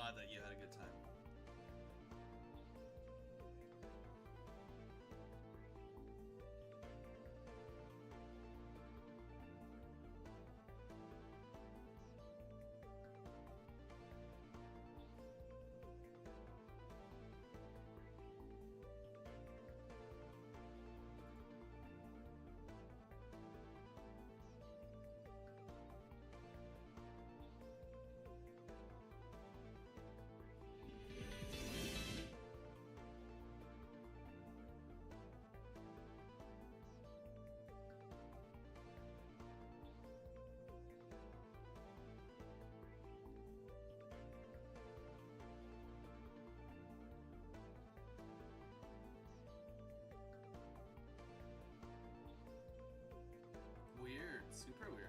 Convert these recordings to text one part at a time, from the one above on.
glad that you had a good time. Weird, super weird.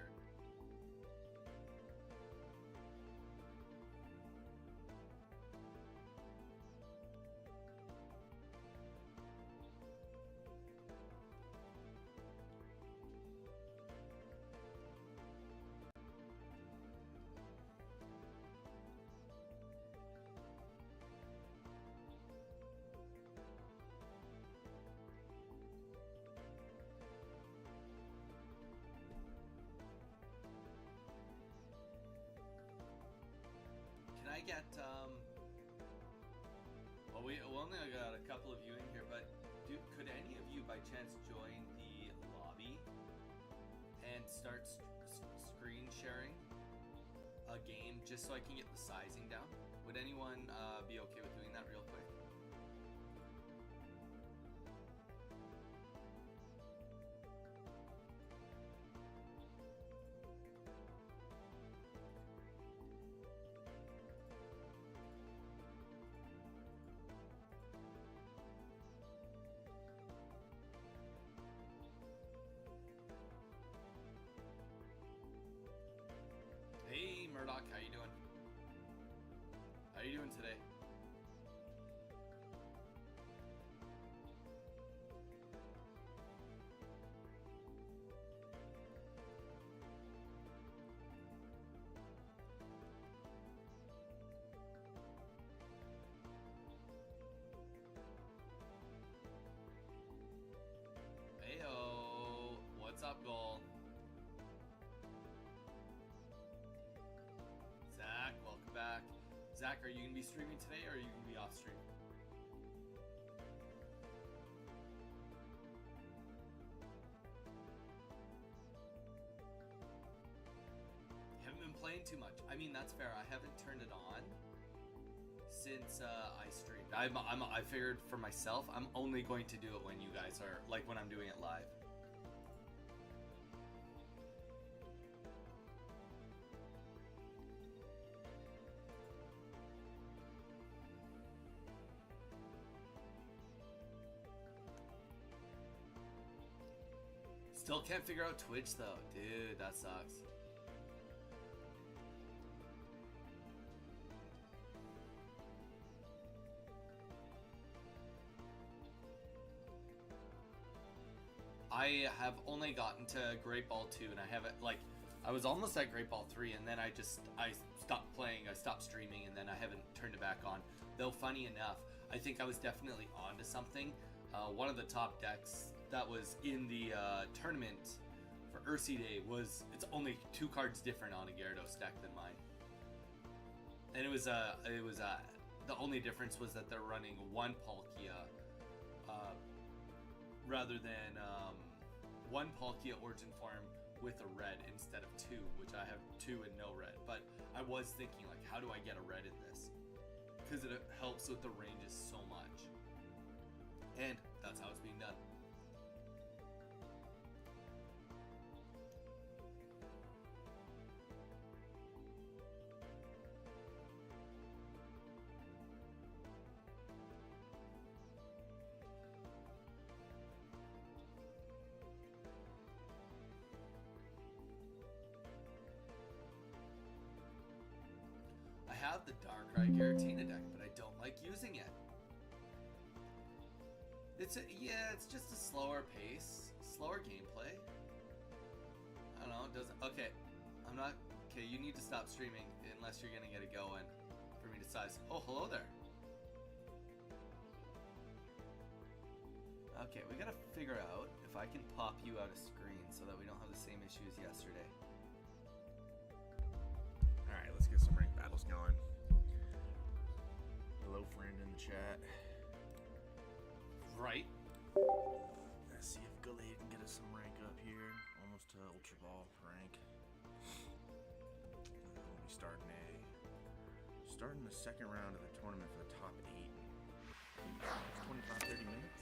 Can I get, well, we only got a couple of you in here, but could any of you by chance join the lobby and start screen sharing a game just so I can get the sizing down? Would anyone be okay with doing that real quick? Hey Murdoch, how you doing? How you doing today? Heyo, what's up, Goal? Zach, welcome back. Zach, are you going to be streaming today or are you going to be off stream? Haven't been playing too much. I mean, that's fair. I haven't turned it on since I streamed. I figured for myself, I'm only going to do it when you guys are, like when I'm doing it live. Still can't figure out Twitch though. Dude, that sucks. I have only gotten to Great Ball 2 and I haven't, like, I was almost at Great Ball 3 and then I stopped playing, I stopped streaming, and then I haven't turned it back on. Though funny enough, I think I was definitely onto something. One of the top decks that was in the tournament for Ursi Day it's only 2 cards different on a Gyarados deck than mine. And it was the only difference was that they're running 1 Palkia rather than 1 Palkia Origin Form with a red instead of 2, which I have 2 and no red. But I was thinking, like, how do I get a red in this? Because it helps with the ranges so much. And that's how it's being done. I have the Darkrai Giratina deck, but I don't like using it. It's just a slower pace, slower gameplay. I don't know, it doesn't, okay, you need to stop streaming unless you're gonna get it going for me to pocket size. Oh, hello there. Okay, we gotta figure out if I can pop you out of screen so that we don't have the same issue as yesterday. Alright, let's get some ranked battles going. Hello, friend in the chat. Right. Let's see if Gallade can get us some rank up here. Almost to Ultra Ball rank. We'll be starting the second round of the tournament for the top 8. 25-30 minutes.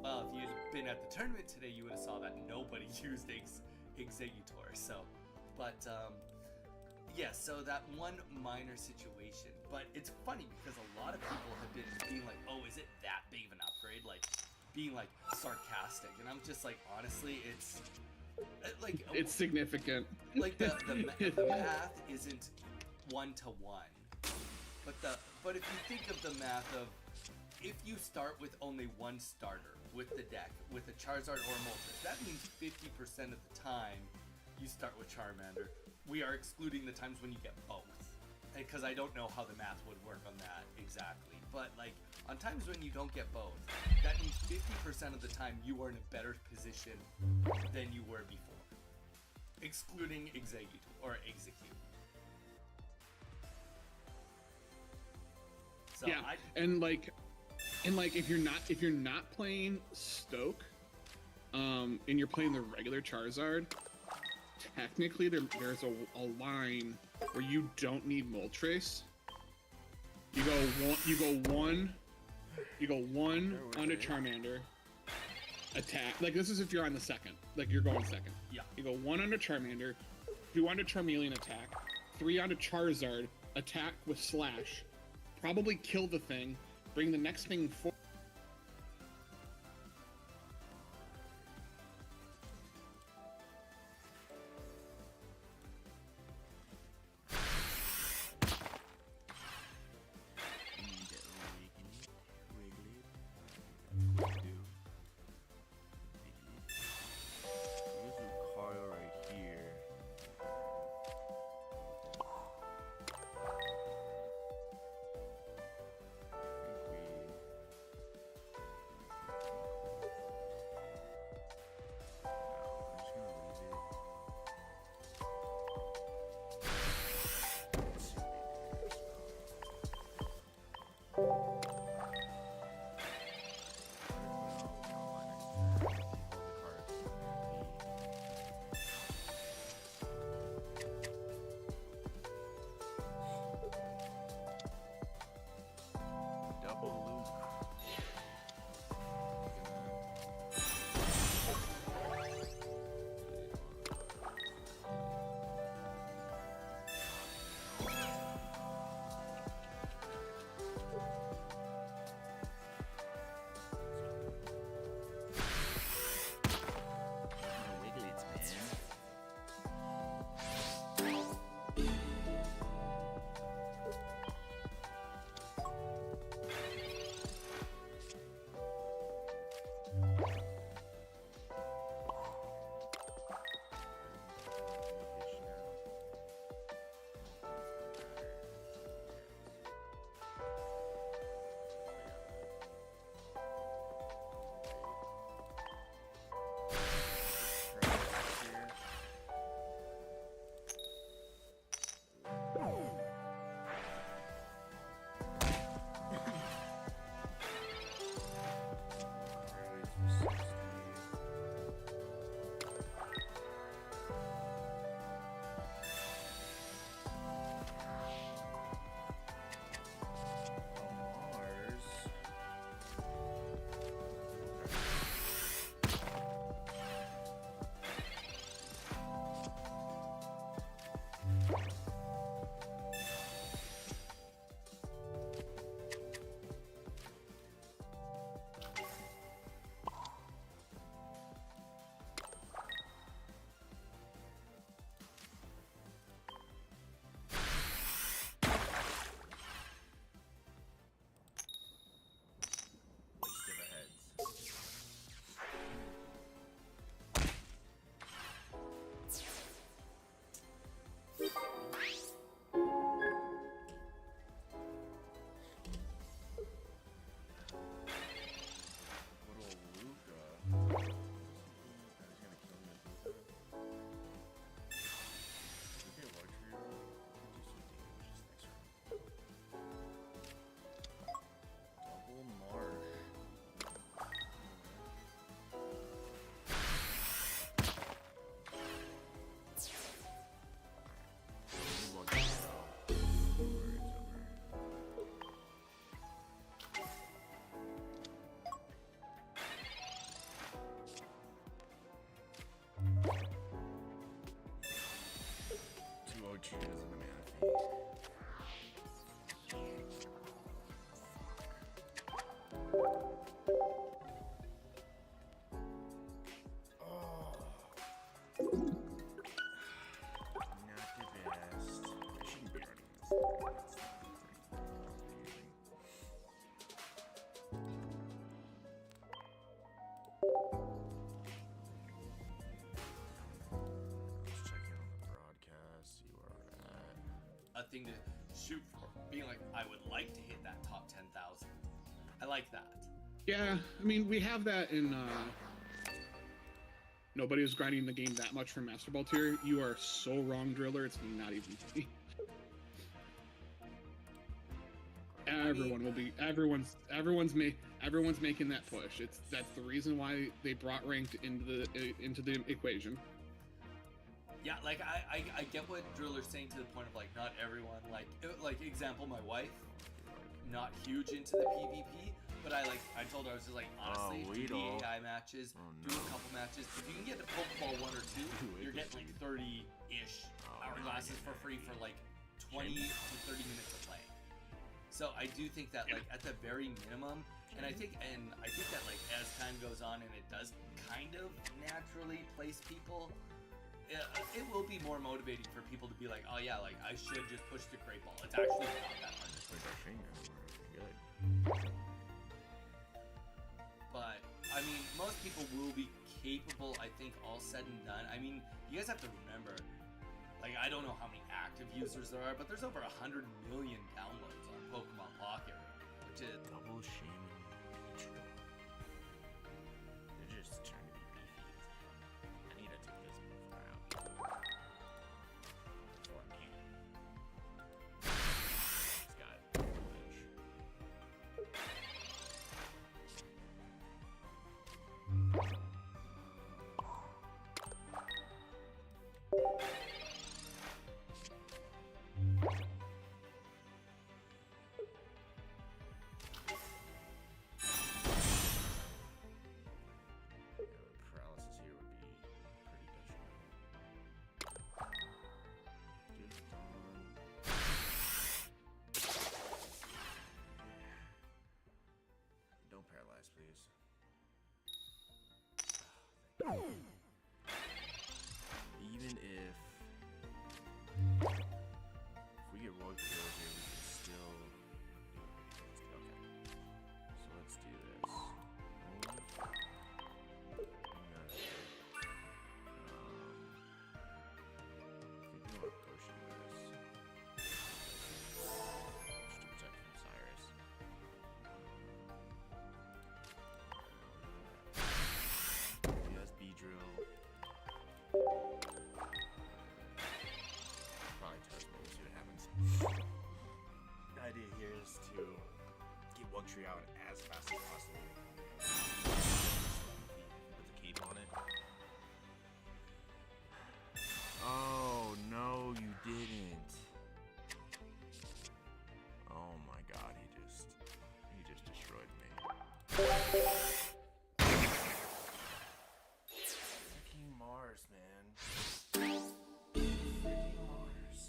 Well, if you'd been at the tournament today, you would have saw that nobody used Executor. So, but yeah, so that one minor situation. But it's funny because a lot of people have been being like, "Oh, is it that big of an upgrade?" Like being like sarcastic, and I'm just like, honestly, it's like It's significant. like the math isn't 1-to-1, but if you think of the math of if you start with only one starter with the deck, with a Charizard or a Moltres, that means 50% of the time you start with Charmander. We are excluding the times when you get both, because I don't know how the math would work on that exactly. But like on times when you don't get both, that means 50% of the time you are in a better position than you were before, excluding Execute. So Yeah, and if you're not playing Stoke, and you're playing the regular Charizard, technically there's a line where you don't need Moltres. You go one onto Charmander, attack. Like this is if you're on the second, like you're going second. Yeah. You go one onto Charmander, 2 onto Charmeleon attack, 3 onto Charizard, attack with Slash, probably kill the thing, bring the next thing forward. thing to shoot for. Being like, I would like to hit that top 10,000. I like that. Yeah, I mean, we have that in. Nobody was grinding the game that much for Master Ball tier. You are so wrong, Driller. It's not even funny. Everyone will be. Everyone's making that push. That's the reason why they brought ranked into the equation. Yeah, like I get what Driller's saying to the point of like not everyone like example my wife, not huge into the PvP, but I told her I was just like honestly do the AI matches, do a couple matches. If you can get the Pokeball 1 or 2, you're getting like 30-ish hourglasses for free for like 20 to 30 minutes of play. So I do think that like at the very minimum, and I think that like as time goes on and it does kind of naturally place people. It will be more motivating for people to be like, oh yeah, like I should just push the Great Ball. It's actually not that hard to push. Good. But I mean, most people will be capable. I think all said and done. I mean, you guys have to remember, like I don't know how many active users there are, but there's over 100 million downloads on Pokemon Pocket, which is double shaming. They're just trying to be beefy. I need to take this before out. Before I can. It's got Mage. Paralysis here would be pretty detrimental. Gift on. Don't paralyze, please. Even if we get Rogue Kill here, we can still do it. Okay. So let's do this. Thinking about potion with this. Just to protect from Cyrus. Yes, Beedrill. Probably touch, but we'll see what happens. The idea here is to get one tree out as fast as possible. Put the cape on it. Oh no, you didn't. Oh my god, he just destroyed me. Freaking Mars, man. Freaking Mars.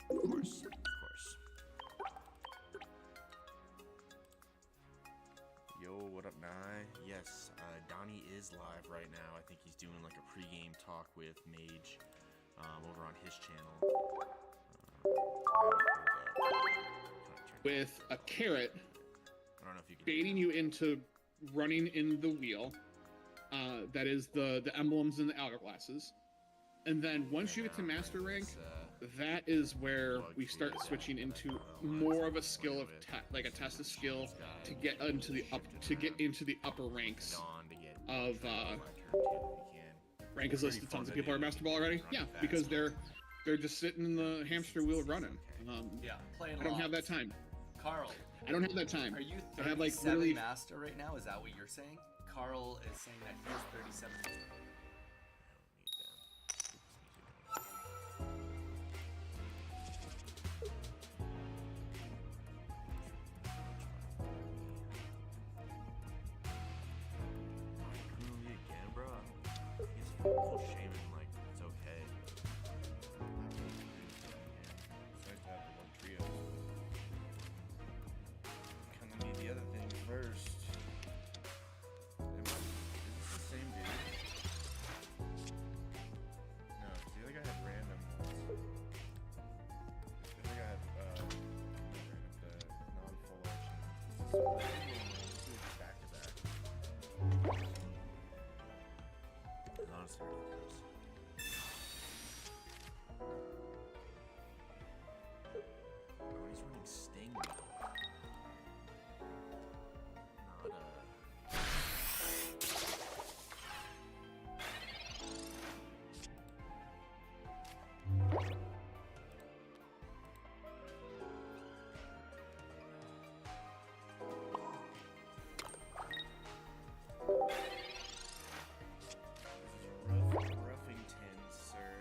Of course. Yo, what up, Nye? Yes, Donnie is live right now. I think he's doing like a pregame talk with Mage over on his channel. With a carrot I don't know if you can baiting you into running in the wheel. That is the emblems and the hourglasses. And then once you get to master rank, that is where we start switching into more of a skill of like a test of skill to get into the upper ranks of rank is listed. Tons of people are master ball already. Yeah, because they're just sitting in the hamster wheel running. yeah, playing. I don't have that time. Carl, I don't have that time. are you I have like 37 literally. master right now? Is that what you're saying? Carl is saying that he's 37. Full shaming, like, it's okay. It's nice to have the one trio. Kind of need the other thing first. Is this the same dude? No, 'cause the other guy had random ones. The other guy had random, the non-full action. This is back to back. Honestly ridiculous. running Sting Needle. Not Ruffington, sir.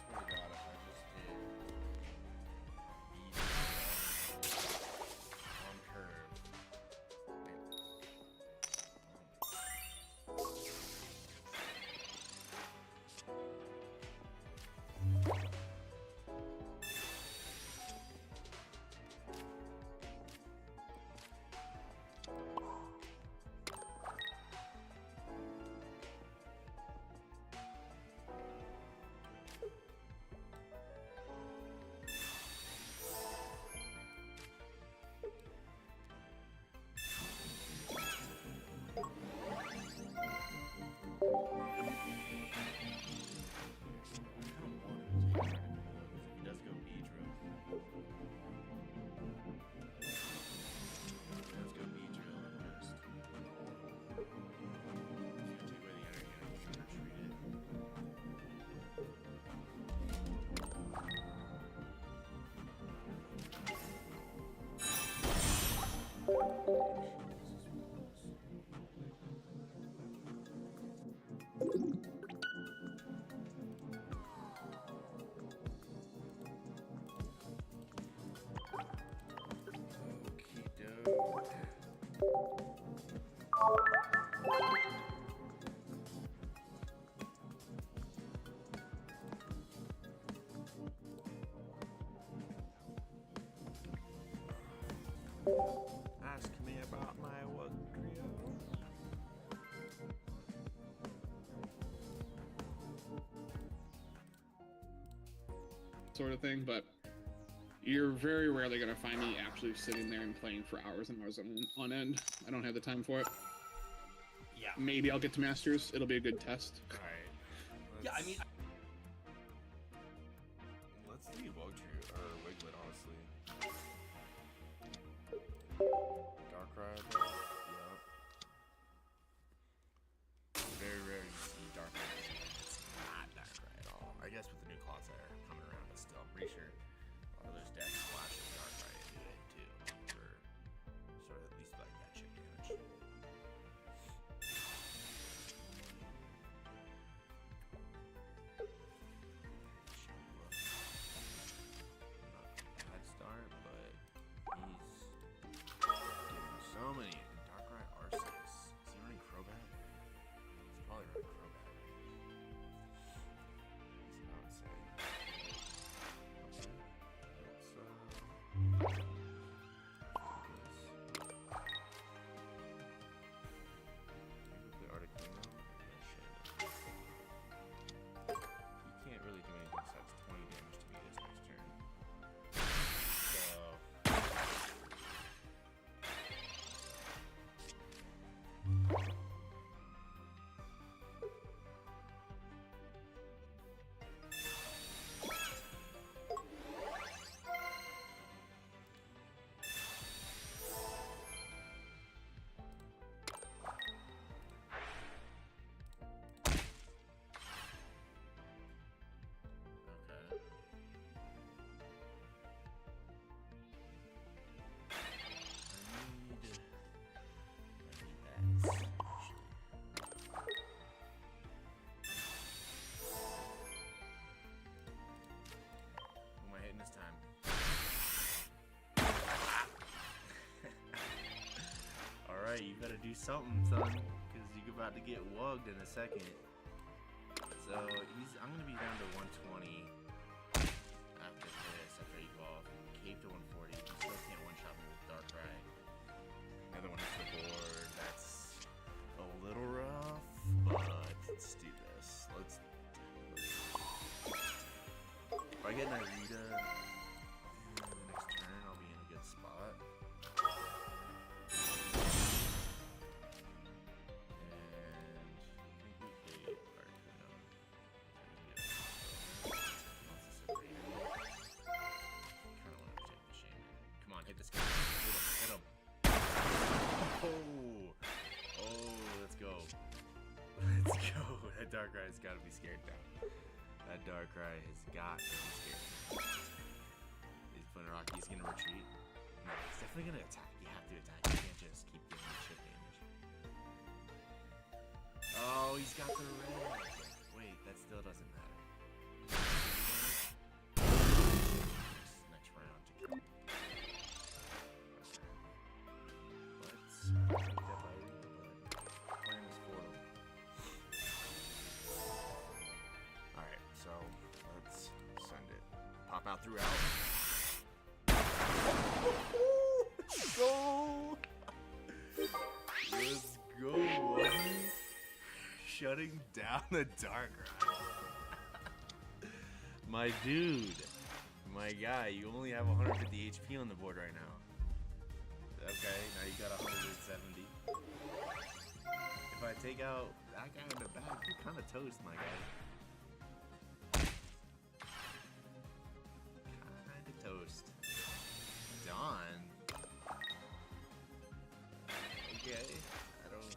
Swear to God, if I just hit on curve. He does go Beedrill. Let's go Beedrill and just. He's gonna take away the energy and he's gonna retreat it. Ask me about my work trio. Sort of thing, but you're very rarely going to find me actually sitting there and playing for hours and hours on end. I don't have the time for it. Yeah. Maybe I'll get to Masters. It'll be a good test. Alright. Yeah, I mean, Let's leave Wugtrio, or Wiglet, honestly. Darkrai, Yep. Very rare you see Darkrai. It's not Darkrai at all. I guess with the new claws that are coming around, but still, I'm pretty sure a lot of those decks flash with Darkrai into it too. For sort of at least like that chip damage. Not a bad start, but he's getting so many. Darkrai Arceus. Is he running Crobat? He's probably running Crobat. That's what I would say. Okay. Let's maybe play Articuno. He can't really do anything besides 20 damage to me this next turn. So okay. I need bats. Who am I hitting this time? Alright, you gotta do something, son, because you're about to get wugged in a second. So I'm gonna be down to 120 after this, after I evolve. Cape to 140. You still can't one-shot me with Darkrai. Another one hits the board. That's a little rough, but let's do this. If I get Nirita the next turn, I'll be in a good spot. And I think we hate Articuno. He's got to be scared now. That Darkrai has got to be scared. He's putting a rock. He's gonna retreat. No, he's definitely gonna attack. You have to attack. You can't just keep giving him chip damage. Oh, he's got the red. Wait, that still doesn't matter. Next round to come. Let's take that by Reaper, but plan is for them. Alright, so let's send it. Pop out throughout. Go! Let's go, buddy. Shutting down the Darkrai. My dude. My guy, you only have 150 HP on the board right now. Okay, now you got 170. If I take out that guy in the back, you're kind of toast, my guy. Kind of toast. Dawn. Okay, I don't.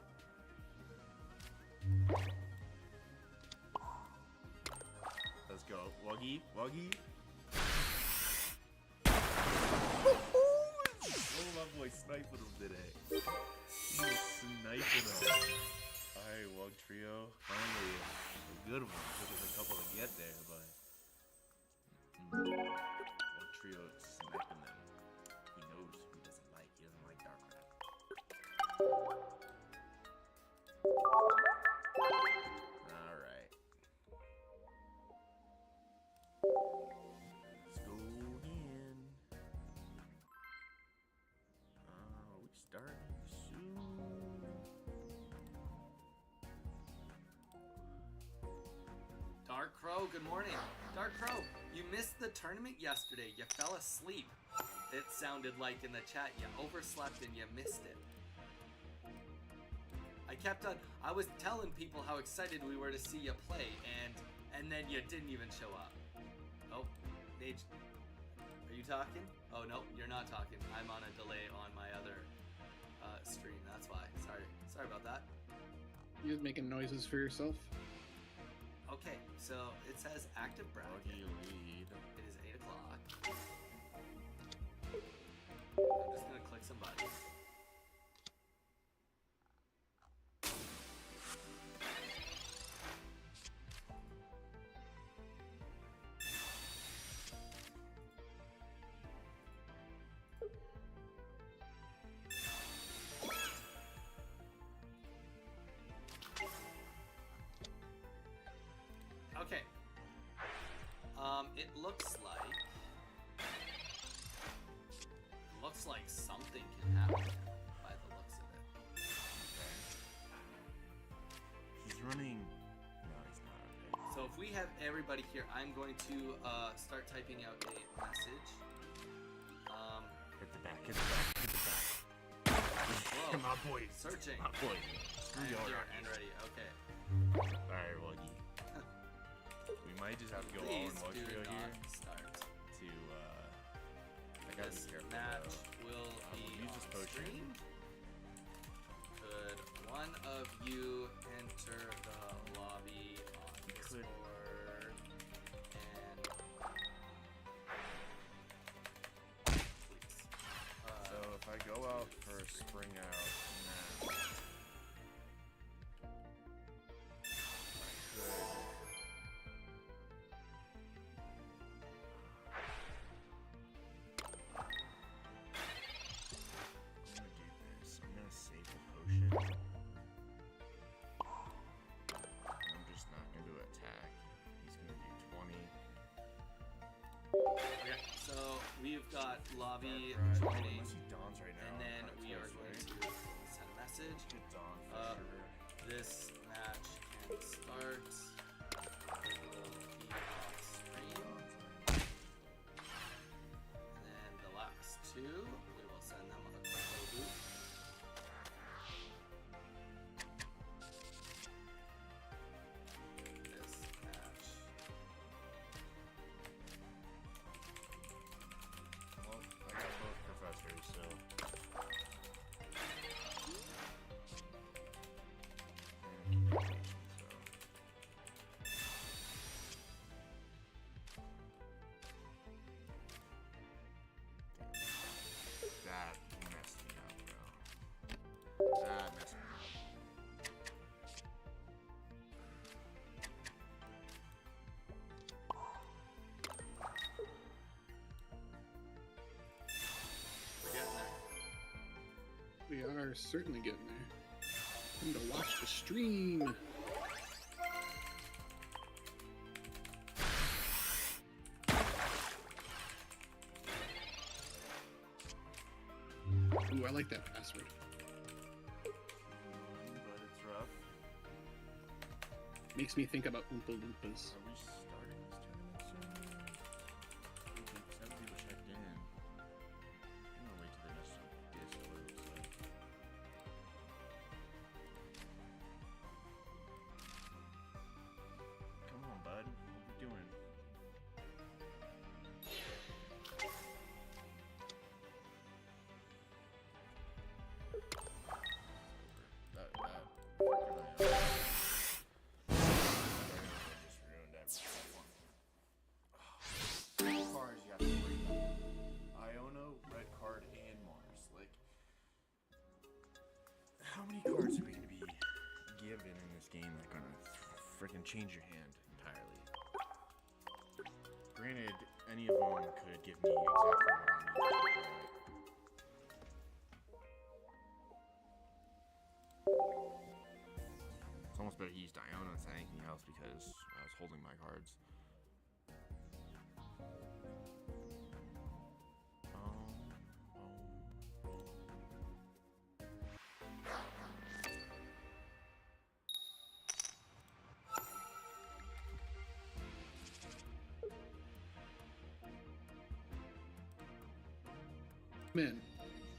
Let's go, Wuggy, Wuggy. Oh, my boy sniping him today. He was sniping him. Alright, Wug Trio. Finally, a good one. Took us a couple to get there, but Wug Trio sniping them. He knows who he doesn't like. He doesn't like Darkrai. Alright. Let's go in. We starting soon. Dark Crow, good morning. Dark Crow, you missed the tournament yesterday. You fell asleep. It sounded like in the chat you overslept and you missed it. I was telling people how excited we were to see you play, and then you didn't even show up. Oh, Mage, are you talking? Oh no, you're not talking. I'm on a delay on my other stream. That's why. Sorry about that. You're just making noises for yourself. Okay, so it says active bracket. Wuggy lead. It is 8 o'clock. I'm just gonna click some buttons. Okay. It looks like something can happen by the looks of it. He's running. No, he's not. Okay. So if we have everybody here, I'm going to start typing out a message. Hit the back. Hit the back. Hit the back. Whoa. My boy. Searching. My boy. I am here and ready. Okay. Alright, Wuggy. We might just have to go all in Wug Please do Trio here not start. to I gotta This be careful match though. will be We'll use this on potion. stream. Could one of you enter the lobby on Could. Discord and please? So if I go out for a spring out now, I could. I'm gonna do this. I'm gonna save the potion. I'm just not gonna attack. He's gonna do 20. Okay, so we've got lobby Darkrai. joining, Unless he dawns right now. and then I'm we are toast, going right? to send a message. Get dawn for sure. This match can start. It will be off stream. And then the last two, we will send them a combo boot. This match. Well, I got both professors, so. And communication, so. are certainly getting there. Time to watch the stream. Ooh, I like that password. But it's rough. Makes me think about Oompa Loompas. Are we starting this tournament soon? I think 7 people checked in. I'm gonna wait till the next disc loads. Come on, bud. What are we doing? That freaking just ruined everything. Cards you have to worry about. Iono, red card, and Mars. Like, how many cards are we gonna be given in this game that are gonna freaking change your hand entirely? Granted, any of them could give me exactly what I need. It's almost better to use Iono than anything else because I was holding my cards. Come in.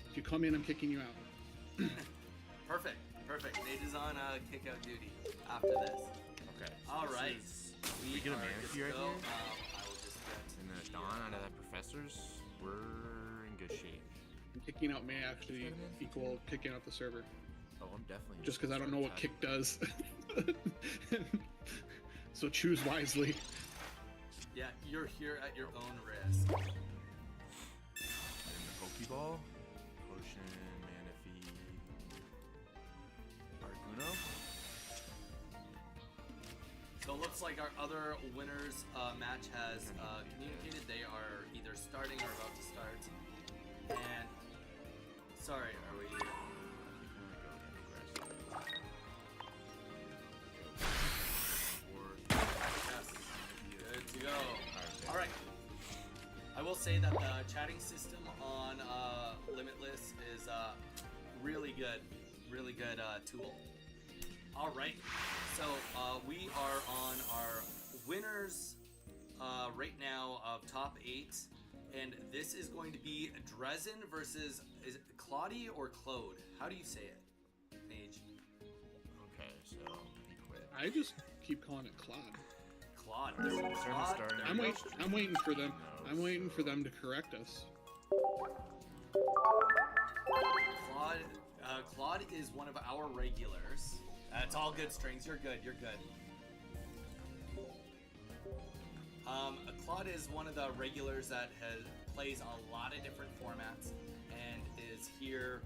If you come in, I'm kicking you out. Perfect. Nate is on kick out duty after this. Okay. All right. We get a are mana good to key right go. here? I will just get And then a Dawn out of that Professor's, we're in good shape. Kicking out may actually equal kicking out the server. Oh, I'm definitely Just because I don't know what starting kick does. So choose wisely. Yeah, you're here at your own risk. And the Pokeball, Potion, Manaphy, Articuno. So it looks like our other winners match has communicated they are either starting or about to start. And sorry, are we? Yes, good to go. All right. I will say that the chatting system on Limitless is really good tool. All right, so we are on our winners right now of top 8, and this is going to be Dresden versus, is it Claudie or Claude? How do you say it, Mage? Okay, so he quit. I just keep calling it Claude. Claude. Alright, so There's we're Claude. starting I'm our waiting for them. No, I'm waiting for so- them to correct us. Claude is one of our regulars. It's all good, Strings. You're good. Claude is one of the regulars that plays a lot of different formats and is here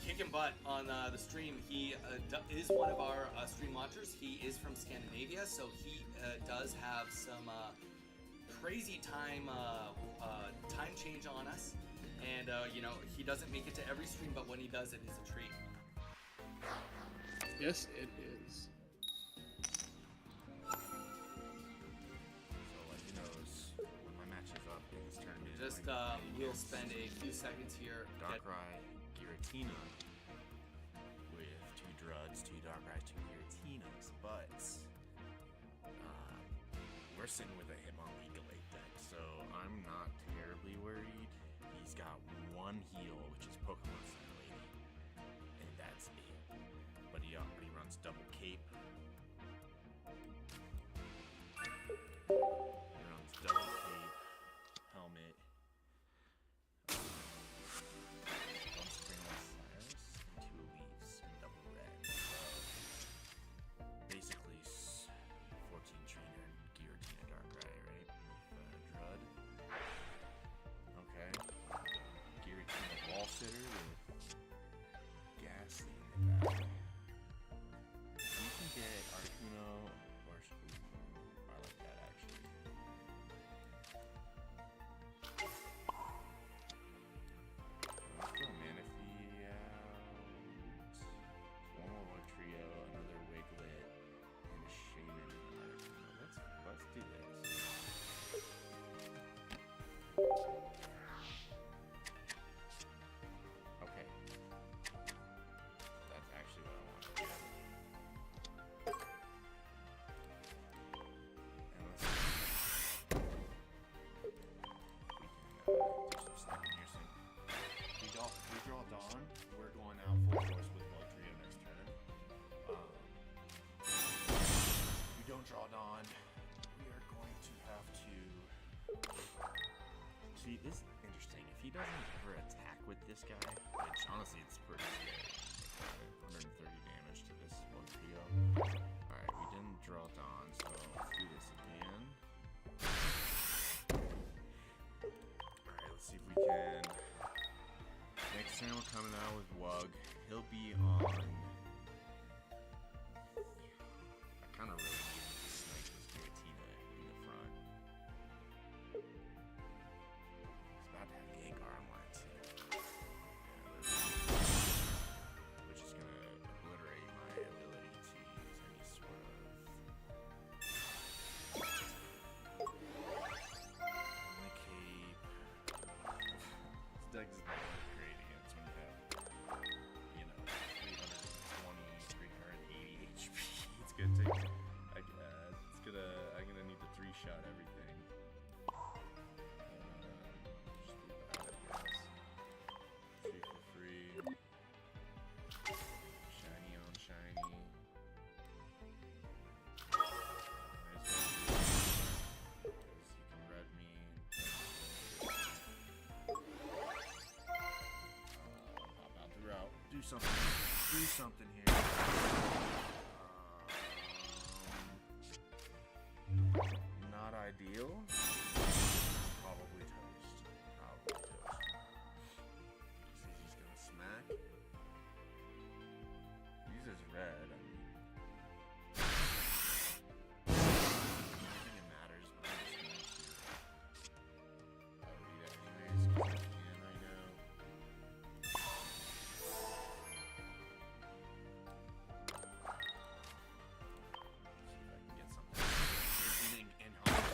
kicking butt on the stream. He is one of our stream watchers. He is from Scandinavia, so he does have some crazy time change on us. And, he doesn't make it to every stream, but when he does, it is a treat. Yes, it is. So let me know when my match is up in this tournament. Just, we'll spend a few seconds here. Darkrai, Giratina with 2 Druds, 2 Darkrai's, 2 Giratinas, but we're sitting with a Hitmonlee Gallade deck, so I'm not terribly worried. He's got 1 heal, which is Pokemon Center Lady, and that's it. But he runs double cape. He runs double cape, helmet. One Spring Cyrus and 2 Leaves and double red. So basically 14 trainer and Giratina Darkrai, right? With Drud. Okay. Giratina Wall Sitter with Ghastly in the back. We can get Articuno or I like that actually. doesn't ever attack with this guy, which honestly it's pretty scary. 130 damage to this one trio. Alright, we didn't draw Dawn, so let's do this again. Alright, let's see if we can. Next time we're coming out with Wug, he'll be on. I kind of really need to snipe this Giratina in the front. He's about to have Gengar online too. Which is going to obliterate my ability to use any sort of. On the cape. This deck is not great against when you have, 320, 380 HP. It's gonna take. I'm gonna need to 3-shot everything. Just do that, I guess. 3 for free. Shiny on shiny. Might as well do this, 'cause he can red me. Pop out the route. Do something. Do something here. Not ideal. Probably toast. Probably toast. See, he's gonna smack. Uses red. I mean, I don't think it matters, but I'm just going to read it anyways because I can right now. See if I can get something. In home.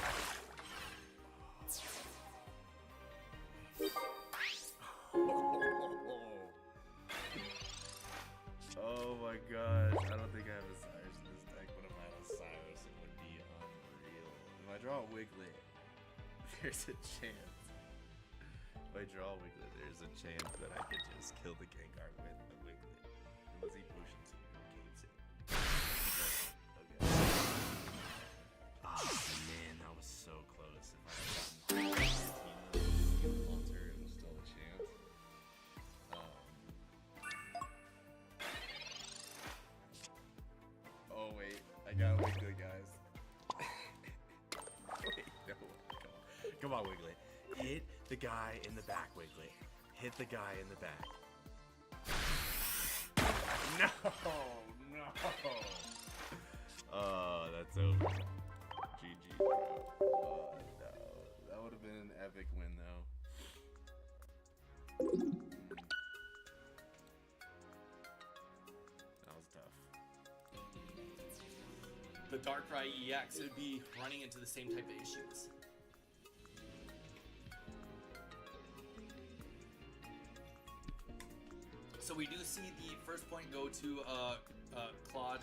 Oh my gosh, I don't think I have a Cyrus in this deck, but if I had a Cyrus, it would be unreal. If I draw a Wiglet, there's a chance. If I draw a Wiglet, there's a chance that I could just kill the Gengar with a Wiglet. Unless he potions it or caves it. Okay. Oh man, that was so close. If I had gotten Alter, it was still a chance. Oh wait, I got Wiglet, guys. Wait, no, come on, Wiglet. Hit the guy in the back, Wiglet. Hit the guy in the back. No, no. Oh, that's over. GG, bro. Oh, no. That would have been an epic win, though. That was tough. The Darkrai EX would be running into the same type of issues. So we do see the first point go to Claude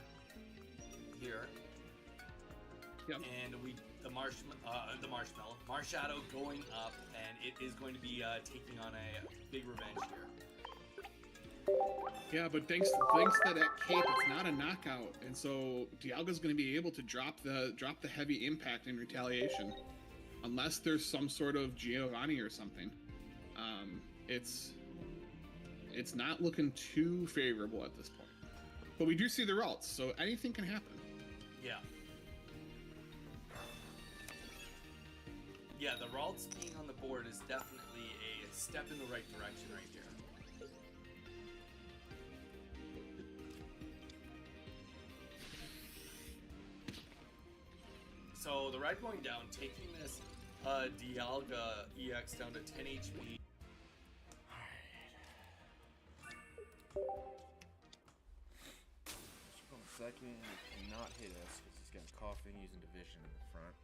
here. Yep. And the Marshmallow, Marshadow going up, and it is going to be taking on a big revenge here. Yeah, but thanks to that cape, it's not a knockout, and so Dialga's going to be able to drop the heavy impact in retaliation, unless there's some sort of Giovanni or something. It's not looking too favorable at this point. But we do see the results, so anything can happen. Yeah. Yeah, the Ralts being on the board is definitely a step in the right direction right here. So the ride going down, taking this Dialga EX down to 10 HP. On the second, he cannot hit us because he's got coughing using division in the front.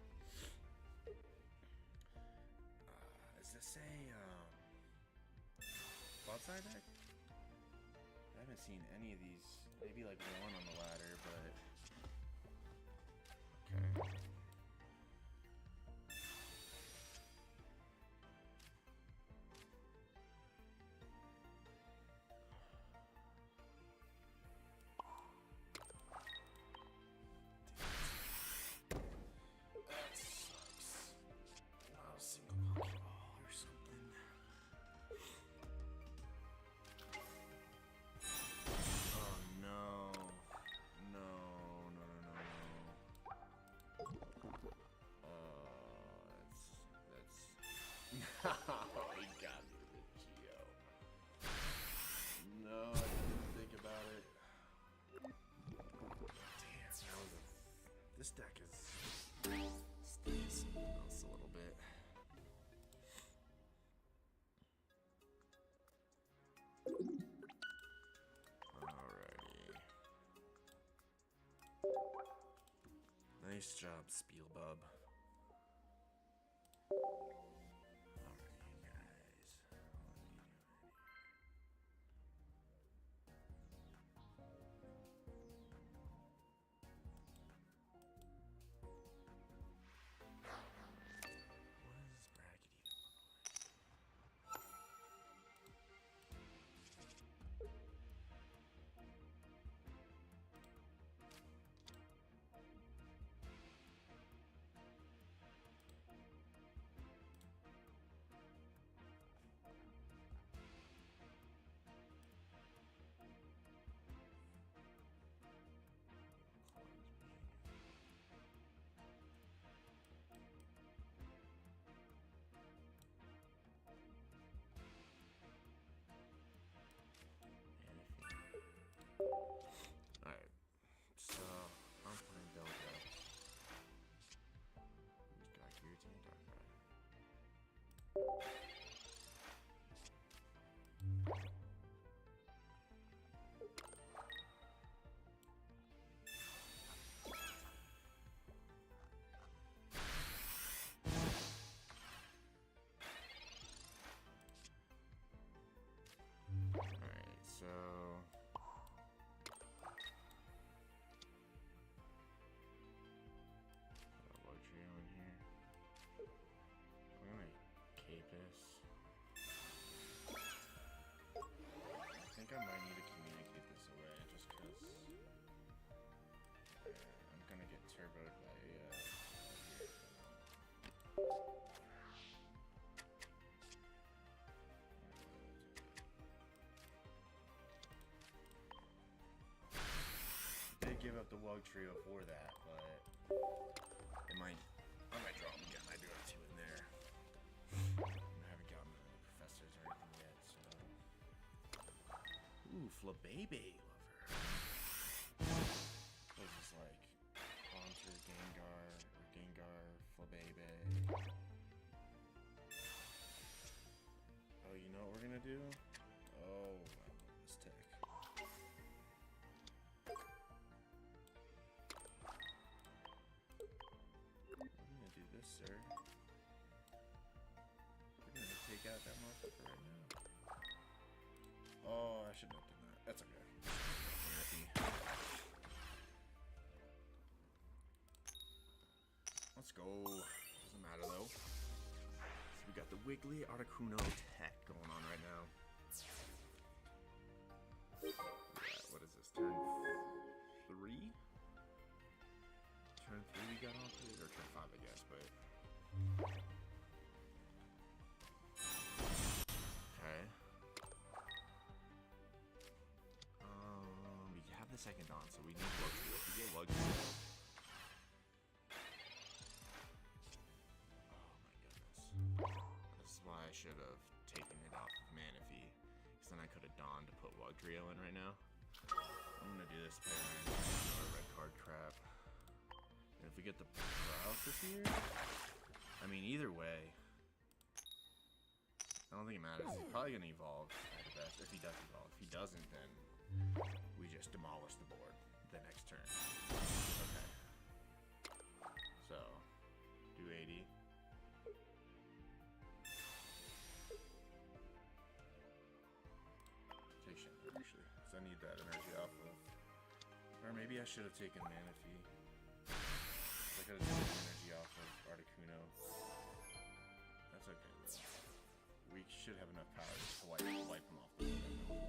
Is this a Cloudside deck? I haven't seen any of these. Maybe like one on the ladder, but okay. That sucks. Not a single Pokeball or something. Oh, he got me with the Geo. No, I didn't think about it. Damn, this deck is stinks us a little bit. Alrighty. Nice job, Spielbub. Alright, guys. What is this bracket even look like? Alright, so I'm playing Delta. He's got Guillotine and Darkrai. Alright, so luxury in here. I'm gonna Capus. I think I might need to communicate this away just because I'm gonna get turboed by did give up the Wug Trio for that, but it might. I might draw them again. I do have 2 in there. I haven't gotten the professors or anything yet, so. Ooh, Flabébé lover. What is this like? Haunter, Gengar, or Gengar, Flabébé. Oh, you know what we're gonna do? Oh, I love this tech. Sir, we're gonna take out that motherfucker right now. Oh, I shouldn't have done that. That's okay. Let's go. Doesn't matter though. So we got the Wiggly Articuno tech going on right now. Yeah, what is this? Turn 3? Turn 3 we got on to, or turn 5 I guess, but okay. We have the second on, so we need Luxury. If we get Luxury, oh my goodness. This is why I should have taken it off of Manaphy, because then I could have donned to put Wugtrio in right now. I'm gonna do this pair. Red card crap. And if we get the paralysis here, I mean, either way, I don't think it matters. He's probably gonna evolve at the best. If he does evolve. If he doesn't, then we just demolish the board the next turn. Okay. So, do 80. Take Shinra, actually, because I need that energy off of. Or maybe I should have taken Manaphy. I could have taken energy off of Articuno. That's okay though. We should have enough power to wipe him off the board.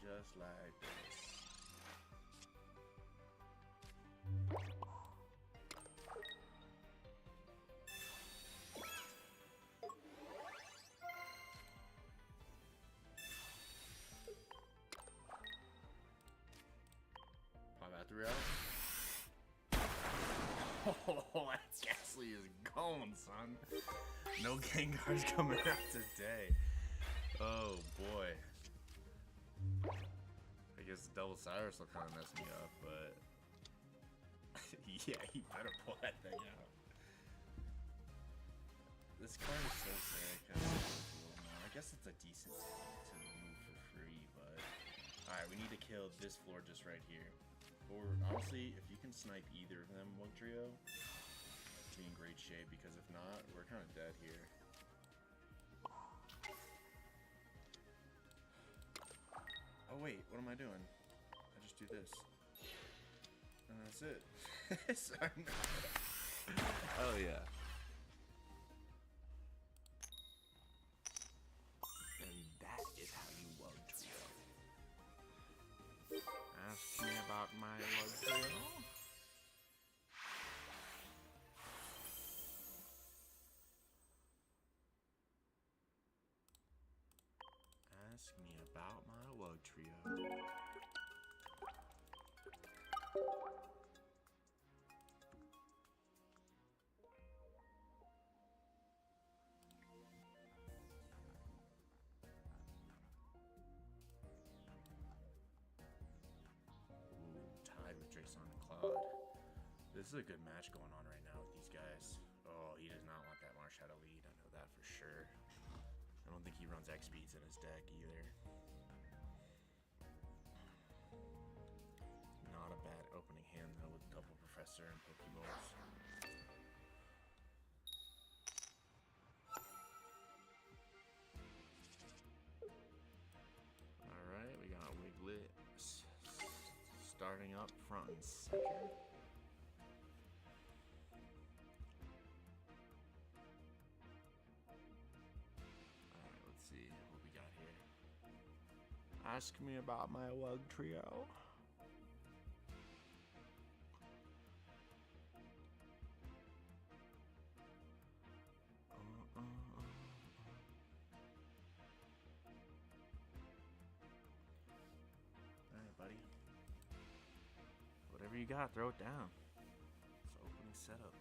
Just like this. Pop out 3 out. Oh, that Ghastly is gone, son. No Gengar's coming out today. Oh boy. I guess Double Cyrus will kind of mess me up, but yeah, he better pull that thing out. This card is so sick. I guess it's a decent thing to remove for free, but alright, we need to kill this floor just right here. Or honestly, if you can snipe either of them, Wug Trio, be in great shape, because if not, we're kind of dead here. Oh wait, what am I doing? I just do this. And that's it. Sorry. Oh yeah. And that is how you Wug Trio. Ask me about my Wug Trio. Ask me about my Wug Trio. Tied with Drason and Cloud. This is a good match going on right now with these guys. Oh, he does not want that Marshadow lead. I know that for sure. I don't think he runs X speeds in his deck either. Not a bad opening hand though with Double Professor and Pokeballs. Alright, we got Wiglet starting up front and center. Alright, let's see what we got here. Ask me about my Wug Trio. Alright, buddy. Whatever you got, throw it down. It's opening setup.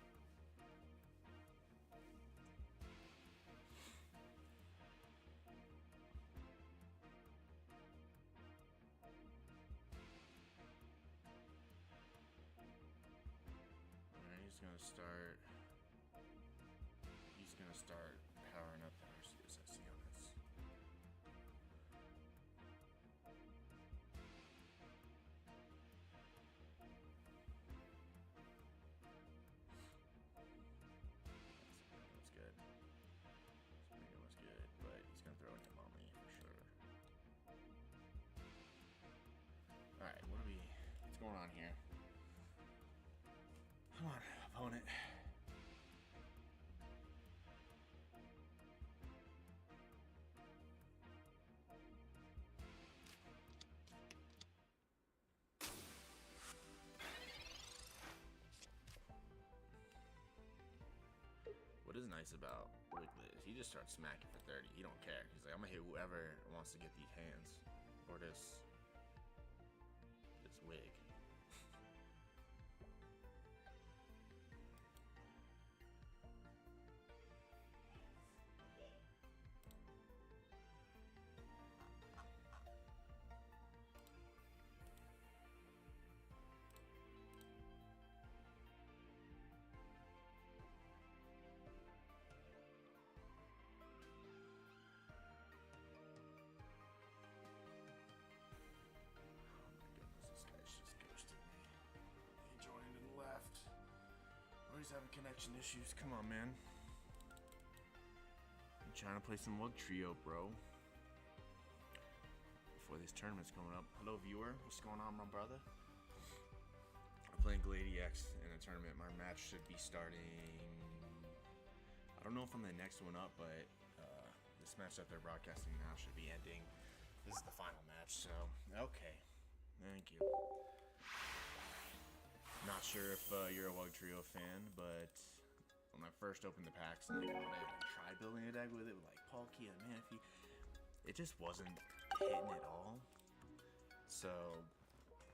Alright, he's gonna start. He's gonna start powering up the RCS I see on this. That's good. Springo was good, but he's gonna throw him on me for sure. Alright, what's going on here? Come on, opponent. What is nice about Wiglet is he just starts smacking for 30. He don't care. He's like, I'm gonna hit whoever wants to get these hands. Or this wig. Always having connection issues. Come on, man. I'm trying to play some Wug Trio, bro. Before this tournament's coming up. Hello, viewer. What's going on, my brother? I'm playing Gallade X in a tournament. My match should be starting. I don't know if I'm the next one up, but this match that they're broadcasting now should be ending. This is the final match, so okay. Thank you. Not sure if you're a Wug Trio fan, but when I first opened the packs and I wanted to try building a deck with it with like Palkia and Manaphy, it just wasn't hitting at all. So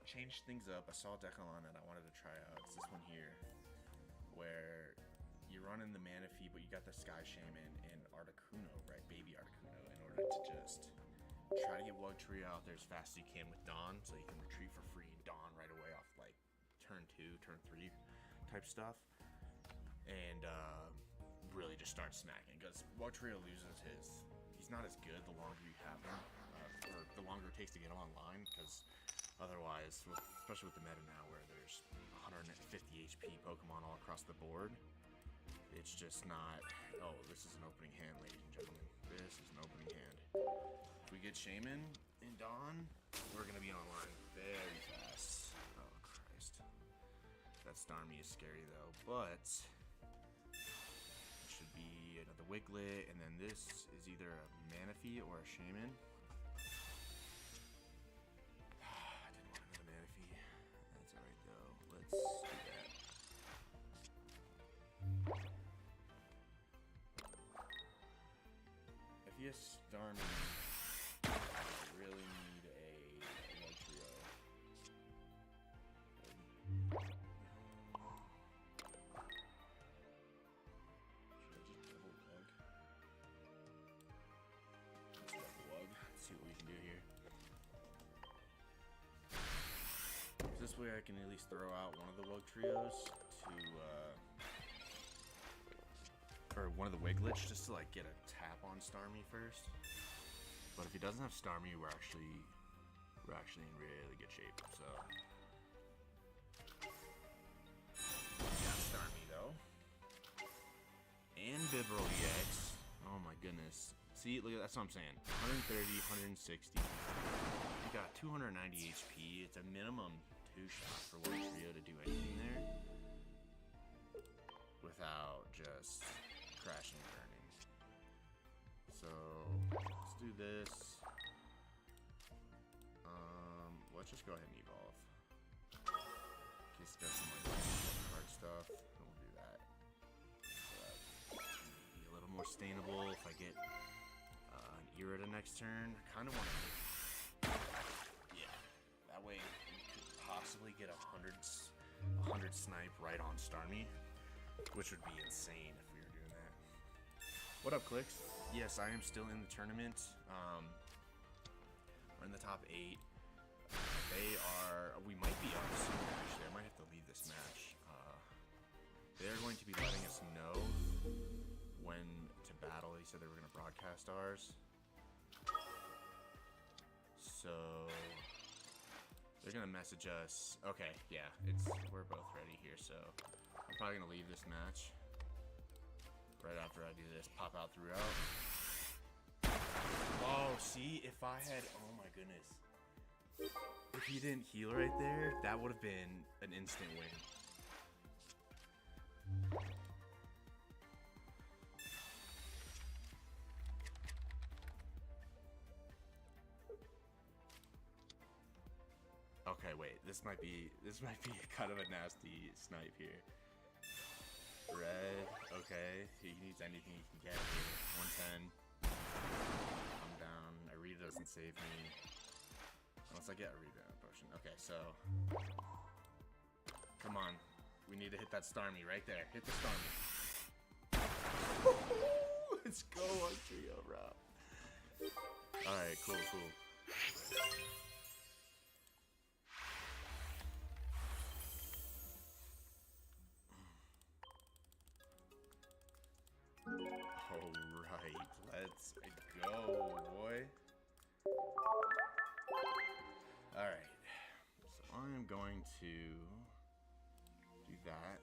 changed things up. I saw a deck online that I wanted to try out. It's this one here. where you're running the Manaphy, but you got the Sky Shaman and Articuno, right? Baby Articuno, in order to just try to get Wugtrio out there as fast as you can with Dawn, so you can retreat for free Dawn right away off like turn 2, turn 3 type stuff, and really just start smacking, because Wugtrio loses his. He's not as good the longer you have him, or the longer it takes to get him online, because otherwise, especially with the meta now where there's 150 HP Pokemon all across the board, it's just not, oh, this is an opening hand, ladies and gentlemen. This is an opening hand. If we get Shaman and Dawn, we're going to be online very fast. Oh, Christ. That Starmie is scary, though, but it should be another Wiglet, and then this is either a Manaphy or a Shaman. I didn't want another Manaphy. That's alright, though. Let's do that. If you Starmie, I really need a Wugtrio. Should I just double Wug? Let's double Wug. Let's see what we can do here. This way I can at least throw out one of the Wugtrios to or one of the Wiglets, just to like get a tap on Starmie first. But if he doesn't have Starmie, we're actually in really good shape. So got Starmie though, and Bibarel EX. Oh my goodness! See, look, that's what I'm saying. 130, 160. We got 290 HP. It's a minimum 2-shot for Wugtrio to do anything there without just crashing and burning. So let's do this. Let's just go ahead and evolve. In case it does some like hard stuff, and we'll do that. So that be a little more sustainable. If I get an Irida next turn, I kind of want to. Yeah, that way we could possibly get a 100 snipe right on Starmie, which would be insane if we were doing that. What up, Clicks? Yes, I am still in the tournament. We're in the top 8. We might be up soon, actually. I might have to leave this match. They're going to be letting us know when to battle. They said they were going to broadcast ours. So they're going to message us. Okay, yeah, we're both ready here, so I'm probably going to leave this match right after I do this. Pop out throughout. Oh, see, if I had, oh my goodness. If he didn't heal right there, that would have been an instant win. Okay, wait. This might be kind of a nasty snipe here. Red, okay. He needs anything he can get here. 110. I'm down. Irida doesn't save me. Unless I get a rebound potion. Okay, so come on. We need to hit that Starmie right there. Hit the Starmie. Let's go on trio, bro. Alright, cool. Alright, let's go, boy. Alright, so I'm going to do that,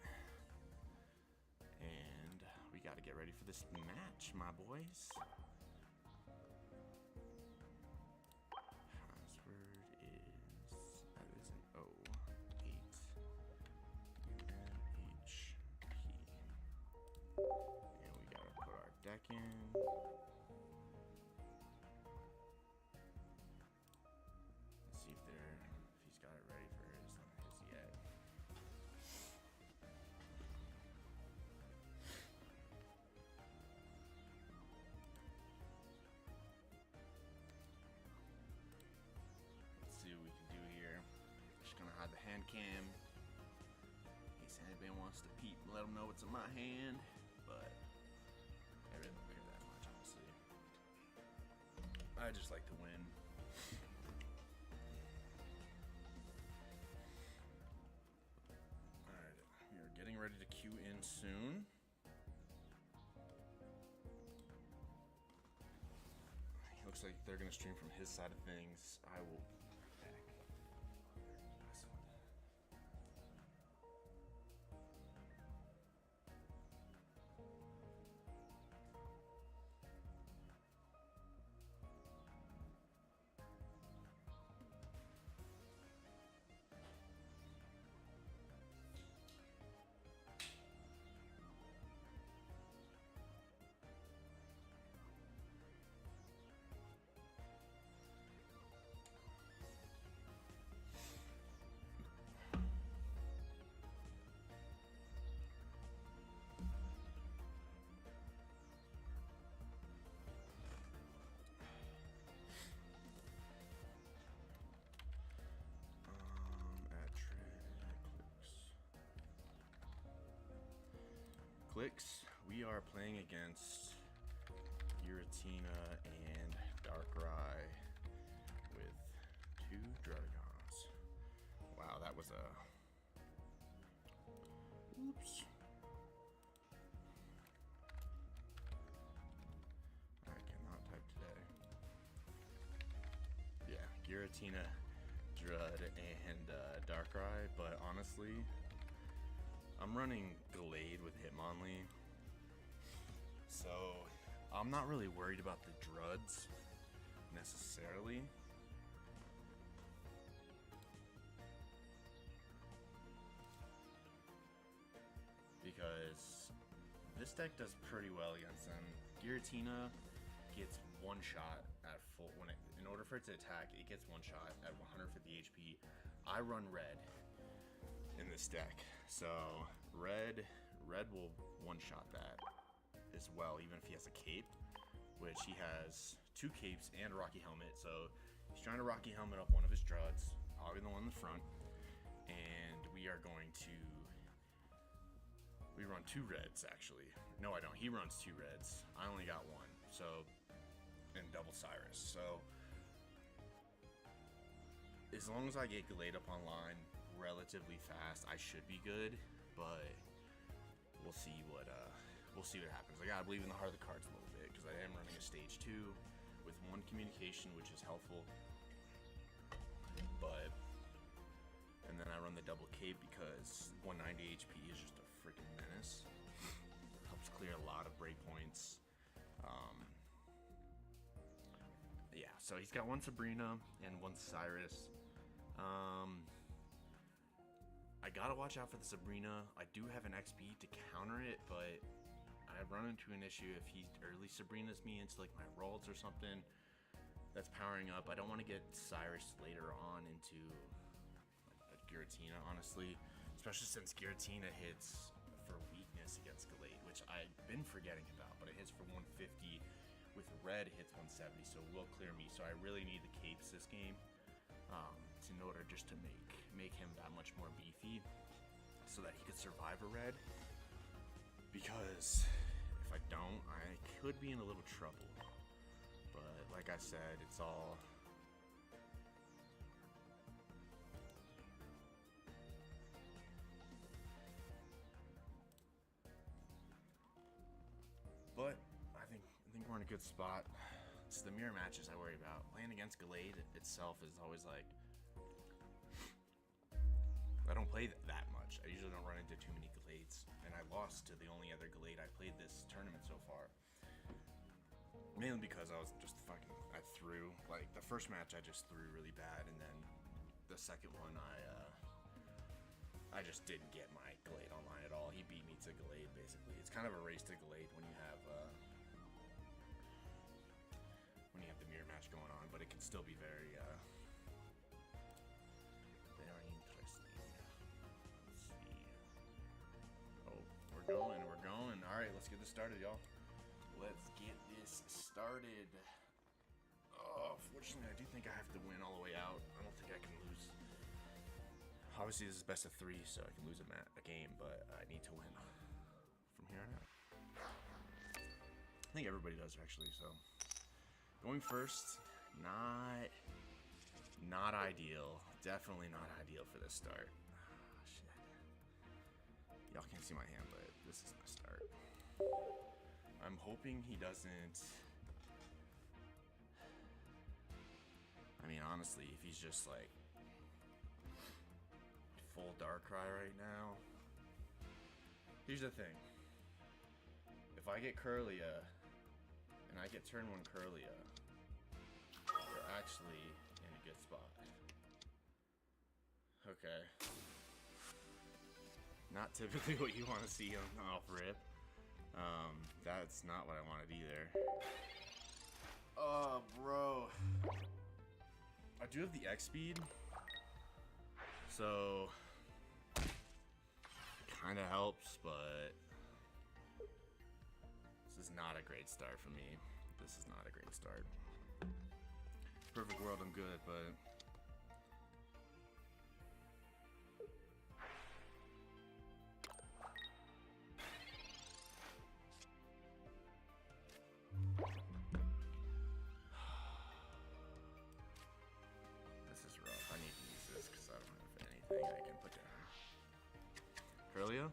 and we got to get ready for this match, my boys. Password that is an O8 HP, and we got to put our deck in. wants to peep and let him know what's in my hand, but I really don't care that much, honestly. I just like to win. Alright, we are getting ready to queue in soon. Looks like they're gonna stream from his side of things. I will be back. Clicks, we are playing against Giratina and Darkrai with 2 Dragons. Wow, that was a... Oops. I cannot type today. Yeah, Giratina, Drud, and Darkrai, but honestly, I'm running Gallade with Hitmonlee, so I'm not really worried about the Druds necessarily. Because this deck does pretty well against them. Giratina gets one shot at full, in order for it to attack, it gets one shot at 150 HP. I run red in this deck, so red will one-shot that as well, even if he has a cape, which he has 2 capes and a Rocky Helmet. So he's trying to Rocky Helmet up one of his Druds, probably the one in the front, and we run 2 reds actually. No, I don't. He runs 2 reds. I only got 1. So, and double Cyrus. So as long as I get Gallade up online relatively fast, I should be good, but we'll see what happens. I gotta believe in the heart of the cards a little bit, because I am running a stage 2 with 1 communication, which is helpful, but and then I run the double cape because 190 HP is just a freaking menace. Helps clear a lot of breakpoints. Yeah, so he's got 1 Sabrina and 1 Cyrus. I gotta watch out for the Sabrina. I do have an XP to counter it, but I run into an issue if he early Sabrinas me into like my Ralts or something that's powering up. I don't want to get Cyrus later on into like, Giratina, honestly, especially since Giratina hits for weakness against Gallade, which I've been forgetting about, but it hits for 150. With red, it hits 170, so it will clear me. So I really need the capes this game. In order just to make him that much more beefy so that he could survive a red, because if I don't, I could be in a little trouble. But like I said, it's all but I think we're in a good spot. It's the mirror matches I worry about. Playing against Gallade itself is always like, I don't play that much. I usually don't run into too many Gallades, and I lost to the only other Gallade I played this tournament so far. Mainly because I threw, like, the first match I just threw really bad, and then the second one I just didn't get my Gallade online at all. He beat me to Gallade, basically. It's kind of a race to Gallade when you have the mirror match going on, but it can still be very interesting. Let's see. Oh, we're going. All right, let's get this started, y'all. Let's get this started. Oh, fortunately, I do think I have to win all the way out. I don't think I can lose. Obviously, this is best of 3, so I can lose a game, but I need to win from here on out. I think everybody does, actually, so. Going first, not ideal. Definitely not ideal for this start. Oh, shit. Y'all can't see my hand, but this is my start. I'm hoping he doesn't... I mean, honestly, if he's just, like, full Darkrai right now... Here's the thing. If I get Kirlia, and I get turn 1 Kirlia, we're actually in a good spot. Okay. Not typically what you want to see off rip. That's not what I wanted either. Oh, bro. I do have the X speed, so kind of helps, but this is not a great start for me. This is not a great start. Perfect world, I'm good, but this is rough. I need to use this because I don't have anything I can put down. Kirlia?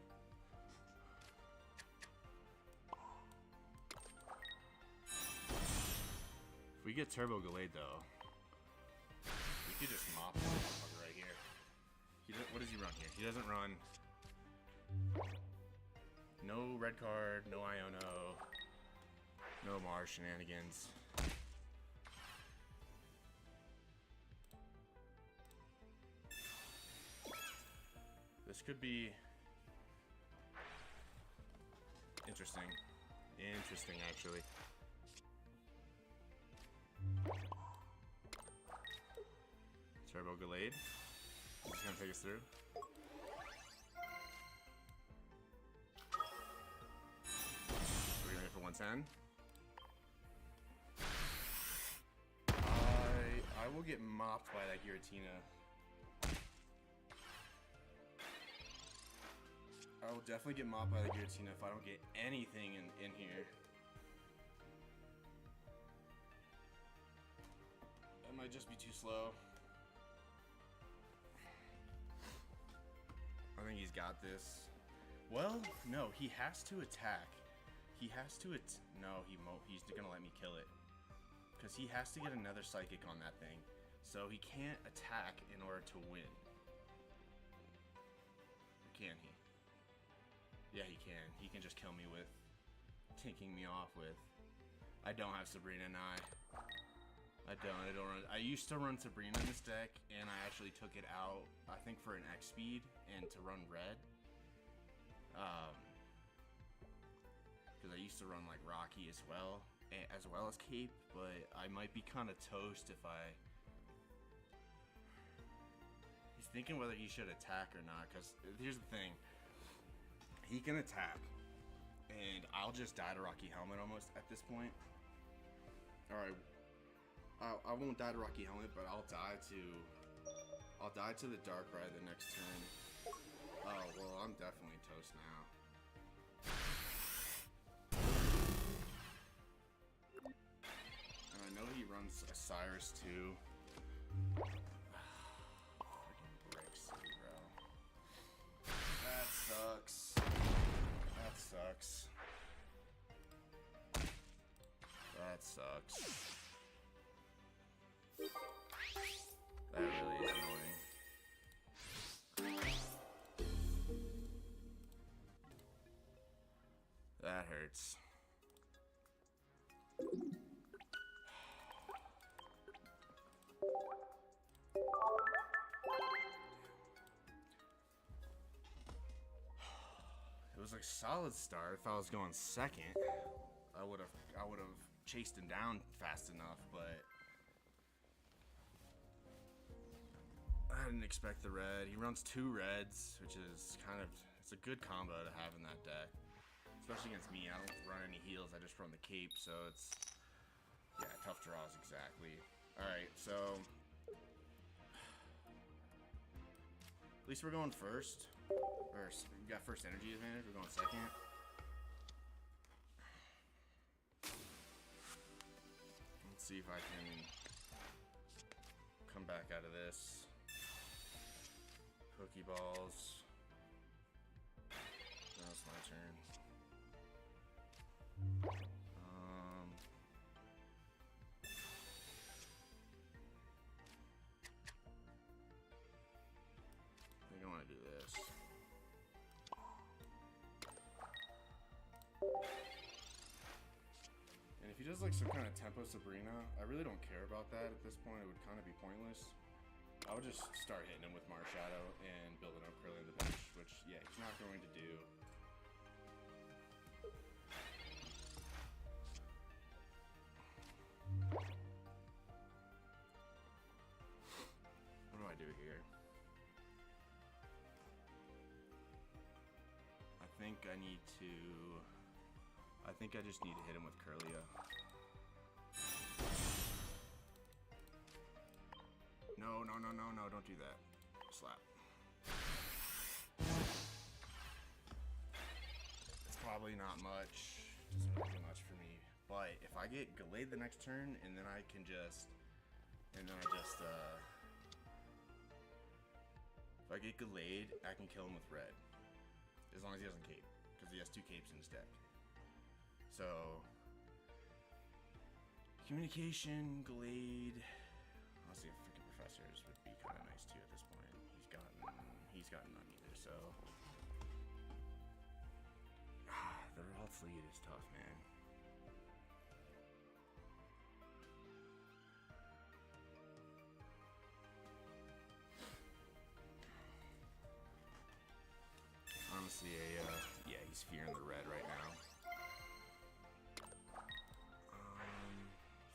If we get Turbo Gallade though, we could just mop this motherfucker right here. What does he run here? He doesn't run. No red card, no Iono, no Mars shenanigans. This could be interesting. Interesting, actually. Turbo Gallade. He's gonna take us through. We're gonna hit for 110. I will get mopped by that Giratina. I will definitely get mopped by the Giratina if I don't get anything in here. That might just be too slow. I think he's got this. Well, no, he has to attack. He has to no, he's gonna let me kill it. Because he has to get another Psychic on that thing. So he can't attack in order to win. Or can he? Yeah, he can. He can just kill me with tinking me off with. I don't have Sabrina, and I don't run. I used to run Sabrina in this deck, and I actually took it out, I think, for an X speed and to run red. Because I used to run like Rocky as well as Cape, but I might be kind of toast if I. He's thinking whether he should attack or not. Because here's the thing. He can attack, and I'll just die to Rocky Helmet almost at this point. Alright, I won't die to Rocky Helmet, but I'll die to the Darkrai the next turn. Oh, well, I'm definitely toast now. And I know he runs a Cyrus too. Freaking bricks, bro. That sucks. That sucks. That sucks. That really is annoying. That hurts. It was like a solid start. If I was going second, I would have chased him down fast enough, but I didn't expect the red. He runs 2 reds, which is it's a good combo to have in that deck. Especially against me. I don't run any heals, I just run the cape, so it's, yeah, tough draws, exactly. Alright, so At least we're going first. We got first energy advantage. We're going second. Let's see if I can come back out of this. Pokeballs. Now it's my turn. I think I want to do this. And if he does like some kind of tempo Sabrina, I really don't care about that at this point. It would kind of be pointless. I would just start hitting him with Marshadow and building up Curly on the bench, which, yeah, he's not going to do. What do I do here? I think I just need to hit him with Curlia. No, don't do that. Slap. It's probably not much. Doesn't really do much for me. But if I get Gallade the next turn, and then I can just... if I get Gallade, I can kill him with red. As long as he doesn't cape. Because he has 2 capes in his deck. So... Communication, Gallade... Honestly, a freaking Professors would be kind of nice too at this point. He's gotten none either, so... The Ralts lead is tough, man. Honestly, yeah, he's fearing the red right now.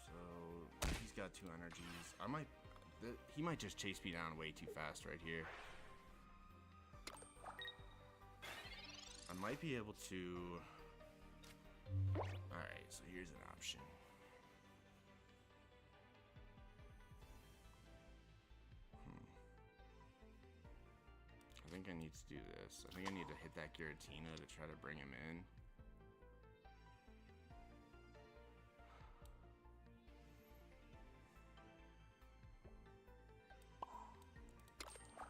So he's got 2 energies. He might just chase me down way too fast right here. I might be able to... Alright, so here's an option. I think I need to do this. I think I need to hit that Giratina to try to bring him in.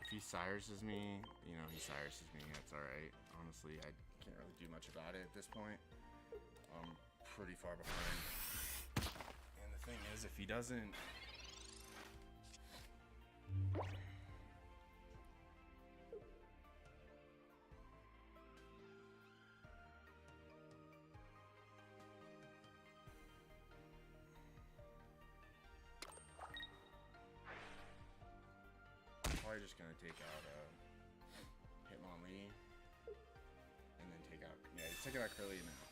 If he Cyruses me, you know, he Cyruses me, that's alright. Honestly, I can't really do much about it at this point. I'm pretty far behind. And the thing is, if he doesn't... Probably just gonna take out Hitmonlee, and then take out, yeah, he's taking out Curly now.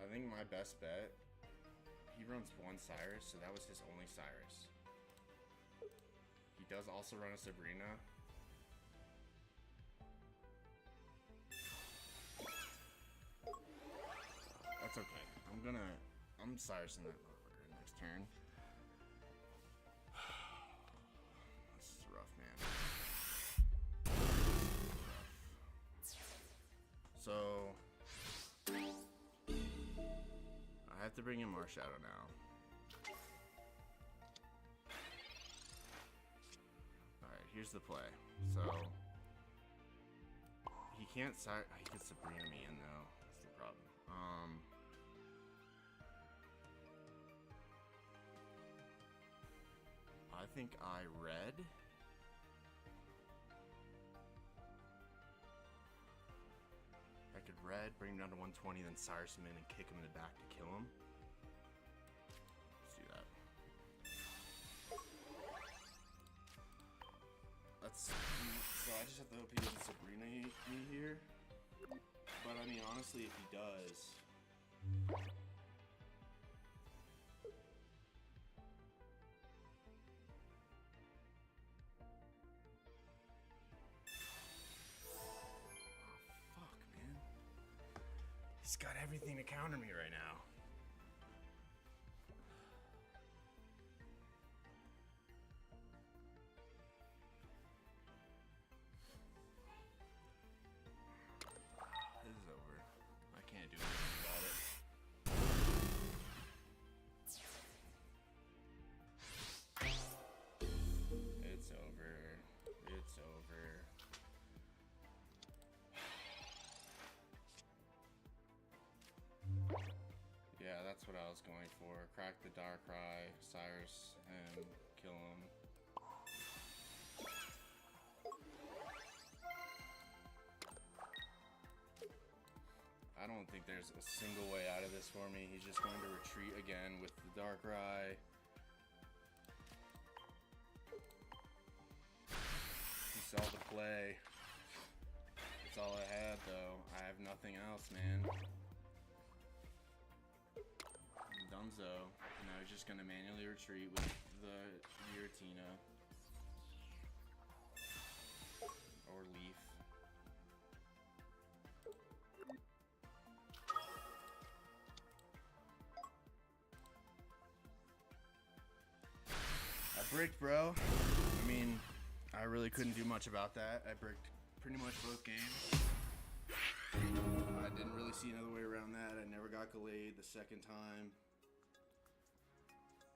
I think my best bet, he runs 1 Cyrus, so that was his only Cyrus. He does also run a Sabrina. That's okay. I'm Cyrusing that motherfucker next turn. This is rough, man. So I have to bring in Marshadow now. Alright, here's the play. So he can't he could Sabrina me in though. That's the problem. I think I red. I could red, bring him down to 120, then Cyrus him in and kick him in the back to kill him. Let's do that. So I just have to hope he doesn't Sabrina me here. But I mean, honestly, if he does... He's got everything to counter me right now. was going for. Crack the Darkrai, Cyrus him, kill him. I don't think there's a single way out of this for me. He's just going to retreat again with the Darkrai. He saw the play. That's all I had, though. I have nothing else, man. Dunzo. Now he's just gonna manually retreat with the Giratina. Or Leaf. I bricked, bro. I mean, I really couldn't do much about that. I bricked pretty much both games. I didn't really see another way around that. I never got Gallade the second time.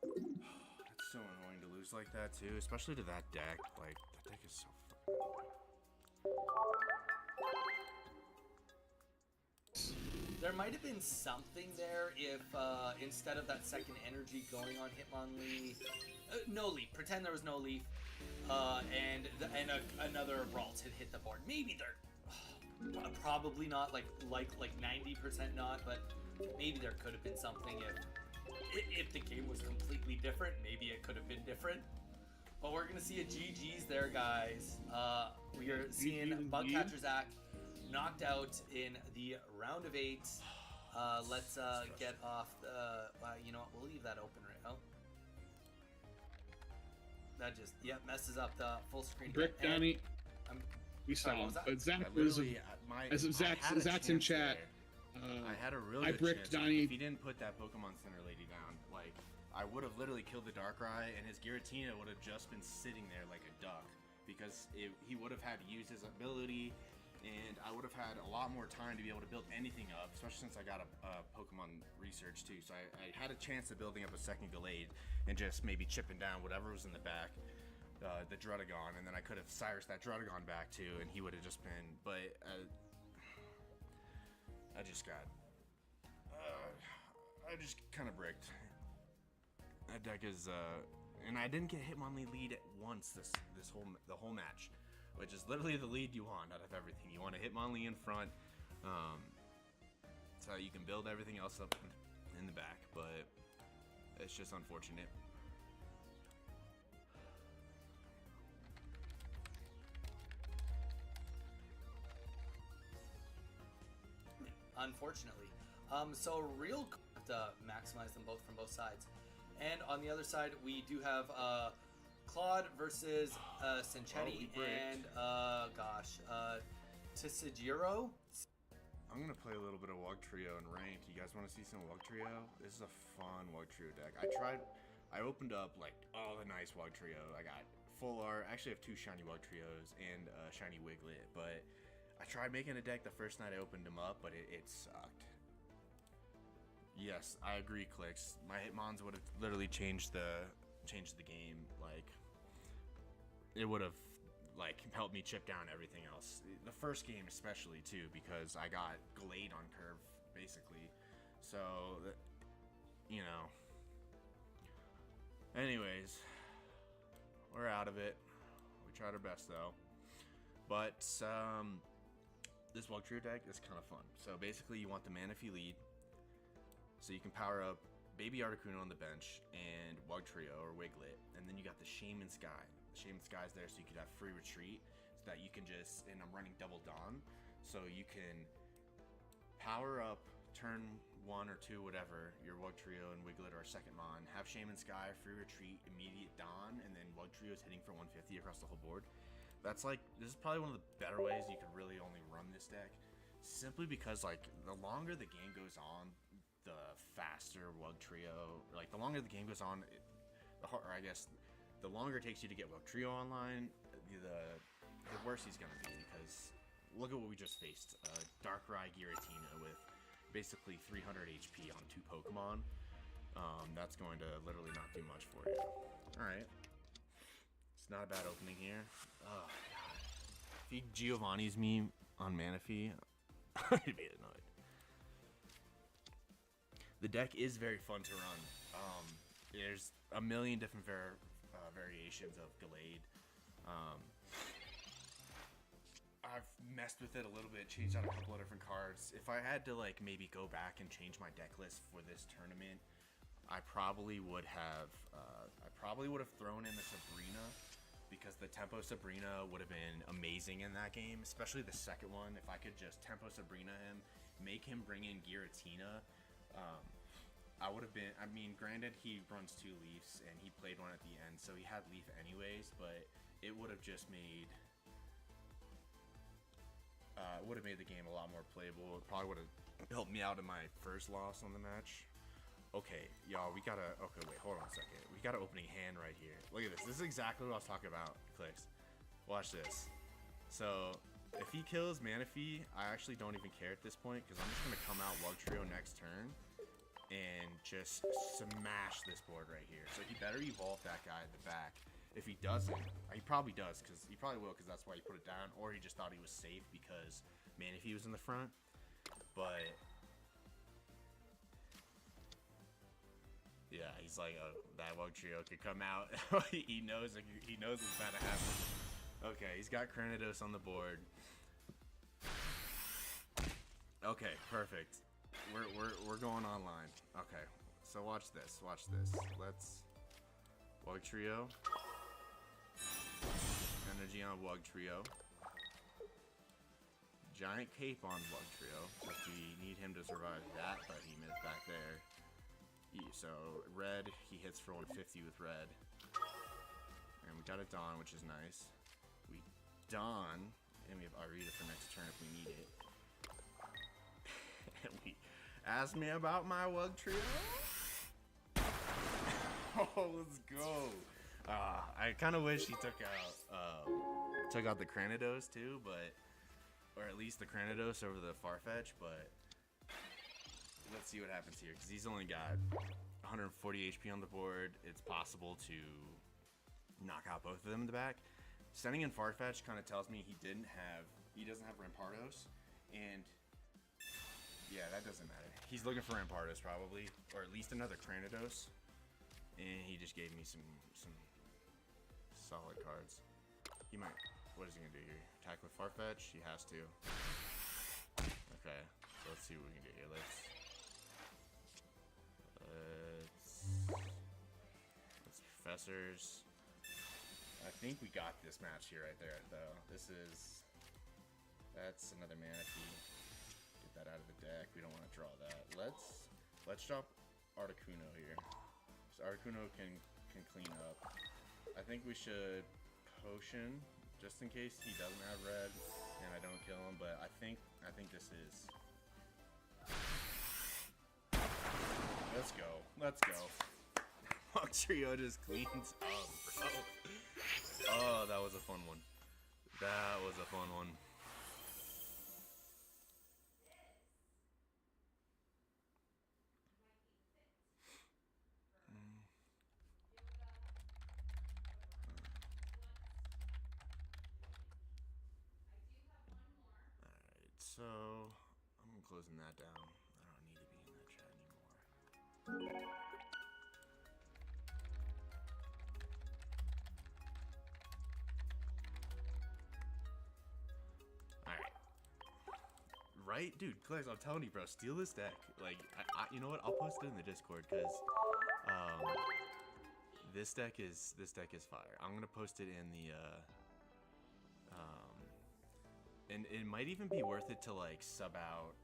It's so annoying to lose like that too, especially to that deck. Like, that deck is so fucking... There might have been something there if instead of that second energy going on Hitmonlee, no leaf. Pretend there was no leaf, and another Ralt had hit the board. Maybe they're probably not like 90% not, but maybe there could have been something if the game was completely different. Maybe it could have been different. But we're gonna see a GG's there, guys. We are seeing Bugcatcher Zach knocked out in the round of 8. Let's get off the. You know what? We'll leave that open right now. That just messes up the full screen. Brick Donnie. We saw him. Zach was Zach's in chat. I had a really good bricked chance. Donnie. If he didn't put that Pokemon Center Lady down, like, I would have literally killed the Darkrai, and his Giratina would have just been sitting there like a duck, because he would have had to use his ability, and I would have had a lot more time to be able to build anything up, especially since I got a Pokemon research too. So I had a chance of building up a second Gallade and just maybe chipping down whatever was in the back, the Drudagon, and then I could have Cyrus that Drudagon back too, and he would have just been. But I just got, I just kind of bricked. That deck is, and I didn't get Hitmonlee lead at once the whole match, which is literally the lead you want out of everything. You want a Hitmonlee in front, so you can build everything else up in the back, but it's just unfortunate. Unfortunately. So real quick to maximize them both from both sides. And on the other side, we do have Claude versus Senchetti and Tisajiro. I'm gonna play a little bit of Wugtrio and ranked. You guys want to see some Wugtrio? This is a fun Wugtrio deck. I opened up like all the nice Wugtrio. I got full art. I actually have 2 shiny Wugtrios and a shiny Wiglet, but I tried making a deck the first night I opened them up, but it sucked. Yes, I agree, Clicks. My Hitmons would have literally changed the game. Like, it would have like helped me chip down everything else. The first game especially too, because I got Gallade on curve basically. So, you know. Anyways, we're out of it. We tried our best though. But this Wugtrio deck is kind of fun. So basically, you want the Manaphy lead. So you can power up Baby Articuno on the bench and Wugtrio or Wiglet, and then you got the Shaman Sky. The Shaman Sky's there so you could have free retreat, so that you can just, and I'm running Double Dawn, so you can power up turn 1 or 2, whatever, your Wugtrio and Wiglet or a second Mon, have Shaman Sky, free retreat, immediate Dawn, and then Wugtrio's hitting for 150 across the whole board. That's like, this is probably one of the better ways you could really only run this deck, simply because like the longer the game goes on, the faster Wugtrio, like the longer the game goes on, the longer it takes you to get Wugtrio online, the worse he's gonna be, because look at what we just faced. Darkrai Giratina with basically 300 HP on 2 Pokemon. That's going to literally not do much for you. Alright. It's not a bad opening here. Oh, God. If he Giovanni's me on Manaphy, I'd be annoyed. The deck is very fun to run. There's a million different variations of Gallade. I've messed with it a little bit, changed out a couple of different cards. If I had to like maybe go back and change my deck list for this tournament, I probably would have thrown in the Sabrina, because the Tempo Sabrina would have been amazing in that game, especially the second one. If I could just Tempo Sabrina him, make him bring in Giratina, I would have been, I mean, granted he runs 2 Leafs and he played one at the end, so he had Leaf anyways, but it would have just made the game a lot more playable. It probably would have helped me out in my first loss on the match. Okay, y'all, okay, wait, hold on a second. We got an opening hand right here. Look at this. This is exactly what I was talking about, Clicks. Watch this. So, if he kills Manaphy, I actually don't even care at this point, because I'm just going to come out Wugtrio next turn and just smash this board right here. So he better evolve that guy at the back. If he doesn't, he probably does, because he probably will, because that's why he put it down, or he just thought he was safe because Manaphy was in the front. But yeah, he's like, oh, that Wugtrio could come out. he knows it's about to happen. Okay, he's got Cranidos on the board. Okay, perfect. We're going online. Okay, so watch this. Let's Wugtrio. Energy on Wugtrio. Giant Cape on Wugtrio, because we need him to survive that, but he missed back there. So red, he hits for 150 with red, and we got a Dawn, which is nice. We Dawn, and we have Arita for next turn if we need it. And we ask me about my Wugtrio. Oh, let's go! I kind of wish he took out the Cranidos too, or at least the Cranidos over the Farfetch, but. Let's see what happens here, because he's only got 140 HP on the board. It's possible to knock out both of them in the back. Sending in Farfetch kind of tells me he doesn't have Rampardos, and yeah, that doesn't matter. He's looking for Rampardos probably, or at least another Cranidos, and he just gave me some solid cards. He might. What is he gonna do here? Attack with Farfetch? He has to. Okay, so let's see what we can do here. Let's Professors. I think we got this match here right there, though. That's another Manaphy. Get that out of the deck. We don't want to draw that. Let's drop Articuno here. So Articuno can clean up. I think we should Potion, just in case he doesn't have red and I don't kill him. But I think this is. Let's go. Wugtrio just cleans up, bro. Oh, that was a fun one. Alright, so I'm closing that down. I don't need to be in that chat anymore. Right, dude, Clays, I'm telling you, bro, steal this deck. Like, you know what? I'll post it in the Discord, because this deck is fire. I'm gonna post it in the and it might even be worth it to like sub out.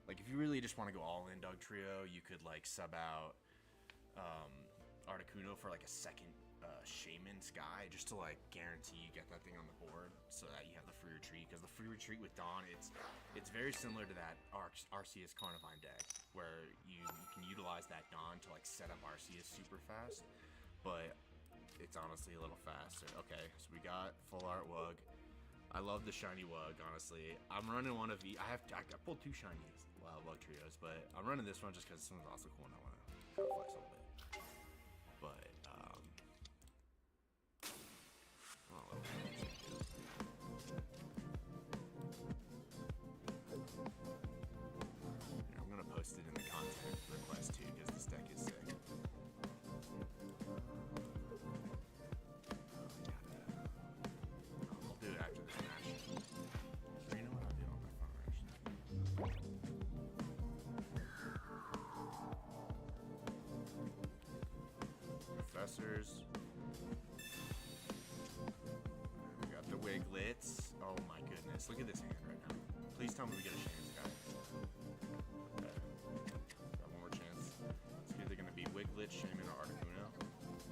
Like, if you really just want to go all in Dugtrio, you could like sub out Articuno for like a second Shaman Sky, just to like guarantee you get that thing on the board, so that you have the free retreat. Because the free retreat with Dawn, it's very similar to that Arceus Carnivine deck, where you can utilize that Dawn to like set up Arceus super fast, but it's honestly a little faster. Okay, so we got full art Wug. I love the shiny Wug, honestly. I'm running one of the. I pulled 2 shinies, Wug Trios, but I'm running this one just because this one's also cool and I want to flex a little bit. But I'm gonna post it in the content request monsters. We got the Wiglets. Oh my goodness. Look at this hand right now. Please tell me we get a chance, guys. Okay. Got one more chance. It's either going to be Wiglet, Shaman, or Articuno.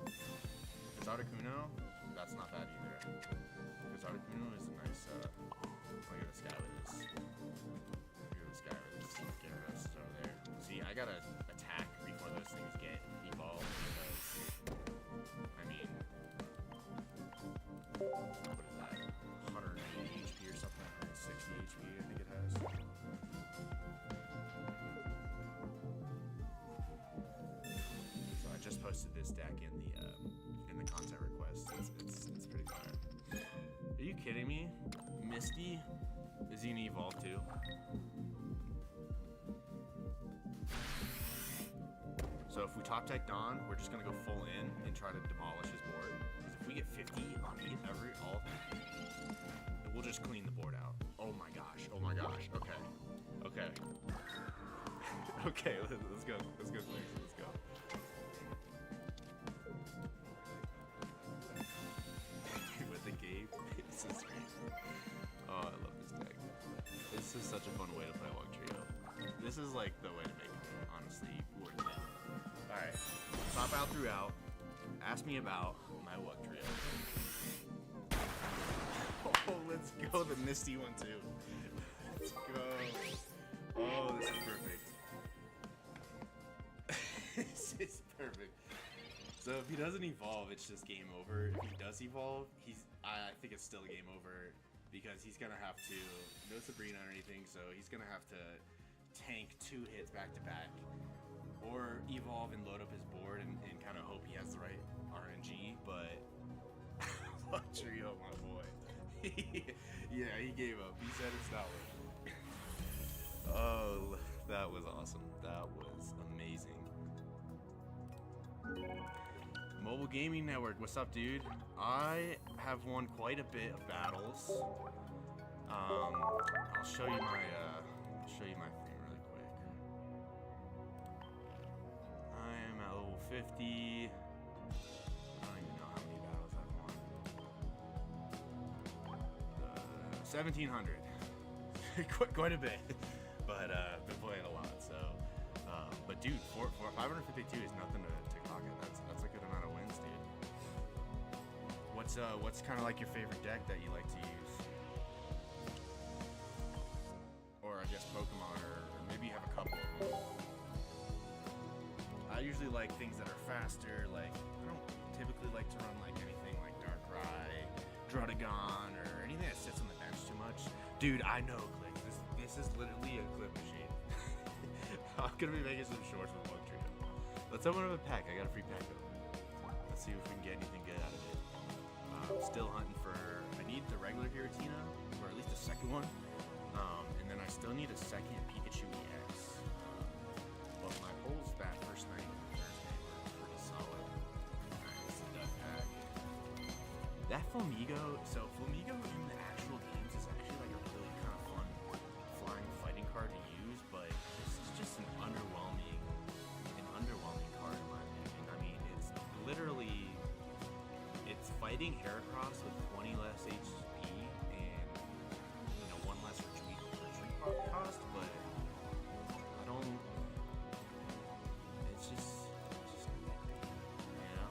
If it's Articuno, that's not bad either. Because Articuno is a nice, look at this guy with this. Look at this guy with this Gyarados over there. See, I gotta attack before those things get evolved because, I mean, what is that? 180 HP or something? 160 HP, I think it has. So I just posted this deck in the content request. It's pretty fire. Are you kidding me? Misty? Is he gonna evolve too? So if we top deck Dawn, we're just gonna go full in and try to demolish his board. Because if we get 50 on all, we'll just clean the board out. Oh my gosh, oh my gosh, okay. Okay. Okay, let's go, let's go, let's go. With the game, this is crazy. Oh, I love this deck. This is such a fun way to play Wug Trio. This is like the way to make it, honestly, worth it. Alright, top out throughout. Ask me about my Wug Trio. Oh, let's go, the Misty one too. Let's go. Oh, this is perfect. This is perfect. So if he doesn't evolve, it's just game over. If he does evolve, I think it's still game over because he's gonna have to, no Sabrina or anything, so he's gonna have to tank 2 hits back to back, or evolve and load up his board and kind of hope he has the right RNG. But Wug Trio, my boy. Yeah, he gave up. He said it's not working. Oh, that was awesome. That was amazing. Mobile Gaming Network, what's up, dude? I have won quite a bit of battles. I'll show you my thing really quick. I am at level 50. I don't even know how many battles I've won. 1,700. quite a bit, but been playing a lot. So, but dude, 552 is nothing to cock at. That's a good amount of wins, dude. What's kind of like your favorite deck that you like to use? Or I guess Pokemon, or maybe you have a couple of them. I usually like things that are faster. Like, I don't typically like to run like anything like Darkrai, Druddigon, or anything that sits on the bench too much. Dude, I know, Click. This is literally a clip machine. I'm gonna be making some shorts with Wug Trio. Let's open up a pack. I got a free pack open. Let's see if we can get anything good out of it. I'm still hunting for. I need the regular Giratina, or at least a second one. And then I still need a second Pikachu EX. But my pulls that first night on Thursday were pretty solid. Nice, that pack. That Flamigo, so Flamigo in the actual games is actually like a really kind of fun flying fighting card to use, but this is just an underwhelming card in my opinion. I mean, it's literally, it's fighting Heracross with 20 less HP and, you know, 1 less retreat cost, but I don't, it's just you know?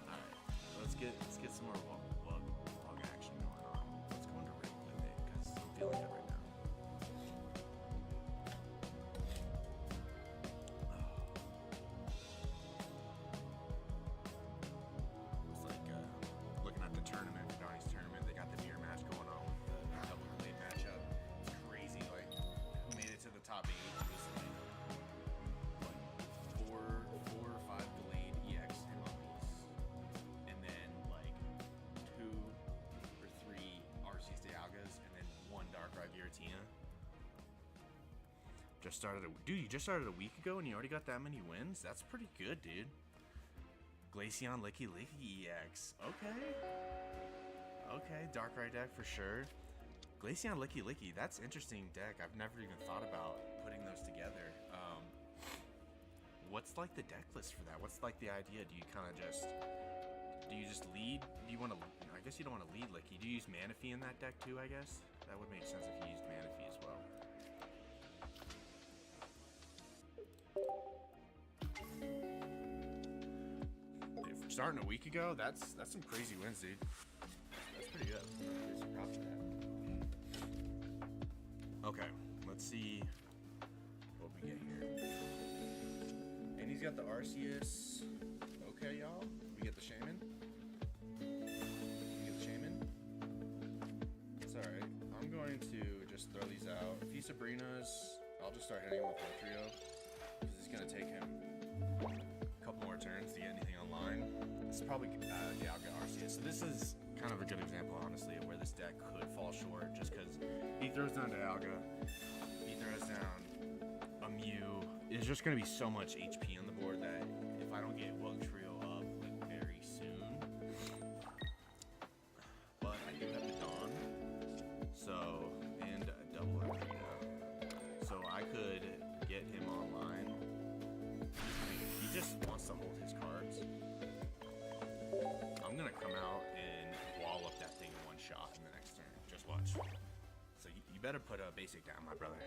Alright, let's get some more wug action going on. Let's go into Rick with it, because I'm feeling it right now. It's like looking at the tournament, the Donnis tournament, they got the mirror match going on with the double Gallade matchup. It's crazy, like, who made it to the top 8? It was like 4 or 5 Gallade EX MLBs, and then like 2 or 3 Arceus Dialgas, and then 1 Darkrai Giratina. Dude, you just started a week ago and you already got that many wins? That's pretty good, dude. Glaceon Licky EX. Okay, Darkrai deck for sure. Glaceon Licky, that's interesting deck. I've never even thought about putting those together. what's like the deck list for that? What's like the idea? Do you kind of just lead? Do you want to? I guess you don't want to lead Licky. Do you use Manaphy in that deck too? I guess that would make sense if you used Manaphy as well. Dude, starting a week ago, that's some crazy wins, dude. That's pretty good. Some props for that. Okay, let's see what we get here. And he's got the Arceus. Okay, y'all. We get the Shaman. We get the Shaman. It's alright. I'm going to just throw these out. If he Sabrina's, I'll just start hitting him with Trio. Because it's going to take him a couple more turns to get anything online. This is probably Dialga Arceus. So this is kind of a good example, honestly, of where this deck could fall short. Just because he throws down Dialga, he throws down a Mew. There's just going to be so much HP on the board that if I don't get Wug Trio up like very soon, but I do have the Dawn, so, and a double Arena, so I could get him online. He just wants to hold his cards. I'm going to come out and wall up that thing in one shot in the next turn. Just watch. So you better put a basic down, my brother.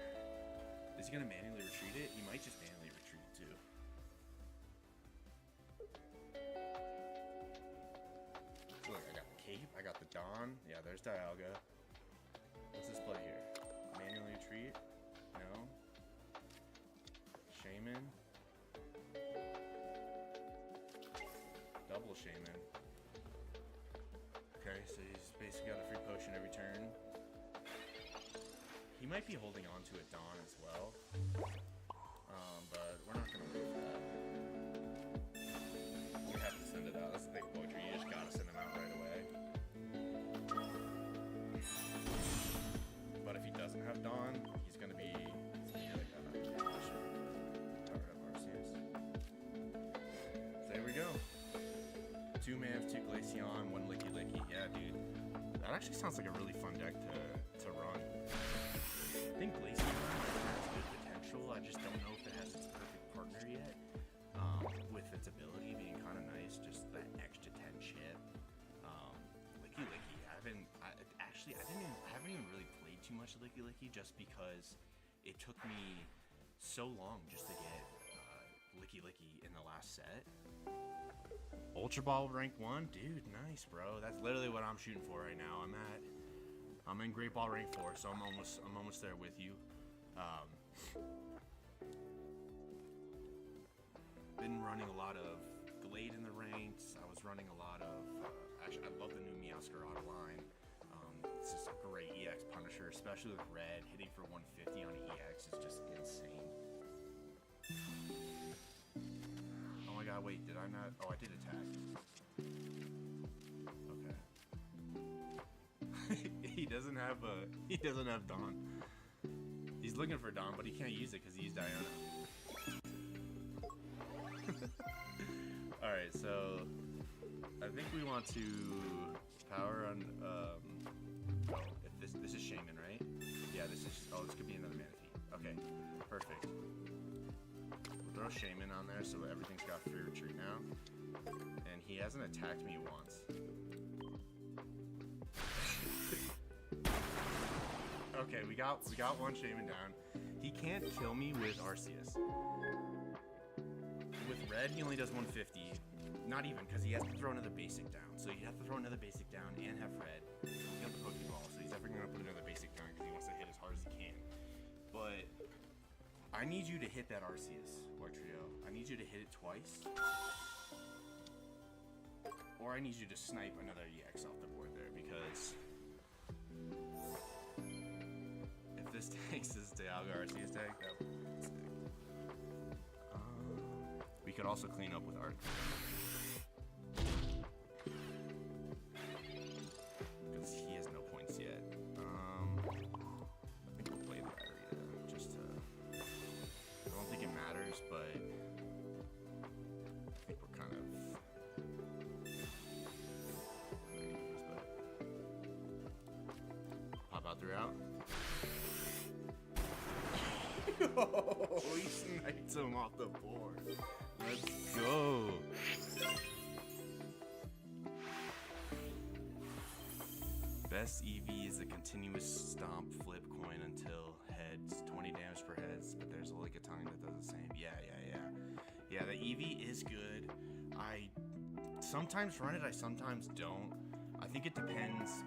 Is he gonna manually retreat it? He might just manually retreat it too. So look, I got the Cape, I got the Dawn. Yeah, there's Dialga. What's this play here? Manually retreat? No. Shaman. Double Shaman. Okay, so he's basically got a free potion every turn. He might be holding on to it Dawn as well, but we're not going to move that. We have to send it out. That's the thing, Poetry. You just got to send him out right away. But if he doesn't have Dawn, he's going to be like a powered up Arceus. So there we go. 2 Manf, 2 Glaceon, 1 Licky Licky. Yeah, dude. That actually sounds like a really fun deck to run. I think Glaceon has good potential. I just don't know if it has its perfect partner yet. With its ability being kind of nice, just that extra 10 chip. Licky Licky, I haven't even really played too much Licky Licky just because it took me so long just to get Licky Licky in the last set. Ultra Ball rank 1, dude, nice, bro. That's literally what I'm shooting for right now. I'm in Great Ball rank 4, so I'm almost there with you. Been running a lot of Gallade in the ranks. I was running a lot of actually, I love the new Meowscarada line. It's just a great EX Punisher, especially with red. Hitting for 150 on EX is just insane. Oh my god, wait, did I not? Oh, I did attack. Okay. He doesn't have Dawn. He's looking for Dawn, but he can't use it because he used Diana. Alright, so I think we want to power on if this is Shaman, right? Yeah, this could be another Manaphy. Okay, perfect. We'll throw Shaman on there so everything's got free retreat now. And he hasn't attacked me once. Okay, we got one Shaman down. He can't kill me with Arceus. With red, he only does 150. Not even, because he has to throw another basic down. So you have to throw another basic down and have red. He's got the Pokeball, so he's definitely going to put another basic down because he wants to hit as hard as he can. But I need you to hit that Arceus, Trio. I need you to hit it twice. Or I need you to snipe another EX off the board there, because if this takes this Dialga Arceus deck, that would be sick. We could also clean up with Art. Because he has no points yet. I think we'll play the Arena just to... I don't think it matters, but I think we're kind of... Pop out throughout. he sniped him off the board. Let's go. Best EV is a continuous stomp flip coin until heads. 20 damage per heads, but there's a Lickitung that does the same. Yeah. Yeah, the EV is good. I sometimes run it, I sometimes don't. I think it depends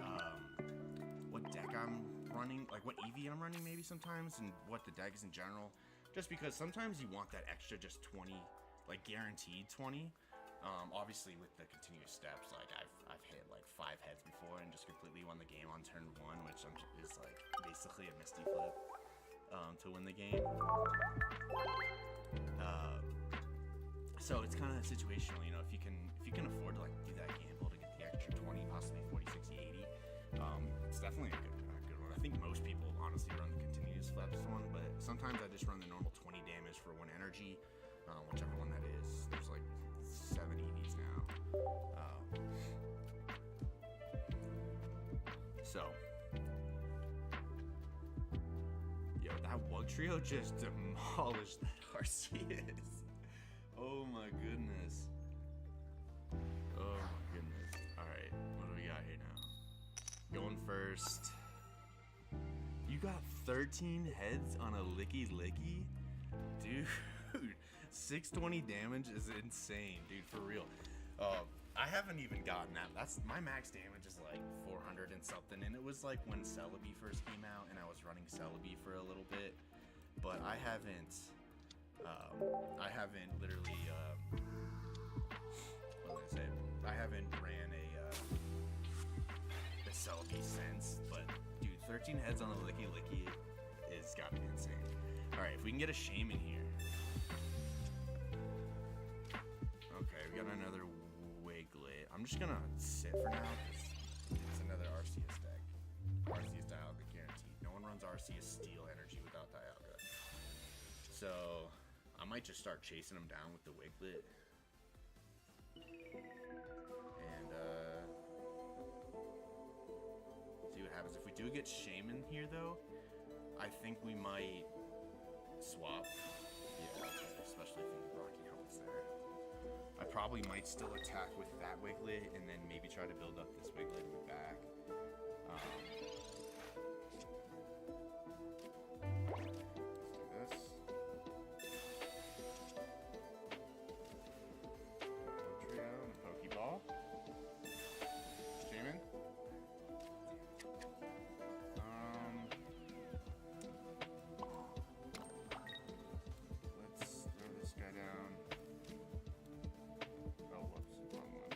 what deck I'm running, like what EV I'm running maybe sometimes, and what the deck is in general. Just because sometimes you want that extra just 20, like guaranteed 20. Obviously with the continuous steps, like I've hit like 5 heads before and just completely won the game on turn 1, which is like basically a Misty flip to win the game. So it's kind of situational, you know. If you can afford to like do that gamble to get the extra 20, possibly 40, 60, 80, it's definitely a good one. I think most people honestly run the continuous flaps one, but sometimes I just run the normal 20 damage for 1 energy, whichever one that is. There's like 7 EVs now. So, yo, that Wug Trio just demolished that Arceus. Oh my goodness. Oh my goodness. Alright, what do we got here now? Going first. You got 13 heads on a Licky Licky? Dude, 620 damage is insane, dude, for real. I haven't even gotten that. That's my max damage is like 400 and something, and it was like when Celebi first came out, and I was running Celebi for a little bit, but I haven't literally, what was I say? I haven't ran a Celebi since, but dude, 13 heads on the Licky Licky is gotta be insane. All right, if we can get a Shaman here. Okay, we got another Wiglet. I'm just gonna sit for now because it's another Arceus deck. Arceus Dialga guaranteed. No one runs Arceus Steel Energy without Dialga. So I might just start chasing him down with the Wiglet. And see what happens. If we do get Shaman here though, I think we might swap. Yeah, especially if the Rocky Helmet's there. I probably might still attack with that Wiglet and then maybe try to build up this Wiglet in the back. Let's do this. Trio and a Pokeball. Shaman. Let's throw this guy down. Oh, whoops, wrong one.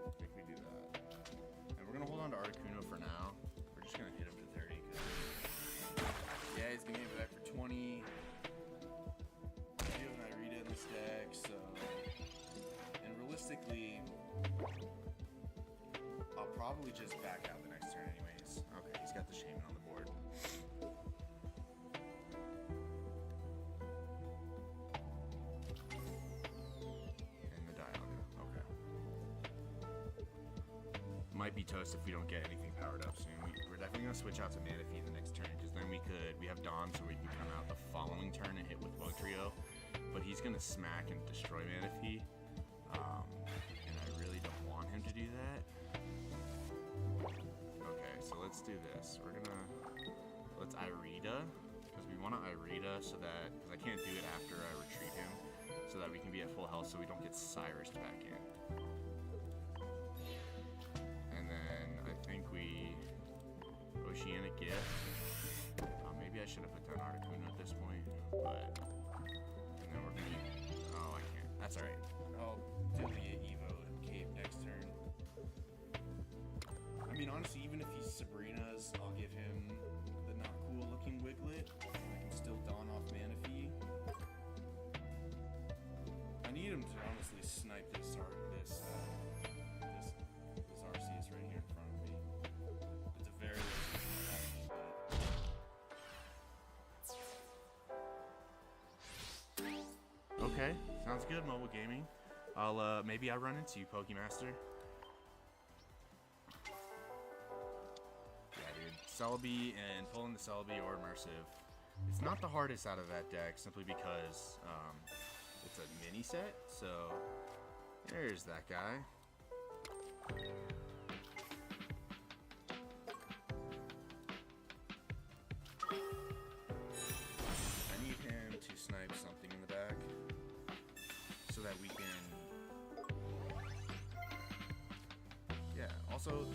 I think we do that. And we're gonna hold on to Articuno for now. We're just gonna hit him to 30. Yeah, he's gonna get back for 20. I do have an Irida in this deck, so. And realistically, I'll probably just back out the next turn anyways. Okay, he's got the Shaman on the board. And the Dialga, okay. Might be toast if we don't get anything powered up soon. We're definitely gonna switch out to Manaphy the next turn, because then we have Dawn, so we can come out the following turn and hit with Bug Trio. But he's gonna smack and destroy Manaphy. And I really don't want him to do that. Okay, so let's do this. Let's Irida, because we want to Irida so that, because I can't do it after I retreat him, so that we can be at full health so we don't get Cyrus back in. And then I think we Oceanic Gift. Maybe I should have put down Articuno at this point, but, and then we're gonna, oh, I can't, that's alright. I'll do the Evo and Cape next turn. I mean, honestly, even if he's Sabrina's, I'll give him the not cool looking Wiglet. I can still Dawn off Manaphy. I need him to honestly snipe this Arceus right here in front of me. It's a very low. Okay, sounds good, mobile gaming. I'll maybe I'll run into you, Pokemaster. Yeah, dude, Celebi and pull in the Celebi or Immersive. It's not the hardest out of that deck simply because it's a mini set. So there's that guy. I need him to snipe something in the back so that we can. Yeah. Also,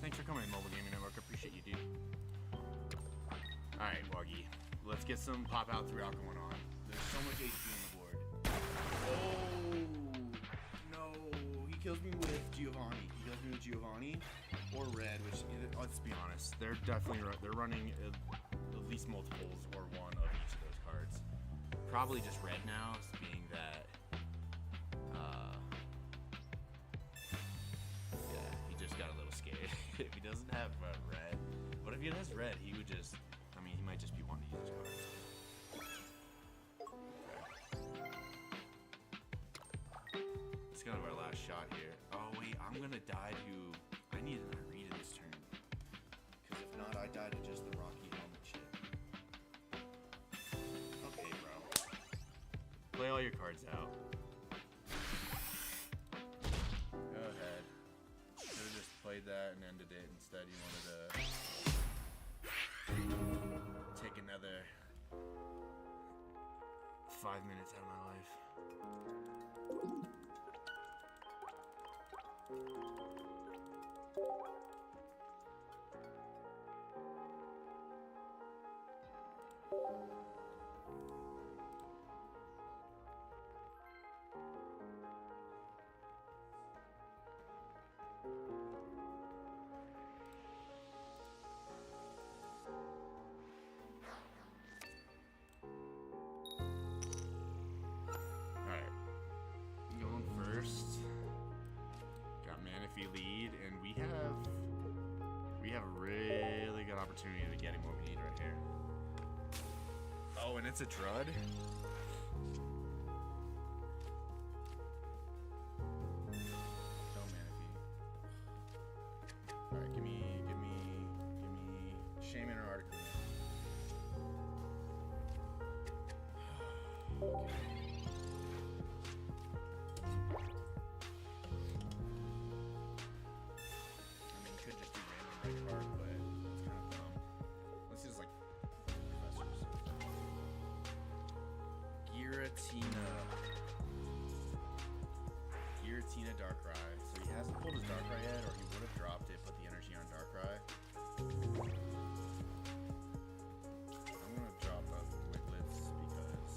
thanks for coming, Mobile Gaming Network. I appreciate you, dude. All right, Wuggy. Let's get some pop out throughout going on. There's so much HP on the board. Oh no! He kills me with Giovanni. He kills me with Giovanni or Red, which let's be honest, they're definitely running at least multiples or one of each of those cards. Probably just Red now, being that. Yeah, he just got a little scared. If he doesn't have Red, but if he has Red, he would just. I mean, he might just be wanting to use his cards. Okay. It's kind of our last shot here. Oh wait, I'm gonna die to. I need an Irida this turn. Because if not, I die to just the Rocky Helmet shit. Okay, bro. Play all your cards out. Go ahead. Should have just played that and ended it. Instead, you wanted to take another 5 minutes out of my life. Lead, and we have a really good opportunity to getting what we need right here. Oh, and it's a Drud. No Manaphy. All right, give me Shaman or Article. Okay. Giratina Darkrai. So he hasn't pulled his Darkrai yet, or he would have dropped it, put the energy on Darkrai. I'm gonna drop Wiglets because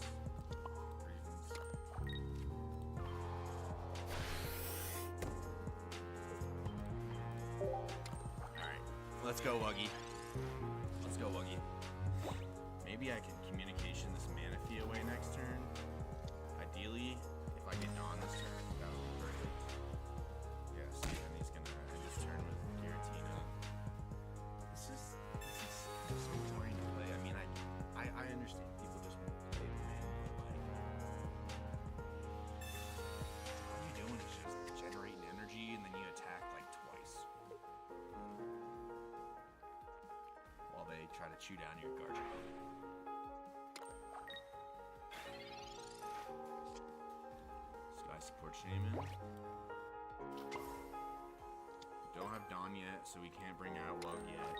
reasons. Alright, let's go, Wuggy. Let's go, Wuggy. Maybe I can communication this Manaphy away next turn. Ideally, if I get Dawn this turn, that would be perfect. Yes, and he's gonna end his turn with Giratina. This is so boring to play. I mean, I understand people just want to play the man, but like, all you're doing is just generating energy, and then you attack like twice. While they try to chew down your Garchomp. Support Shaman. Don't have Dawn yet, so we can't bring out Wug yet.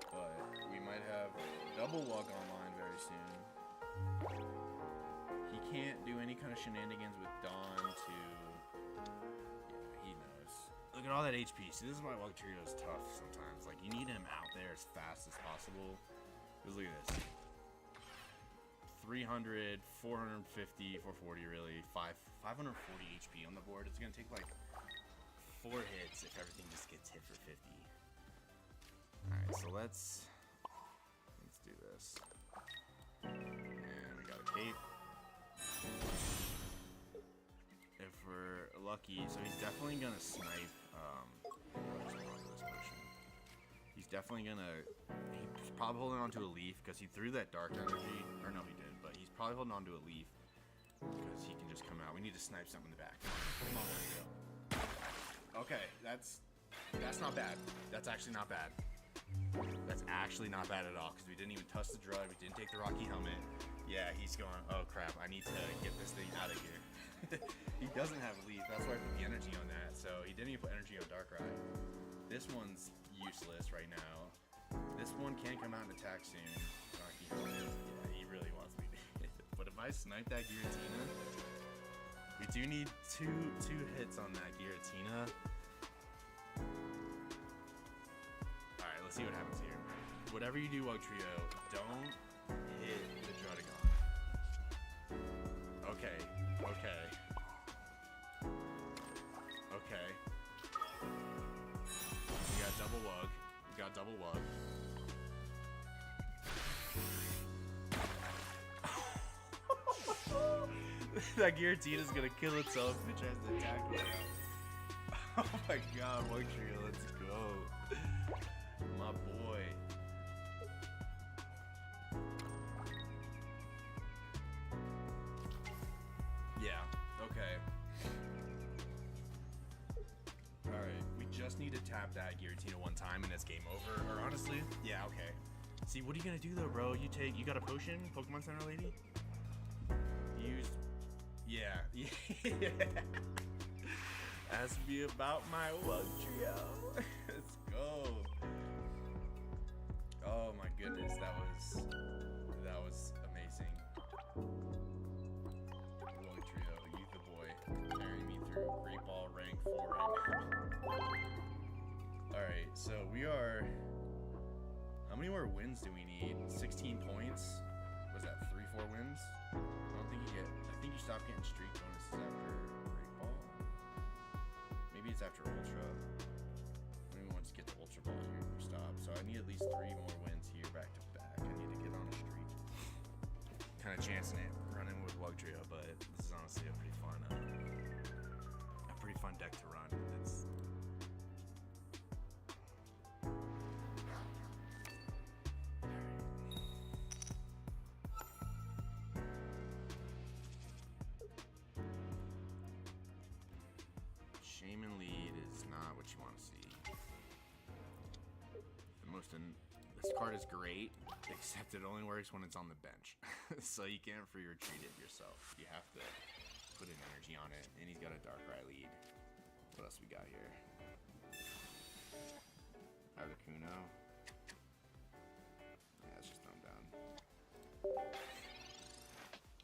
But we might have double Wug online very soon. He can't do any kind of shenanigans with Dawn to... Yeah, he knows. Look at all that HP. See, this is why Wug Trio is tough sometimes. Like, you need him out there as fast as possible. Because look at this. 300, 450, 440 really, 540 HP on the board. It's gonna take like 4 hits if everything just gets hit for 50. Alright, so let's do this. And we got a cape. If we're lucky, so he's definitely gonna snipe he's definitely gonna he's probably holding on to a leaf because he threw that dark energy, or no he did, but he's probably holding on to a leaf because he can just come out. We need to snipe something in the back. Come on, there we go. Okay, that's not bad. That's actually not bad. That's actually not bad at all, because we didn't even touch the drug, we didn't take the rocky helmet. Yeah, he's going, oh crap, I need to get this thing out of here. He doesn't have a leaf, that's why I put the energy on that, so he didn't even put energy on Darkrai. This one's useless right now. This one can come out and attack soon. Rocky helmet, yeah, he really wants me to. But if I snipe that Giratina, we do need two hits on that Giratina. Alright, let's see what happens here. Whatever you do, Wugtrio, don't hit the Druddigon. Okay. We got double Wug. That Giratina's gonna kill itself if it tries to attack me. Oh my god, Wugtrio, let's go. My boy. Yeah, okay. Alright, we just need to tap that Giratina one time and it's game over. Or honestly, yeah, okay. See, what are you gonna do though, bro? You got a potion, Pokemon Center lady? Yeah. Ask me about my Wugtrio. Let's go. Oh my goodness, that was amazing. Wugtrio, you the boy, carrying me through Great Ball rank 4 right now. Alright, so we are, how many more wins do we need? 16 points? Was that 3-4 wins? I think you stop getting streak bonuses after Great Ball. Maybe it's after Ultra. Maybe once you get to Ultra Ball here, you stop. So I need at least 3 more wins here back to back. I need to get on a streak. Kind of chancing it, running with Wugtrio, but this is honestly a pretty fun deck to run. It's Shaman lead is not what you want to see. This card is great, except it only works when it's on the bench. So you can't free retreat it yourself. You have to put an energy on it, and he's got a Darkrai lead. What else we got here? Articuno. Yeah, let's just throw him down.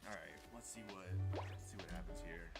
Alright, let's see what happens here.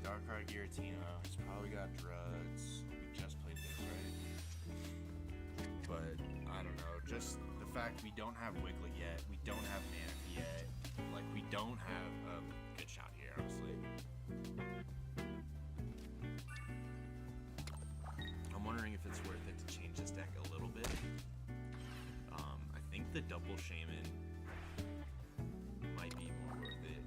Darkrai Giratina, he's probably got drugs. We just played this, right? But, I don't know, just the fact we don't have Wiglet yet, we don't have Manaphy yet, like, we don't have a good shot here, honestly. I'm wondering if it's worth it to change this deck a little bit. I think the double Shaman might be more worth it.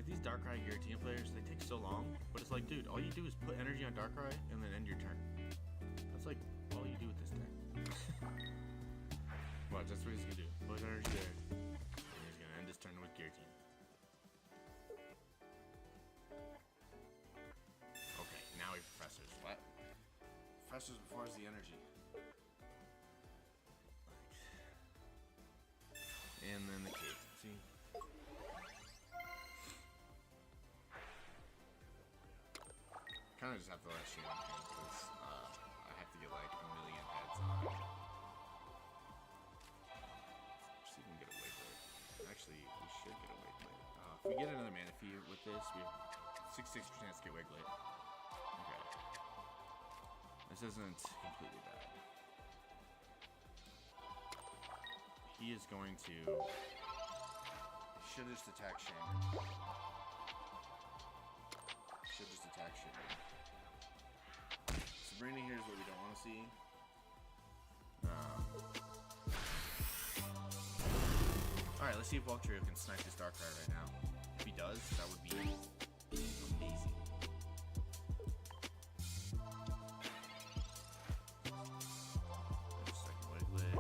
These Darkrai Giratina players, they take so long, but it's like, dude, all you do is put energy on Darkrai and then end your turn. That's like all you do with this deck. Watch, that's what he's gonna do. Put energy there, and he's gonna end this turn with Giratina. Okay, now he professors. What? Professors before the energy. And then the cake. See? Kind of just have to let Shaman in because I have to get like a million heads on. See if we can get a Wiglet. Actually, we should get a Wiglet. we get another Manaphy with this, we have 66% to get Wiglet. Okay. This isn't completely bad. He is going to... Should just attack Shaman. Should just attack Shaman. Sabrina here is what we don't want to see. Alright, let's see if Walktrio can snipe this Darkrai right now. If he does, that would be amazing. Second Wiglet.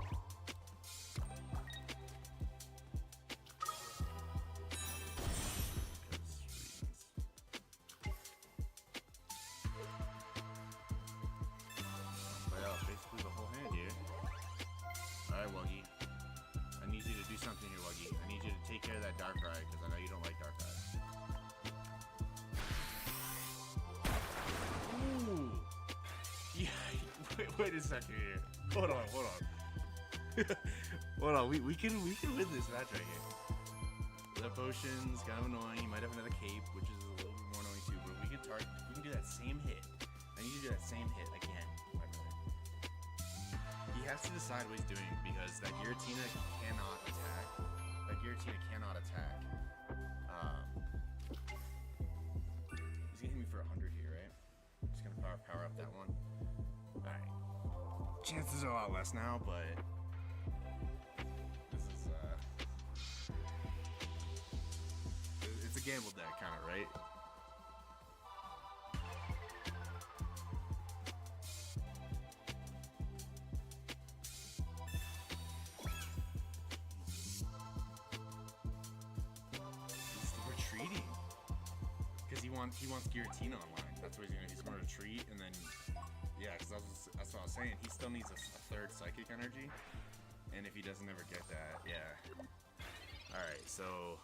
Play out basically the whole hand here. Alright, Wuggy. I need you to do something here, Wuggy. I need you to take care of that Darkrai, because I know you don't like Darkrai. Ooh! Yeah, wait a second here. Hold on. Hold on, we can win this match right here. The potion's kind of annoying. He might have another cape, which is a little bit more annoying too, but we can do that same hit. I need you to do that same hit again. He has to decide what he's doing because that Giratina cannot attack. He's gonna hit me for 100 here, right? I'm just gonna power up that one. Alright. Chances are a lot less now, but this is it's a gamble deck kinda, right? He wants Giratina online. That's what he's gonna retreat, and then yeah, because that's what I was saying. He still needs a third psychic energy, and if he doesn't ever get that, yeah. All right, so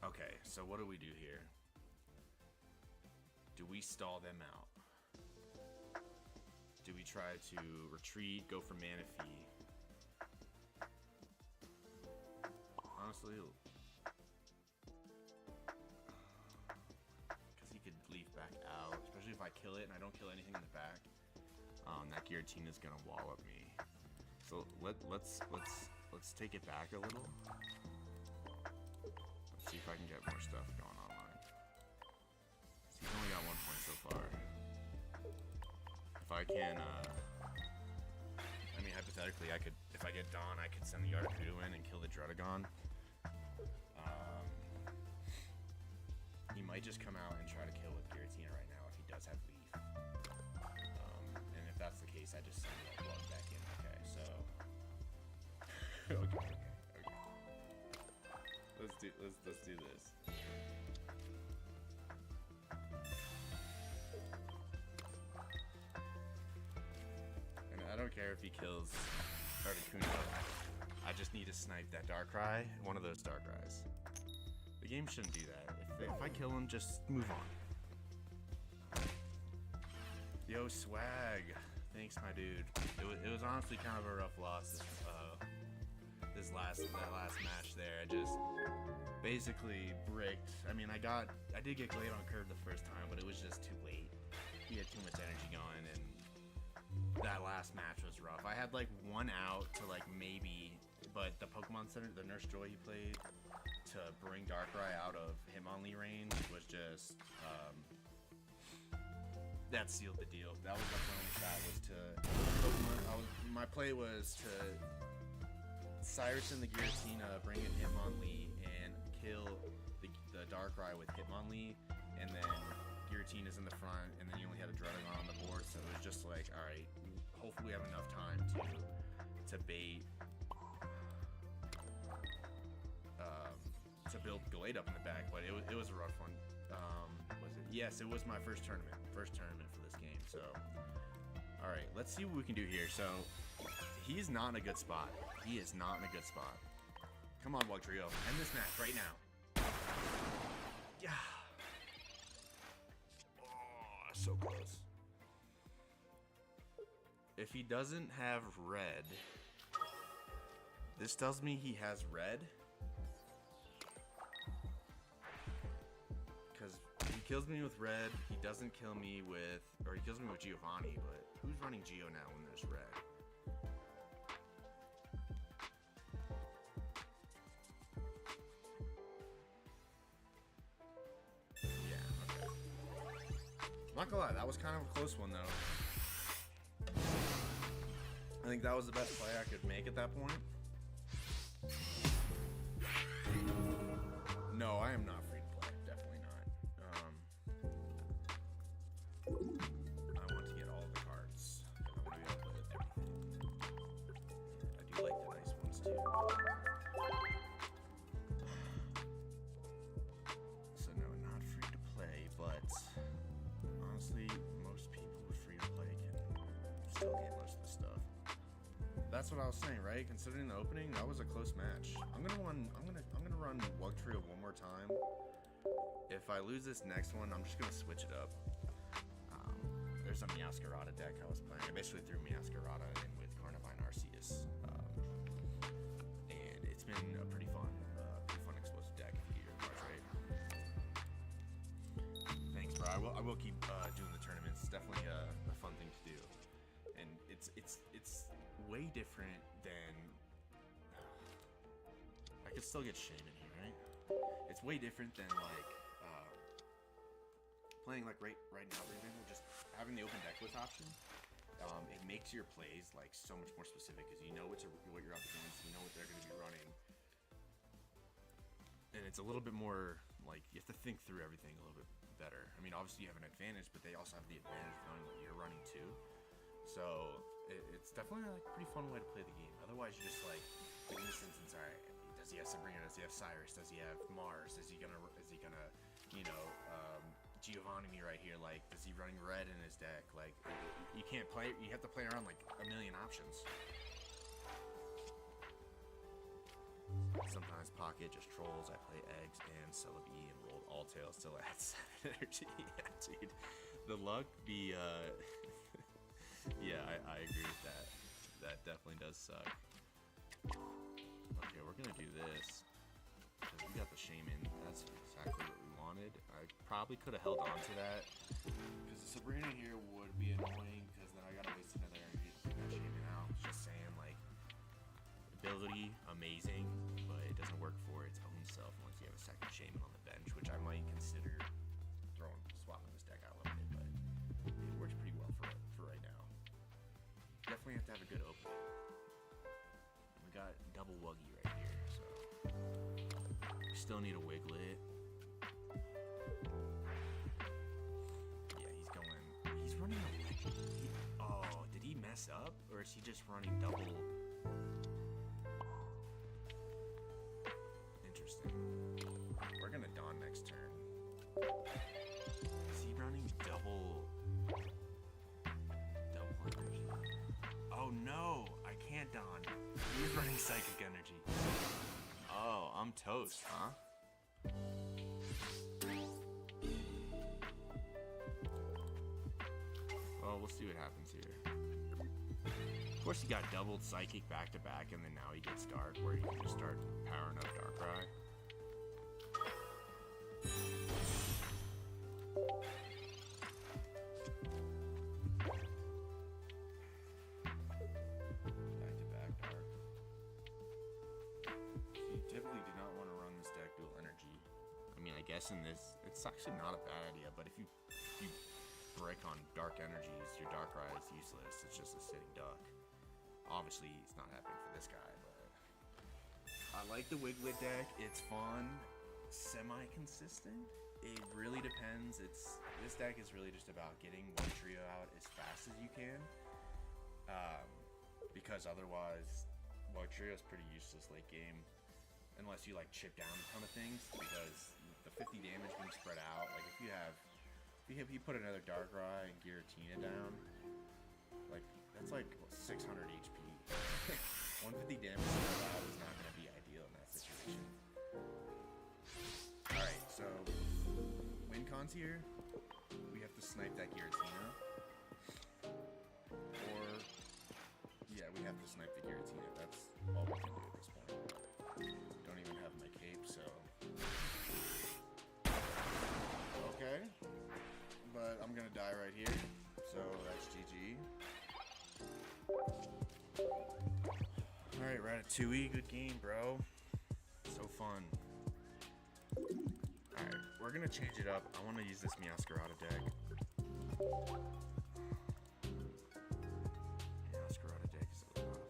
okay, so what do we do here? Do we stall them out? Do we try to retreat, go for Manaphy? Honestly. If I kill it and I don't kill anything in the back, that Giratina is gonna wallop me. So let's take it back a little. Let's see if I can get more stuff going online. So he's only got 1 point so far. If I can, I mean hypothetically, I could, if I get Dawn, I could send the Articuno in and kill the Druddigon. He might just come out and try to kill with Giratina right now if he does have Leaf. And if that's the case, I just send the blood back in. Okay, so okay. Let's do this. And I don't care if he kills Articuno. I just need to snipe that Darkrai, one of those Darkrai's. The game shouldn't do that. If I kill him, just move on. Yo, Swag. Thanks, my dude. It was honestly kind of a rough loss. That last match there, I just basically bricked. I mean, I did get Gallade on curve the first time, but it was just too late. He had too much energy going, and that last match was rough. I had like 1 out to like maybe, but the Pokemon Center, the Nurse Joy he played to bring Darkrai out of Hitmonlee range was just that sealed the deal. That was like my only shot, was to Pokemon. My play was to Cyrus and the Giratina, bring in Hitmonlee and kill the Darkrai with Hitmonlee, and then Giratina's in the front, and then you only had a Druddigon on the board, so it was just like, all right, hopefully we have enough time to bait. To build Gallade up in the back, but it was a rough one. Was it? Yes, it was my first tournament for this game. So, all right, let's see what we can do here. So, he's not in a good spot. He is not in a good spot. Come on, Walktrio, end this match right now. Yeah. Oh, so close. If he doesn't have red, this tells me he has red. kills me with red. He doesn't kill me with, or he kills me with Giovanni, but who's running Geo now when there's red? Yeah, okay. I'm not gonna lie, that was kind of a close one though. I think that was the best play I could make at that point. No, I am not free to play. Definitely not. I want to get all the cards. I want to be able to play with everything. I do like the nice ones too. So no, not free to play, but honestly, most people with free to play can still get most of the stuff. That's what I was saying, right? Considering the opening, that was a close match. I'm gonna run Wug Trio one more time. If I lose this next one, I'm just gonna switch it up. There's a Meowscarada deck I was playing. I basically threw Meowscarada in with Carnivine Arceus, and it's been a pretty fun explosive deck if you get your cards right. Thanks, bro. I will keep doing the tournaments. It's definitely a fun thing to do, and it's way different than. I could still get Shame in here, right? It's way different than like playing like right now, for example, just having the open deck list option. It makes your plays like so much more specific because you know what you're up against, you know what they're going to be running, and it's a little bit more like you have to think through everything a little bit better. I mean, obviously you have an advantage, but they also have the advantage of knowing what you're running too. So it's definitely like a pretty fun way to play the game. Otherwise, you're just like, in this instance, all right, does he have Sabrina? Does he have Cyrus? Does he have Mars? Is he gonna, you know, Giovanni me right here? Like, is he running red in his deck? Like, you can't play. You have to play around like a million options. Sometimes Pocket just trolls. I play eggs and Celebi and rolled all tails till I had 7 energy. Yeah, dude. The luck be yeah, I agree with that. That definitely does suck. Okay, we're gonna do this. Because we got the Shaman. That's exactly what we wanted. I probably could have held on to that. Because the Sabrina here would be annoying, because then I gotta waste another energy to take that Shaman out. Just saying, like, ability, amazing, but it doesn't work for its own self once you have a second Shaman on the bench, which I might consider swapping this deck out a little bit, but it works pretty well for right now. Definitely have to have a good opening. We got double Wuggy right here, so we still need a Wiglet. Yeah, he's running a Wiglet. Oh, did he mess up? Or is he just running double? Interesting. We're gonna Dawn next turn. Is he running double energy? Oh no, I can't Dawn. He's running Psychic Energy. Oh, I'm toast, huh? Well, we'll see what happens here. Of course, he got doubled Psychic back to back, and then now he gets Dark, where he can just start powering up Darkrai. In this, it's actually not a bad idea, but if you break on dark energies, your Darkrai is useless. It's just a sitting duck. Obviously, it's not happening for this guy, but I like the Wiglet deck. It's fun, semi-consistent. It really depends. This deck is really just about getting one trio out as fast as you can, because otherwise, one trio is pretty useless late game, unless you like chip down a ton of things, because the 50 damage being spread out, like if you put another Darkrai and Giratina down, like that's like 600 HP. 150 damage spread out is not going to be ideal in that situation. Alright, so win cons here, we have to snipe that Giratina, or yeah, we have to snipe the Giratina. That's all we can do at this point. Don't even have my cape, so okay. I'm gonna die right here. So that's GG. Alright, we're at a 2E. Good game, bro. So fun. Alright, we're gonna change it up. I wanna use this Meowscarada deck. Meowscarada deck is a lot of fun.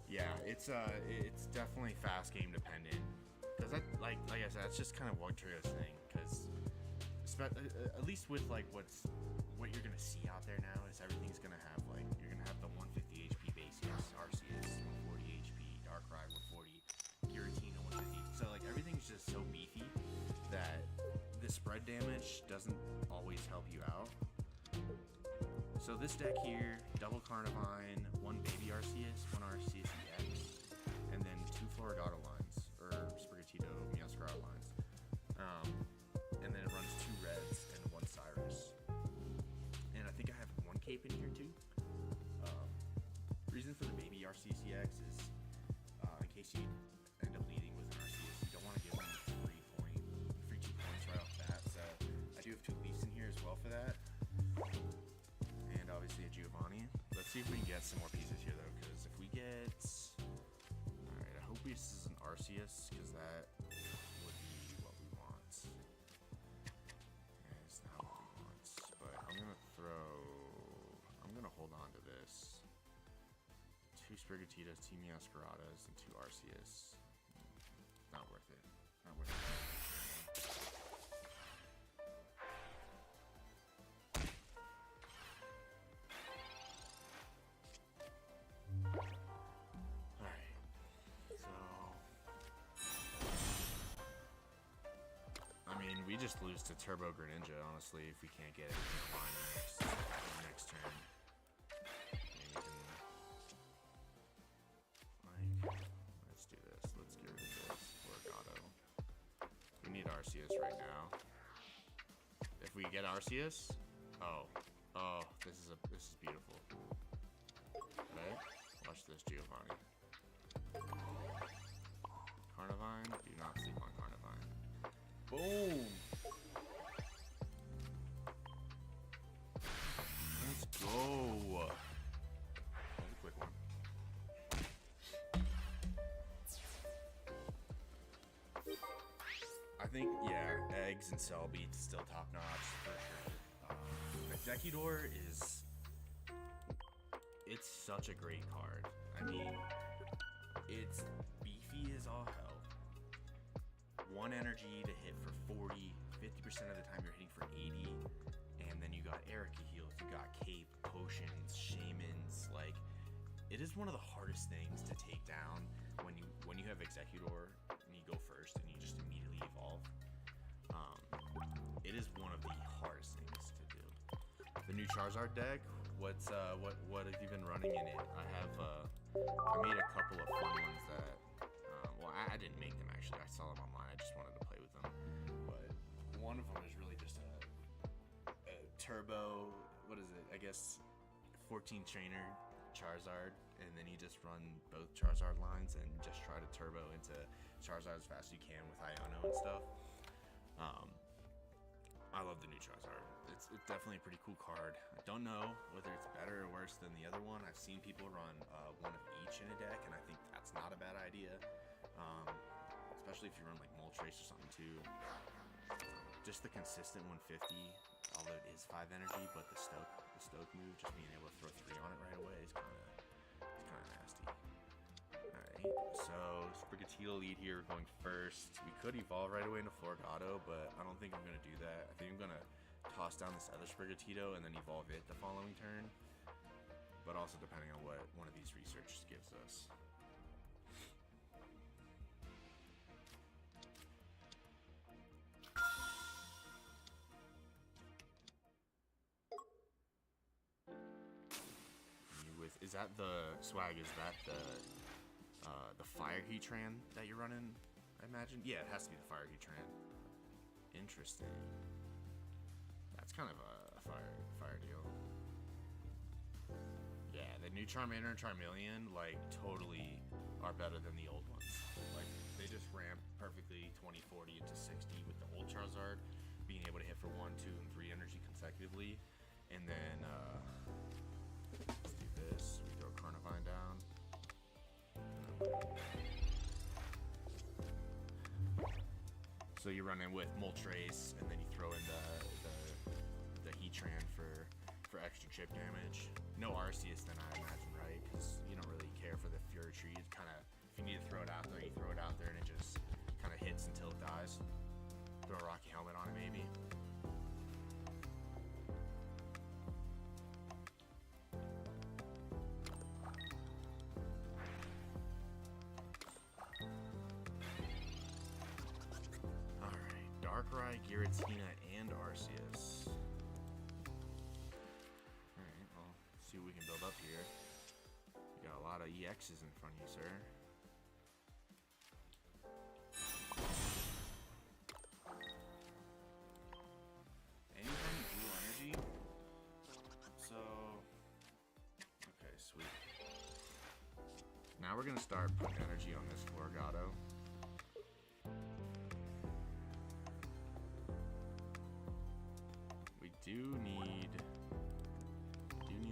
Yeah, it's definitely fast game dependent. Cause that, like I said, it's just kind of Wugtrio's thing. Cause at least with like what you're gonna see out there now is everything's gonna have like you're gonna have the 150 HP basics, Arceus 140 HP, Darkrai 140, Giratina 150. So like everything's just so beefy that the spread damage doesn't always help you out. So this deck here, double Carnivine, one baby Arceus, one Arceus EX, and then two Floragato lines, or Sprigatito Meowscarada lines. And then it runs two reds and one Cyrus. And I think I have one cape in here too. Reason for the baby Arceus EX is in case you end up leading with an Arceus, you don't want to give them free 2 points right off the bat. So I do have two Leafs in here as well for that. And obviously a Giovanni. Let's see if we can get some more pieces here though, because if we get... Alright, I hope this is an Arceus, because that would be what we want. It's not what we want. But I'm gonna hold on to this. Two Sprigatitas, two Meowscaradas, and two Arceus. Not worth it. Not worth it. We just lose to Turbo Greninja, honestly, if we can't get everything flying next turn. Maybe we can, let's do this. Let's get rid of this Floragato. We need Arceus right now. If we get Arceus, oh, this is beautiful. Okay, watch this, Giovanni. Carnivine, do not sleep on Carnivine. Boom! Let's go! That was a quick one. I think, yeah, eggs and cell beats still top notch for sure. Executor is... It's such a great card. I mean, it's beefy as all hell. 1 energy to hit for 40, 50% of the time you're hitting for 80, and then you got Erica heals, you got Cape, Potions, Shamans. Like, it is one of the hardest things to take down when you have Executor and you go first and you just immediately evolve. It is one of the hardest things to do. The new Charizard deck, what have you been running in it? I made a couple of fun ones that well, I didn't make them actually. I saw them online. I just wanted to play with them. But one of them is really just a turbo. What is it? I guess 14 trainer Charizard, and then you just run both Charizard lines and just try to turbo into Charizard as fast as you can with Iono and stuff. I love the new Charizard. It's definitely a pretty cool card. I don't know whether it's better or worse than the other one. I've seen people run one of each in a deck, and I think that's not a bad idea. Especially if you run like Moltres or something too. Just the consistent 150, although it is 5 energy, but the stoke move, just being able to throw 3 on it right away is kind of nasty. Alright, so Sprigatito lead here going first. We could evolve right away into Floragato, but I don't think I'm gonna do that. I think I'm gonna toss down this other Sprigatito and then evolve it the following turn. But also depending on what one of these researchers gives us. Is that the swag? Is that the Fire Heatran that you're running? I imagine. Yeah, it has to be the Fire Heatran. Interesting. That's kind of a fire deal. Yeah, the new Charmander and Charmeleon, like, totally are better than the old ones. Like, they just ramp perfectly 20, 40 into 60 with the old Charizard, being able to hit for 1, 2, and 3 energy consecutively. And then, let's do this. We throw Carnivine down. So you run in with Moltres, and then you throw in the Heatran for extra chip damage. No Arceus then, I imagine, right? Because you don't really care for the Fury Tree. It's kind of, if you need to throw it out there, you throw it out there, and it just kind of hits until it dies. Throw a Rocky Helmet on it, maybe. Alright, Darkrai, Giratina, and Arceus. Alright, well, see what we can build up here. We got a lot of EXs in front of you, sir. Anything dual energy? So, okay, sweet. Now we're gonna start putting energy on this Floragato. We do need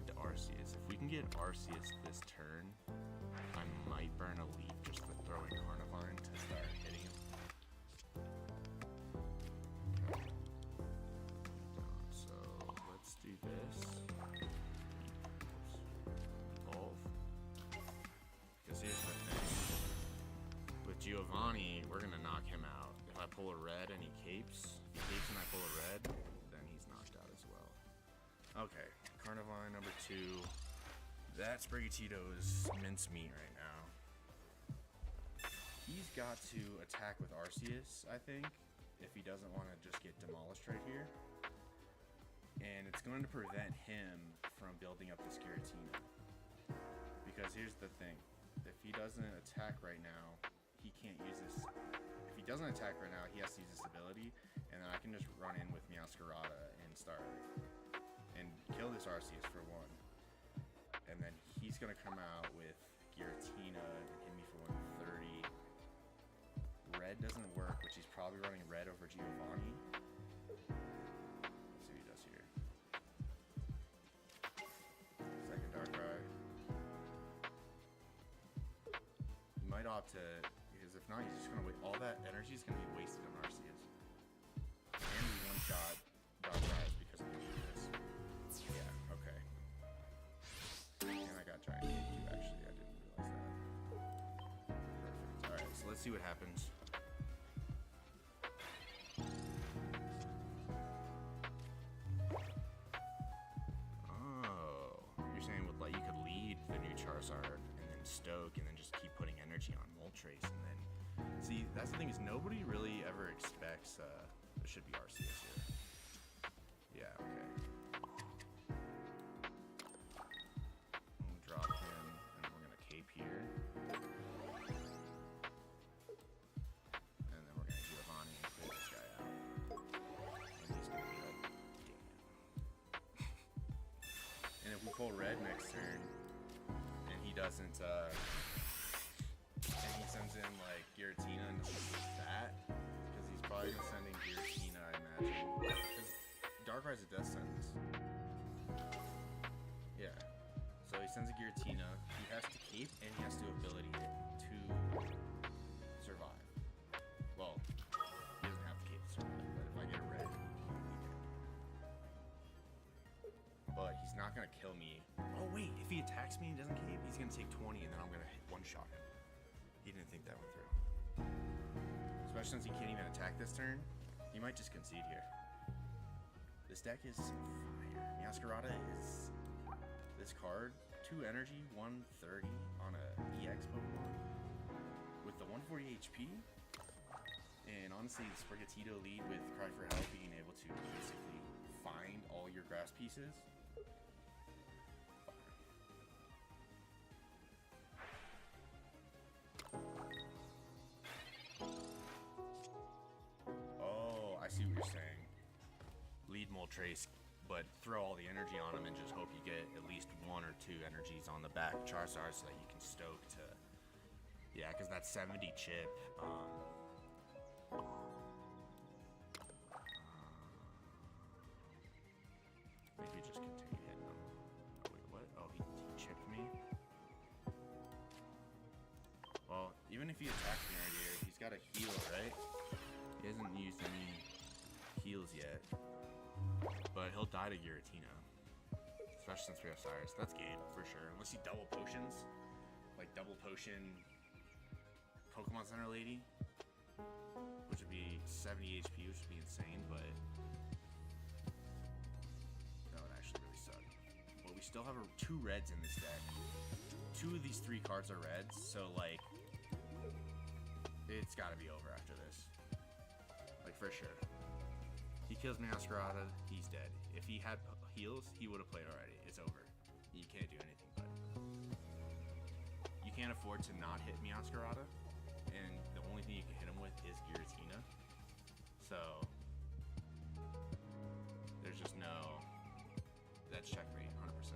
the Arceus. If we can get Arceus this turn, I might burn a leaf just to throw in Carnivine to start hitting him. Okay. So let's do this. Evolve. Because here's the thing. With Giovanni, we're gonna knock him out. If I pull a red and he capes, if he capes and I pull a red, then he's knocked out as well. Okay, Carnivine number 2. That Sprigatito's mincemeat right now. He's got to attack with Arceus, I think, if he doesn't want to just get demolished right here. And it's going to prevent him from building up this Giratina. Because here's the thing. If he doesn't attack right now, he can't use this. If he doesn't attack right now, he has to use this ability. And then I can just run in with Meowscarada and start and kill this Arceus for 1. And then he's gonna come out with Giratina and hit me for 130. Red doesn't work, which he's probably running red over Giovanni. Let's see what he does here. Second Darkrai. He might opt to, because if not, he's just gonna wait. All that energy is gonna be wasted on Arceus. And we one-shot Darkrai because of this. Yeah, okay. And I got Giant Cake too, actually. I didn't realize that. Perfect. Alright, so let's see what happens. Oh. You're saying with like you could lead the new Charizard and then Stoke and then just keep putting energy on Moltres and then see, that's the thing is nobody really ever expects there should be Arceus here. Yeah, okay. Drop him, and we're gonna cape here. And then we're gonna Giovanni and clear this guy out. And he's gonna be like, damn. And if we pull red next turn, and he doesn't, and he sends in like Giratina and doesn't do that, because he's probably gonna send in Giratina, I imagine. Because Darkrai's a death sentence. Yeah. So he sends a Giratina, he has to keep, and he has to ability it to survive. Well, he doesn't have to keep to survive, but if I get a red, he can. But he's not gonna kill me. Oh wait, if he attacks me and doesn't keep, he's gonna take 20 and then I'm gonna one-shot him. He didn't think that went through. Especially since he can't even attack this turn, he might just concede here. This deck is fire. Meowscarada is this card, 2 energy, 130 on a EX Pokemon with the 140 HP. And honestly, the Sprigatito lead with Cry for Help being able to basically find all your grass pieces. Oh, I see what you're saying. Lead Moltres but throw all the energy on them and just hope you get at least 1 or 2 energies on the back Charizard so that you can stoke to. Yeah, because that 70 chip. Maybe just continue hitting him. Oh, wait, what? Oh, he chipped me? Well, even if he attacks me right here, he's got a heal, right? He hasn't used any heals yet. But he'll die to Giratina. Especially since we have Cyrus. That's game, for sure. Unless he double potions. Like double potion Pokemon Center Lady. Which would be 70 HP, which would be insane, but that would actually really suck. But we still have 2 reds in this deck. 2 of these 3 cards are reds, so like it's gotta be over after this. Like for sure. He kills Meowscarada, he's dead. If he had heals, he would have played already. It's over. You can't do anything but. You can't afford to not hit Meowscarada, and the only thing you can hit him with is Giratina. So there's just no. That's checkmate, 100%.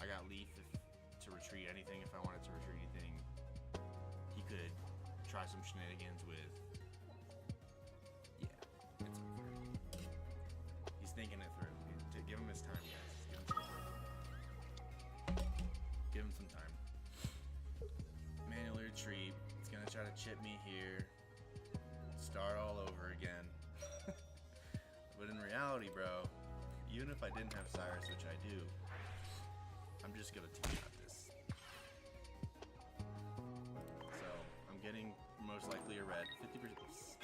I got Leaf to retreat anything if I wanted to retreat anything. He could try some shenanigans with. It's over. He's thinking it through. To give him his time, guys. Give him some time. Manual retreat. It's gonna try to chip me here. Start all over again. But in reality, bro, even if I didn't have Cyrus, which I do, I'm just gonna team out this. So I'm getting most likely a red. 66%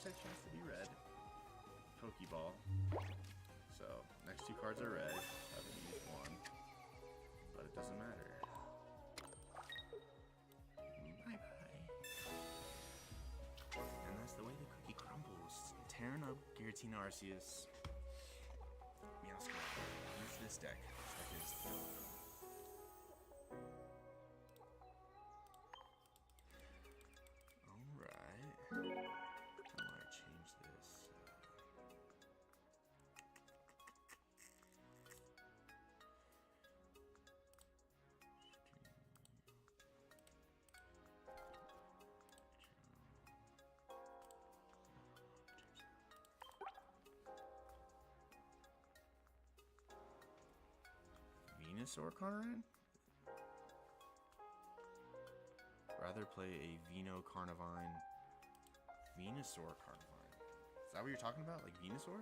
chance to be red. Pokeball. So next 2 cards are red. I haven't used 1, but it doesn't matter. Bye bye. And that's the way the cookie crumbles. Tearing up Giratina Arceus. Meowscarada. Use this deck. This deck is dope. Venusaur Carnivine? Rather play a Veno Carnivine. Venusaur Carnivine. Is that what you're talking about? Like Venusaur?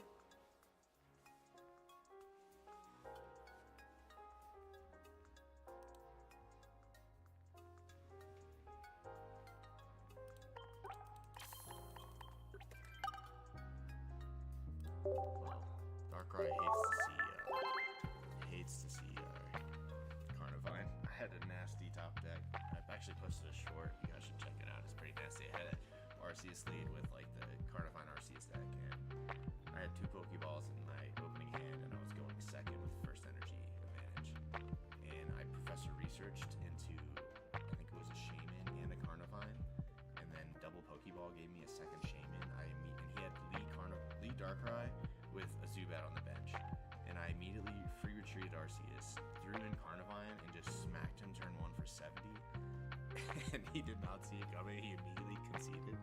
Well, Darkrai hates to see Carnivine. I had a nasty top deck. I've actually posted a short. You guys should check it out. It's pretty nasty. I had a Arceus lead with like the Carnivine Arceus deck, and I had 2 Pokeballs in my opening hand, and I was going second with first energy advantage. And I professor researched into, I think it was a Shaman and a Carnivine, and then double Pokeball gave me a second Shaman. And he had lead Darkrai with a Zubat on the bench. And I immediately free retreated Arceus, threw in Carnivine, and just smacked him turn 1 for 70. And he did not see it coming. He immediately conceded.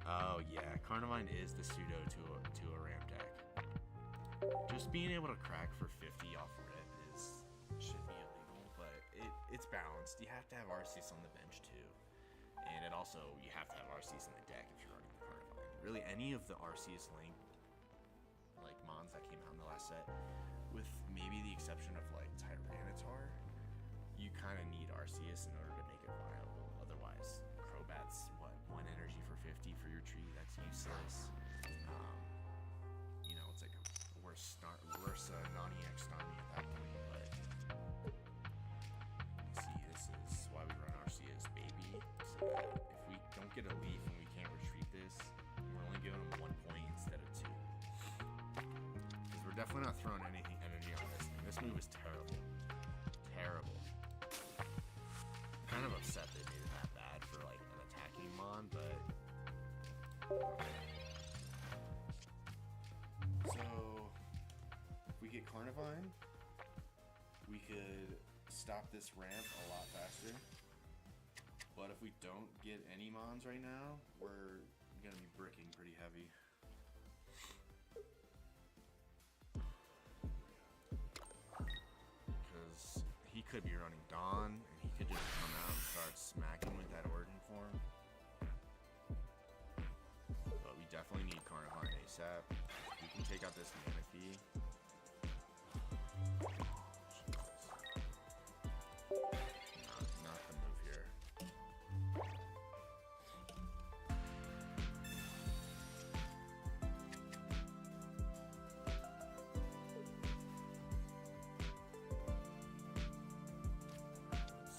Oh yeah, Carnivine is the pseudo to a ramp deck. Just being able to crack for 50 off rip should be illegal, but it's balanced. You have to have Arceus on the bench too, and it also you have to have Arceus in the deck if you're running the Carnivine. Really, any of the Arceus Link like mons that came out in the last set, with maybe the exception of like Tyranitar, you kind of need Arceus in order to make it viable. Otherwise, Crobat's 1 energy for 50 for your tree. That's useless. You know, it's like a worse non-EX Snarmy at that point. But see, this is why we run Arceus, baby. So that if we don't get a leaf and we can't retreat this, we're only giving them 1 point instead of 2. Because we're definitely not throwing anything energy on this thing. This move is terrible. Terrible. I'm kind of upset they made it that bad for like an attacking mon, but Carnivine, we could stop this ramp a lot faster. But if we don't get any mons right now, we're gonna be bricking pretty heavy. Because he could be running Dawn, and he could just come out and start smacking with that Origin form. But we definitely need Carnivine ASAP. We can take out this Manaphy. Not the move here. Let's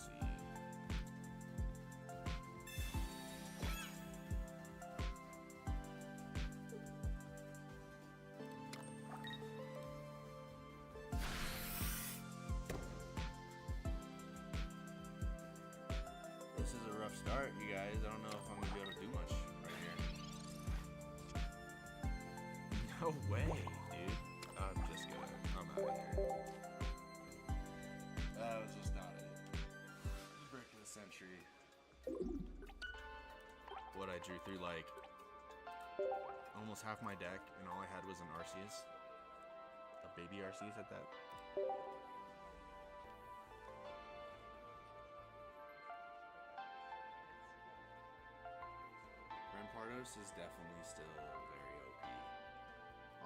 see. This is a rough start, you guys. I don't know if I'm gonna be able to do much right here. No way, dude. I'm just gonna come out of here. That was just not it. Brick of the century. What I drew through like almost half my deck, and all I had was an Arceus. A baby Arceus at that. Rampardos is definitely still very OP.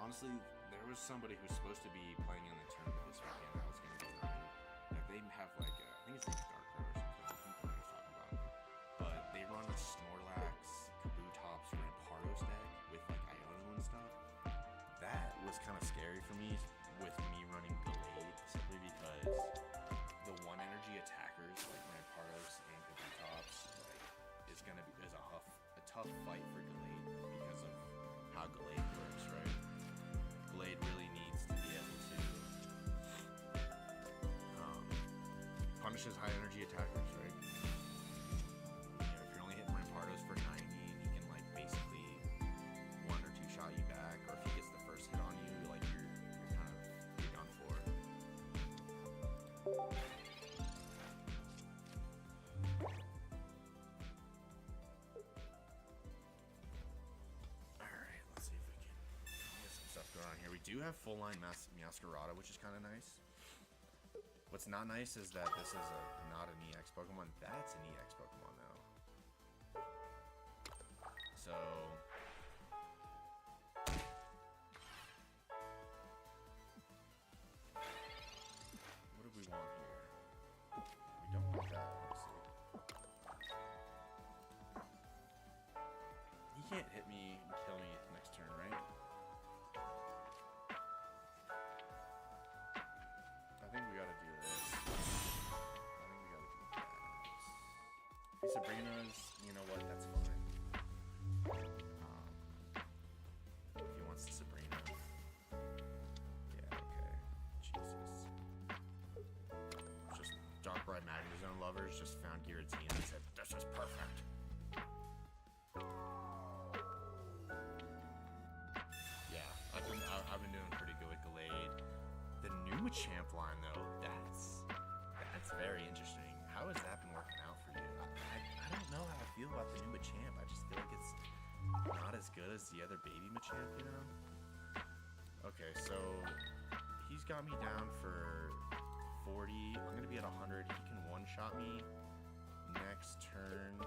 Honestly, there was somebody who's supposed to be playing in the tournament this weekend. I was going to be running. That they have like a, I think it's like Dark Road or something. I don't know what he's talking about. But they run a Snorlax, Kabutops, Rampardos deck with like Iono and stuff. That was kind of scary for me with me running Gallade, simply because the one energy attackers like Rampardos and Kabutops like is a tough fight for Gallade because of how Gallade works, right? Gallade really needs to be able to punishes high energy attackers, right? You know, if you're only hitting Rampardos for 90 and he can like basically one or two shot you back, or if he gets the first hit on you, like you're done for. Alright, let's see if we can get some stuff going on here. We do have full line Masquerada, which is kind of nice. What's not nice is that this is not an EX Pokemon. That's an EX Pokemon though. So what do we want here? We don't want that, obviously. He can't hit me and kill me next turn, right? I think we gotta do this. If he Sabrina's, you know what, that's fine. If he wants to Sabrina. Yeah, okay. Jesus. Just Darkrai Magnezone lovers just found Giratina and said, this is perfect. Yeah, I've been doing pretty good with Gallade. The new Machamp line though, that's very interesting. How has that been working out for you? I don't know how I feel about the new Machamp. I just feel like it's not as good as the other baby Machamp, you know? Okay, so he's got me down for 40. I'm gonna be at 100. He can one-shot me next turn,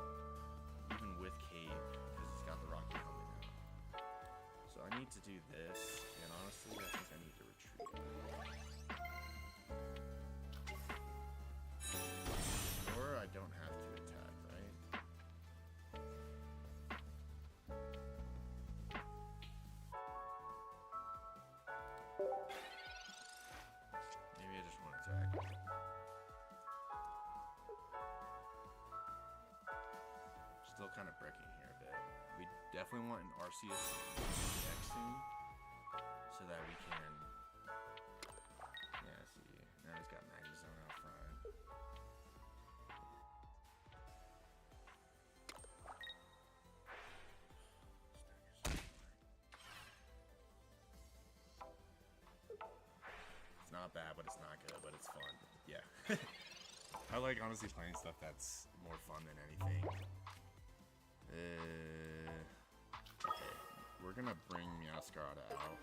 even with Cave, because he's got the Rocky Helmet now. So I need to do this, and honestly, I think I need to retreat. Or I don't have to attack, right? Maybe I just want to attack. Still kind of breaking here a bit. We definitely want an Arceus EX soon, so that we can. Yeah, see. Now he's got Magnezone out front. not bad, but it's not good, but it's fun. Yeah. I like honestly playing stuff that's more fun than anything. Okay, we're gonna bring Masquerada out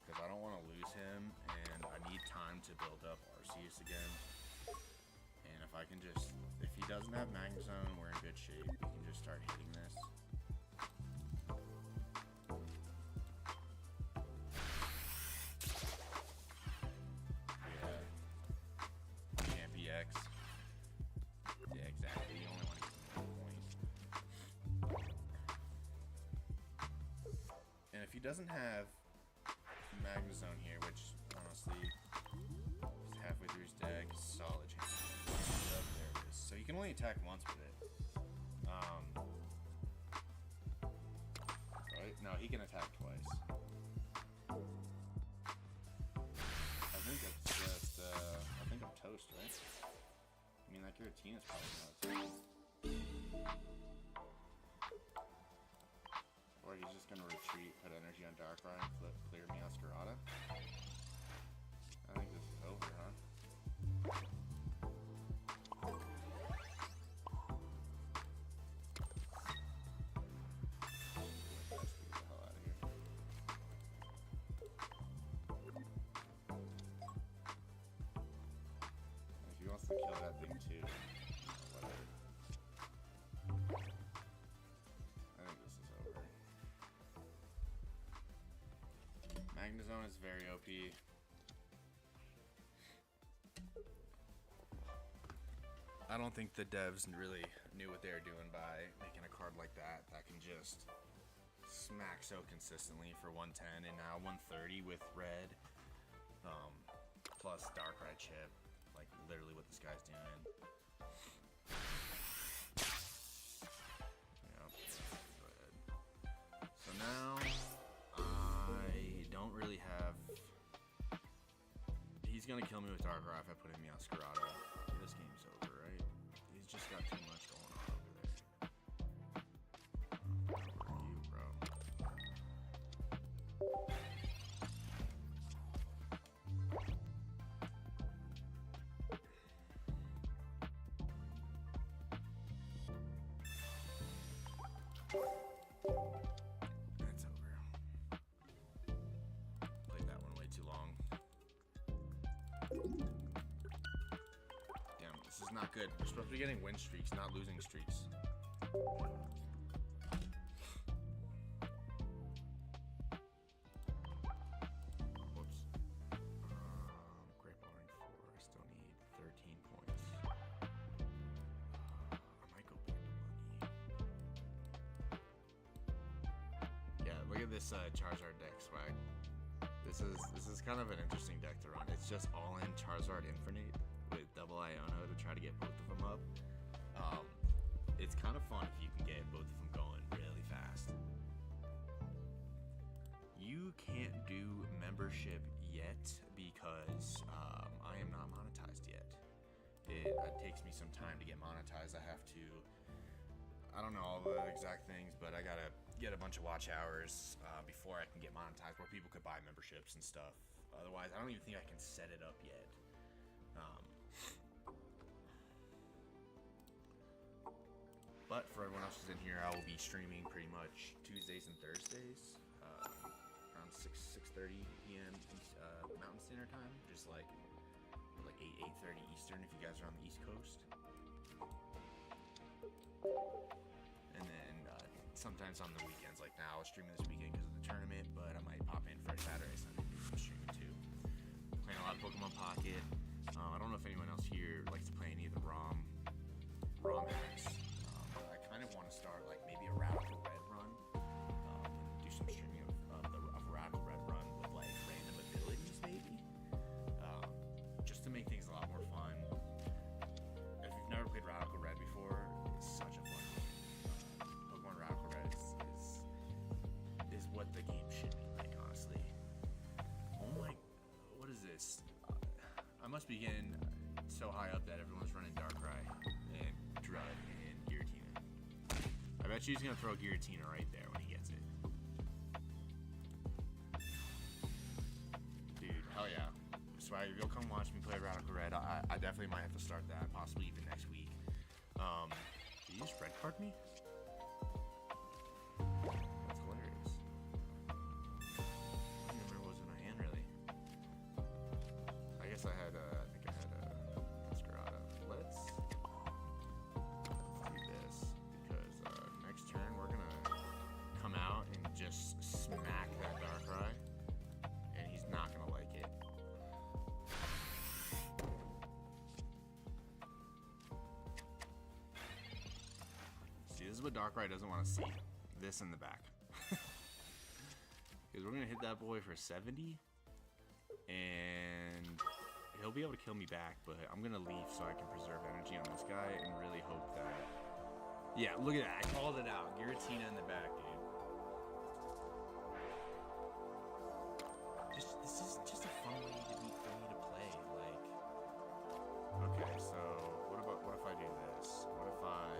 because I don't want to lose him, and I need time to build up Arceus again. And if I can just, if he doesn't have Magma Zone, we're in good shape. We can just start hitting this. Can't be X. Yeah, exactly. You only want to get 1 point. And if he doesn't have Magma Zone here, which honestly is halfway through his deck, solid chance. Yep, there it is. So you can only attack once with it. Right? No, he can attack twice. I think it's just, I think I'm toast, right? I mean, like, Giratina's probably not toast. Or he's just gonna retreat, put energy on Darkrai, and clear Masquerada. I think this is over, huh? Let's get the hell out of here. And if he wants to kill that thing too, whatever. I think this is over. Magma Zone is very OP. I don't think the devs really knew what they were doing by making a card like that can just smack so consistently for 110 and now 130 with red, plus Darkrai chip, like literally what this guy's doing. Yep, go ahead. So now I don't really have. He's gonna kill me with Darkrai if I put in Masquerada. This game's over, right? He's just got too much going on over there. You, bro. That's over. Played that one way too long. Damn, this is not good. We're supposed to be getting win streaks, not losing streaks. Whoops. Great Ballering 4. I still need 13 points. I might go back to money. Yeah, look at this Charizard deck swag. This is kind of an interesting deck to run. It's just all in Charizard Infinite with double Iono to try to get both of them up. It's kind of fun if you can get both of them going really fast. You can't do membership yet because I am not monetized yet. It takes me some time to get monetized. I have to, I don't know all the exact things, but I gotta get a bunch of watch hours before I can get monetized where people could buy memberships and stuff. Otherwise, I don't even think I can set it up yet. But for everyone else who's in here, I will be streaming pretty much Tuesdays and Thursdays around 6:30 p.m. Mountain Standard Time, just like 8:30 Eastern if you guys are on the East Coast. And then sometimes on the weekends, like now, I was streaming this weekend because of the tournament, but I might pop in for Saturday, Sunday, do some streaming too. Playing a lot of Pokemon Pocket. I don't know if anyone else here likes to play any of the ROM hacks. But I kind of want to start like maybe a Radical Red run, and do some streaming of Radical Red run with like random abilities maybe, just to make things a lot more fun. If you've never played Radical Red before, it's such a fun game. Pokemon Radical Red is what the game should be like, honestly. Oh my, what is this? I must be getting so high up that everyone's running Darkrai and Drud and Giratina. I bet you he's gonna throw Giratina right there when he gets it. Dude, hell yeah. Swag, if you'll come watch me play Radical Red, I definitely might have to start that, possibly even next week. Did you just red card me? That's hilarious. I don't even remember what was in my hand, really. I guess I think I had a Masquerada. Let's do this, because next turn we're gonna come out and just smack that Darkrai, and he's not gonna like it. See, this is what Darkrai doesn't want to see. This in the back. Because we're gonna hit that boy for 70, and he'll be able to kill me back, but I'm gonna leave so I can preserve energy on this guy and really hope that... Yeah, look at that. I called it out. Giratina in the back, dude. This is just a fun way for me to play. Like, okay, so what if I do this? What if I...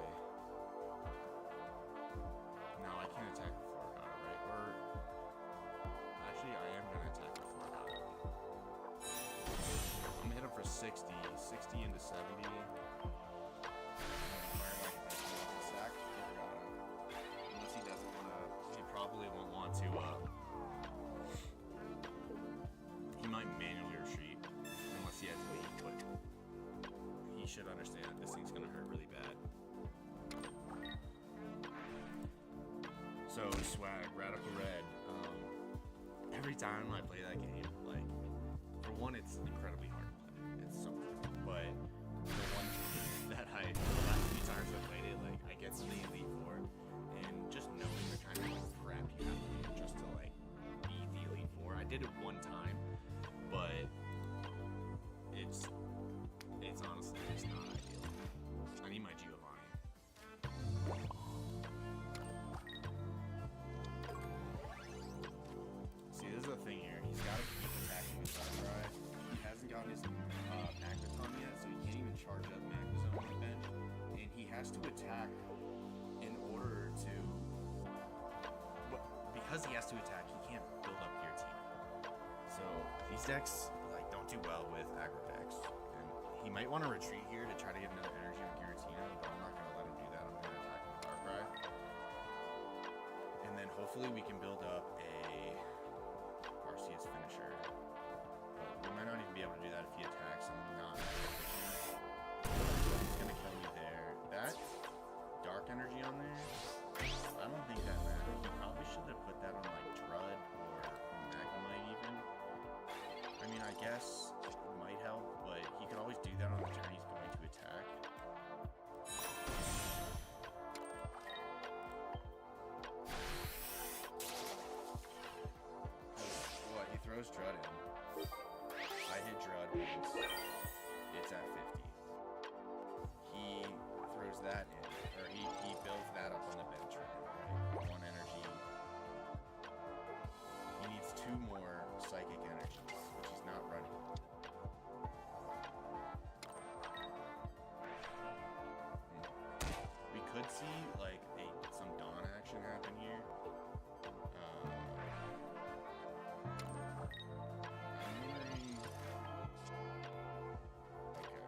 No, I can't attack the Florida, right? Or actually, I am gonna attack the Florida. I'm gonna hit him for 60 into 70. Unless he doesn't wanna, he probably won't want to. He might manually retreat unless he has lead, but he should understand that this thing's gonna hurt really bad. So Swag, Radical Red. Every time I play that game, like, for one, it's incredibly hard to play. It's so hard. But the one thing that the last few times I played it, like, I get to the Elite Four, and just knowing the kind of crap you have to do just to, like, be the Elite Four. I did it one time, but it's honestly just not ideal. I need my Giovanni. See, this is the thing here. He's got to keep attacking his Darkrai. He hasn't gotten his Magneton yet, so he can't even charge up Magnezone on the bench. And he has to attack in order to... Because he has to attack, he can't build up Giratina. So these decks like don't do well with aggro decks. And he might want to retreat here to try to get another energy on Giratina, but I'm not going to let him do that. I'm going to attack with Darkrai. And then hopefully we can build up a Arceus finisher. But we might not even be able to do that if he attacks and not efficient. He's gonna kill me there. That dark energy on there, I don't think that matters. He probably should have put that on like Drud or Magnemite even. I mean, I guess it might help, but he could always do that on the turn he's going to attack. What? He throws Drud in. I hit Drud once. It's at 50. He throws that in, or he builds that up on the bench right? One energy. He needs 2 more psychic energies, which he's not running. We could see like some Dawn action happen here. I'm wondering. Okay,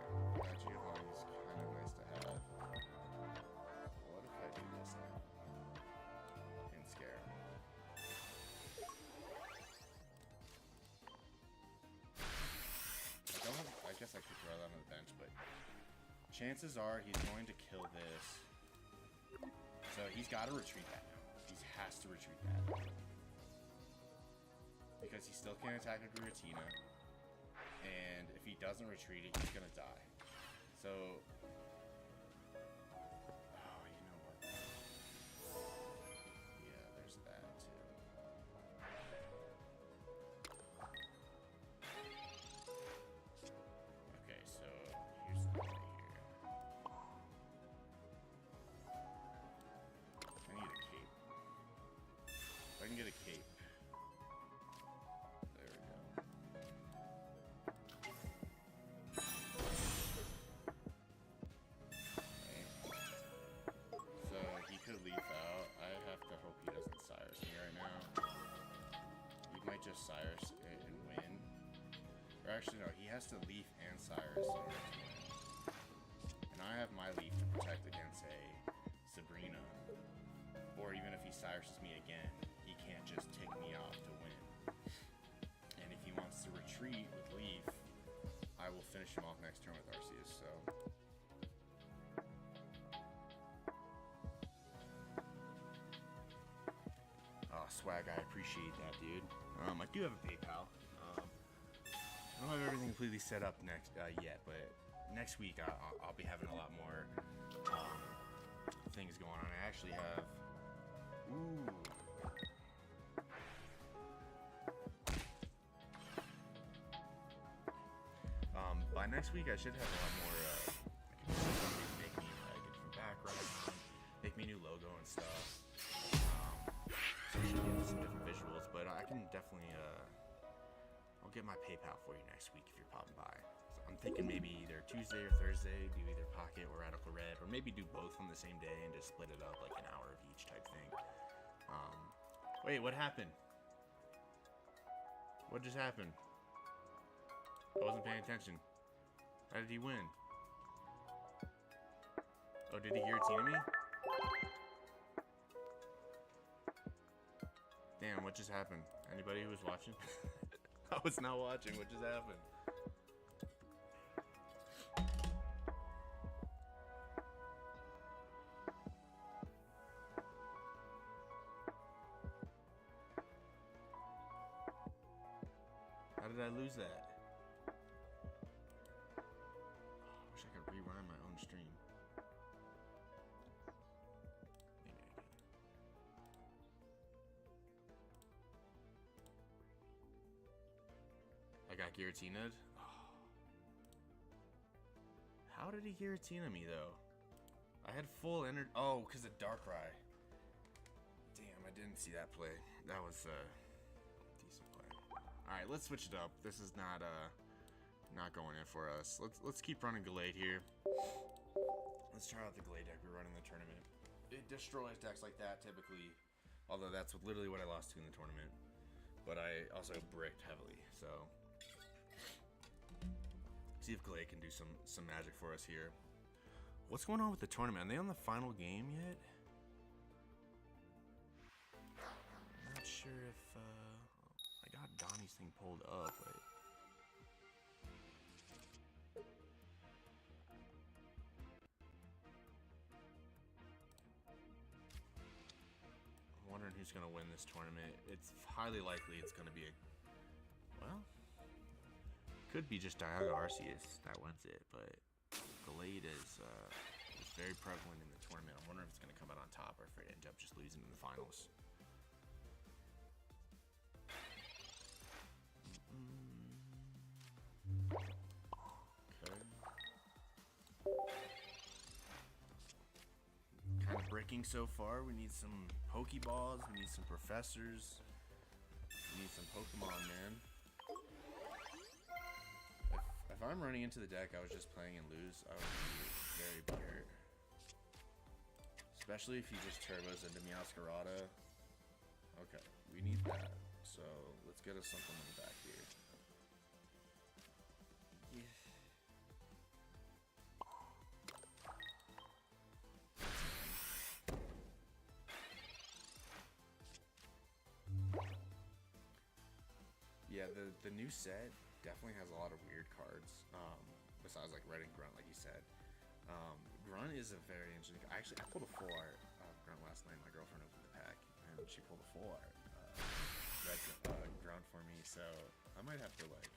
that Giovanni's kind of nice to have. What if I do this now and scare him? I guess I could throw that on the bench, but chances are he's going to kill this. So he's got to retreat that now. He has to retreat that. Because he still can't attack a Giratina. And if he doesn't retreat it, he's going to die. So... Oh, you know what? Yeah, there's that too. Okay, so here's the play here. I need a cape. If I can get a cape. There we go. Okay. So he could leaf out. I have to hope he doesn't Cyrus me right now. He might just Cyrus it and win. Or actually, no, he has to Leaf and Cyrus in order to win. And I have my Leaf to protect against a Sabrina. Or even if he Cyruses me again, he can't just tick me off to win. And if he wants to retreat with Leaf, I will finish him off next turn with Arceus, so... Oh, swag, I appreciate that, dude. I do have a PayPal. I don't have everything completely set up yet, but next week I'll be having a lot more things going on. I actually have... Ooh. By next week I should have a lot more, I can do something to make me a different background, make me a new logo and stuff. So I should get some different visuals, but I can definitely, I'll get my PayPal for you next week if you're popping by. So I'm thinking maybe either Tuesday or Thursday, do either Pocket or Radical Red, or maybe do both on the same day and just split it up like an hour of each type thing. Wait, what happened? What just happened? I wasn't paying attention. How did he win? Oh, did he Giratina me? Damn, what just happened? Anybody who was watching? I was not watching. What just happened? How did I lose that? Oh, I wish I could rewind my own stream. Maybe I can. I got Giratina'd? Oh. How did he Giratina me, though? I had full energy. Oh, because of Darkrai. Damn, I didn't see that play. That was a decent play. Alright, let's switch it up. This is not going in for us. Let's keep running Gallade here. Let's try out the Gallade deck we're running in the tournament. It destroys decks like that typically. Although that's literally what I lost to in the tournament. But I also bricked heavily, so see if Gallade can do some magic for us here. What's going on with the tournament? Are they on the final game yet? I'm not sure if I got Donnie's thing pulled up, but I'm wondering who's gonna win this tournament. It's highly likely it's gonna be could be just Dialga Arceus that wins it, but Gallade is very prevalent in the tournament. I'm wondering if it's gonna come out on top or if it ends up just losing in the finals. Okay. Kind of breaking so far. We need some Pokeballs. We need some Professors. We need some Pokemon, man. If I'm running into the deck I was just playing and lose, I would be very butthurt. Especially if he just turbos into Meowscarada. Okay, we need that. So let's get us something in the back here. Yeah, the new set definitely has a lot of weird cards. Besides like Red and Grunt, like you said. Grunt is a very interesting. I pulled a full art Grunt last night. My girlfriend opened the pack and she pulled a full art Red Grunt for me. So I might have to like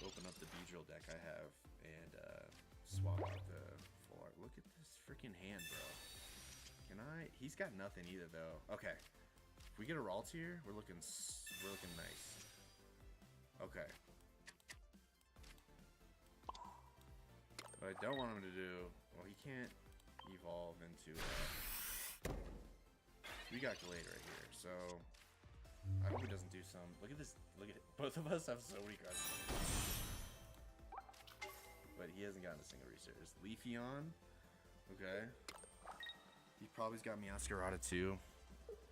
open up the Beedrill deck I have and swap out the full art. Look at this freaking hand, bro. Can I? He's got nothing either though. Okay, if we get a Raltier, we're looking nice. Okay. What I don't want him to do, well, he can't evolve into, we got Gallade right here, so I hope he doesn't do some, look at this, look at it, both of us have so many cards, but he hasn't gotten a single research. Leafeon, okay, he probably's got Meowscarada too,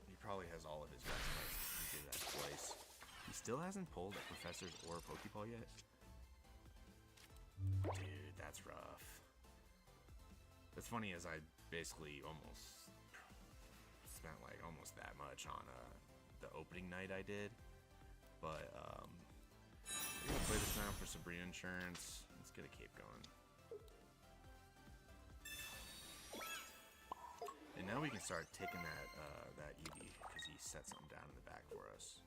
he probably has all of his best cards, he did that twice. He still hasn't pulled a Professor's or a Pokeball yet. Dude, that's rough. What's funny is I basically almost spent like almost that much on the opening night I did, but we're gonna play this now for Sabrina Insurance. Let's get a cape going. And now we can start taking that Eevee because he set something down in the back for us.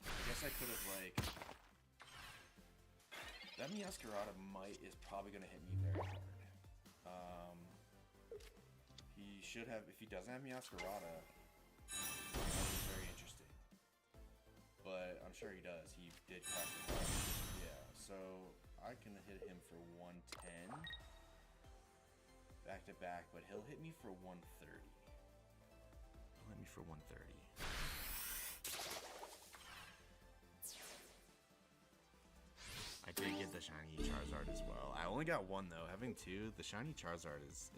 I guess I could have like that Meowscarada is probably gonna hit me very hard. He should have, if he doesn't have Meowscarada, that would be very interesting. But I'm sure he does. He did crack the ball. Yeah, so I can hit him for 110 back to back, but he'll hit me for 130. He'll hit me for 130. I did get the shiny Charizard as well. I only got one though. Having two, the shiny Charizard is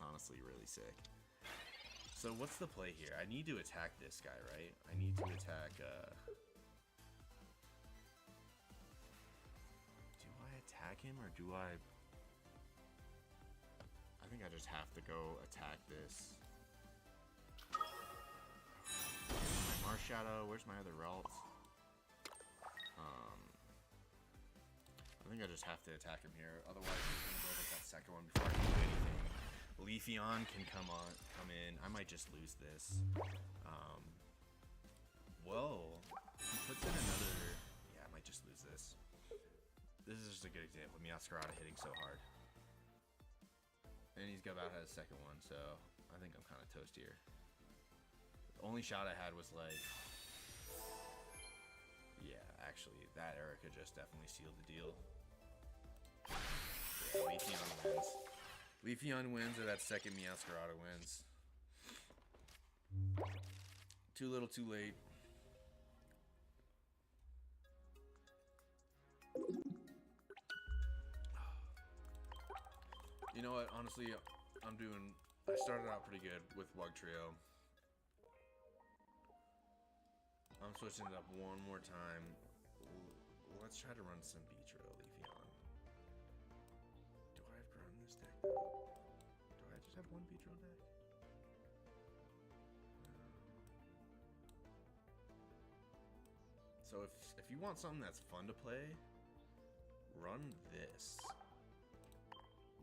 honestly really sick. So what's the play here? I need to attack this guy, right? I need to attack. Do I attack him or do I? I think I just have to go attack this. My Marshadow. Where's my other Ralts? I think I just have to attack him here. Otherwise, he's gonna build up that second one before I can do anything. Leafeon can come in. I might just lose this. Whoa. If he puts in another... Yeah, I might just lose this. This is just a good example of Meowscarada hitting so hard. And he's about to have a second one, so I think I'm kind of toast here. The only shot I had was like... Yeah, actually, that Erica just definitely sealed the deal. Yeah, Leafeon wins. Leafeon wins, or that second Meowscarada wins. Too little, too late. You know what? Honestly, I started out pretty good with Wugtrio. I'm switching it up one more time. Let's try to run some Beedrill, Leafeon. Do I have to run this deck? Do I just have one Beedrill deck? So if you want something that's fun to play, run this.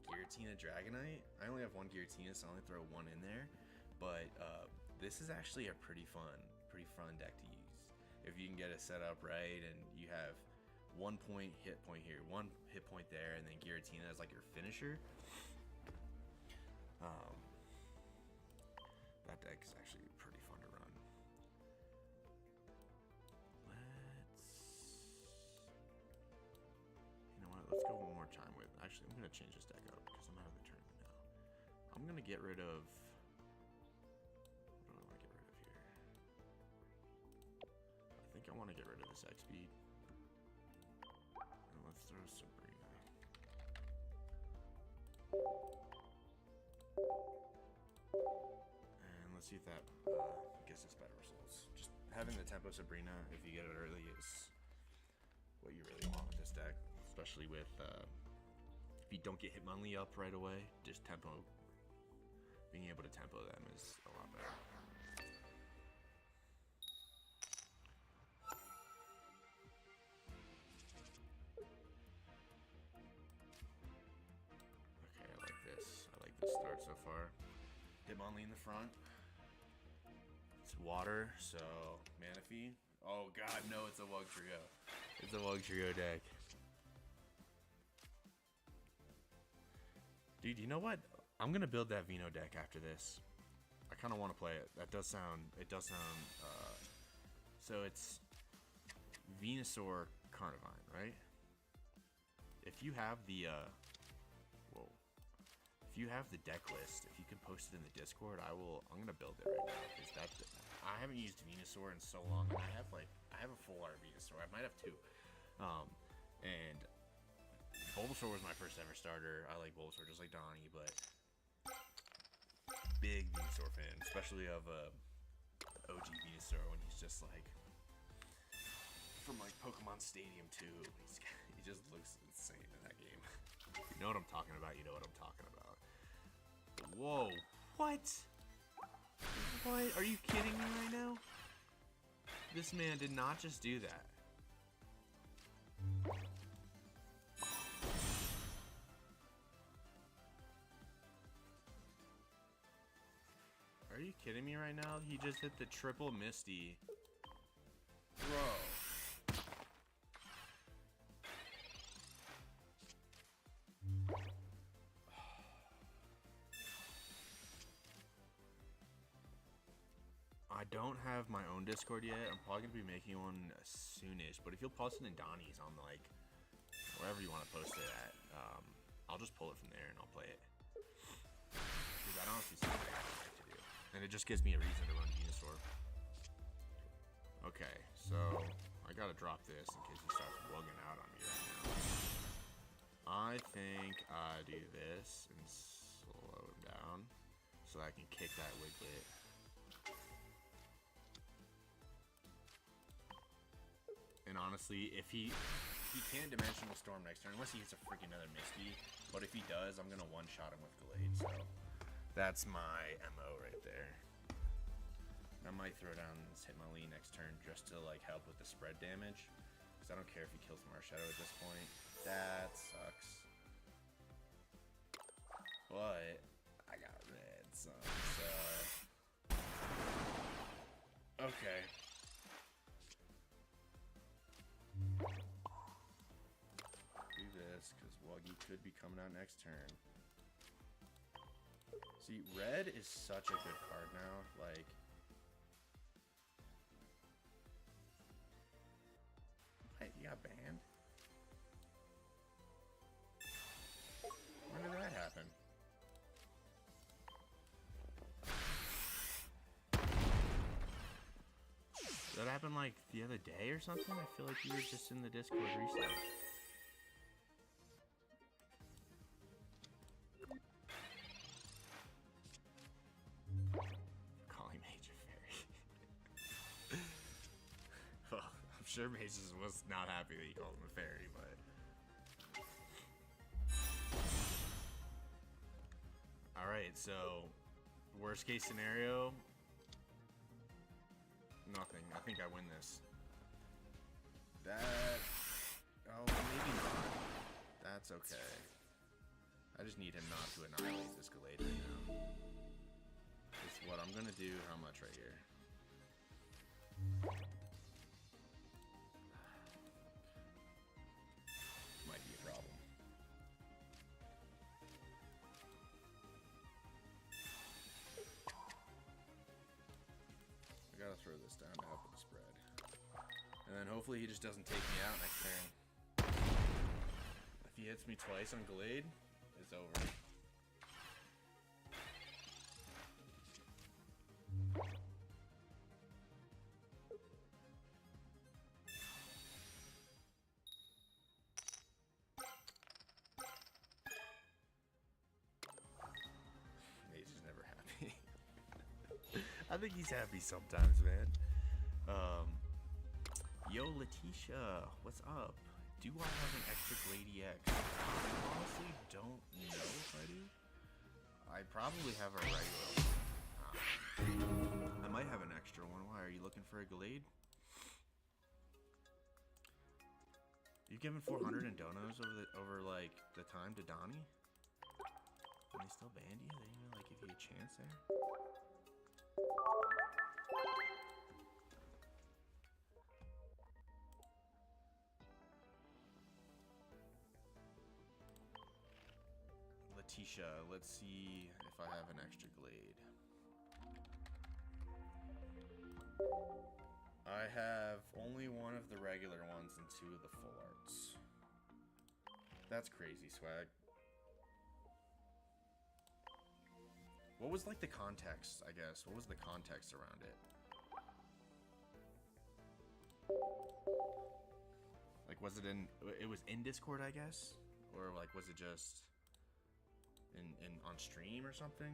Giratina Dragonite. I only have one Giratina, so I only throw one in there. But this is actually a pretty fun deck to use. If you can get it set up right and you have 1 point hit point here, 1 hit point there, and then Giratina as like your finisher. That deck is actually pretty fun to run. You know what? Let's go one more time with. Actually, I'm gonna change this deck up because I'm out of the tournament now. I'm gonna get rid of. What do I want to get rid of here? I think I want to get rid of this X-Speed. And let's throw Sabrina. And let's see if that gives us better results. Just having the tempo Sabrina, if you get it early, is what you really want with this deck. Especially with, if you don't get Hitmonlee up right away, just tempo. Being able to tempo them is a lot better. Okay, I like this. I like this start so far. Hitmonlee in the front. It's water, so Manaphy. Oh god, no, it's a Wugtrio. It's a Wugtrio deck. Dude, you know what? I'm gonna build that Vino deck after this. I kind of want to play it. It does sound. So it's Venusaur Carnivine, right? If you have the if you have the deck list, if you can post it in the Discord, I'm gonna build it right now because I haven't used Venusaur in so long. And I have a full art Venusaur. I might have two, and Bulbasaur was my first ever starter. I like Bulbasaur just like Donnie, but big Venusaur fan, especially of OG Venusaur when he's just like from like Pokemon Stadium 2. just looks insane in that game. You know what I'm talking about. You know what I'm talking about. Whoa. What? What? Are you kidding me right now? This man did not just do that. Are you kidding me right now? He just hit the triple Misty. Bro. I don't have my own Discord yet. I'm probably gonna be making one soonish. But if you'll post it in Donnie's on like wherever you want to post it at, I'll just pull it from there and I'll play it. Because I don't see something I like to do, and it just gives me a reason to run Venusaur. Okay, so I gotta drop this in case he starts wugging out on me right now. I think I do this and slow him down so I can kick that Wiglet. And honestly, if he can't Dimensional Storm next turn unless he hits a freaking another Misty. But if he does, I'm gonna one-shot him with Gallade. So that's my MO right there. I might throw down Hitmonlee next turn just to like help with the spread damage, because I don't care if he kills Marshadow at this point. That sucks. But I got red, so okay. Do this, because Wuggy could be coming out next turn. See, red is such a good card now, like... Wait, you got banned? When did that happen? Did that happen like the other day or something? I feel like you were just in the Discord recently. Calling Mage a fairy. Well, I'm sure Mage was not happy that you called him a fairy, but... Alright, so... Worst case scenario... Nothing. I think I win this. That... Oh, maybe not. That's okay. I just need him not to annihilate this Gallade right now. That's what I'm gonna do. How much right here? Might be a problem. I gotta throw this down to help with the spread. And then hopefully he just doesn't take me out next turn. If he hits me twice on Gallade, it's over. Mage is never happy. I think he's happy sometimes, man. Yo, Letitia, what's up? Do I have an extra Glade EX? I honestly don't know if I do. I probably have a regular one. I might have an extra one. Why, are you looking for a Gallade? You've given 400 in donos over like the time to Donnie? And they still banned you? They didn't even like give you a chance there? Letitia, let's see if I have an extra Glade. I have only one of the regular ones and 2 of the full arts. That's crazy, swag. What was like the context, I guess? What was the context around it? Like, was it was in Discord, I guess? Or like, was it just in on stream or something?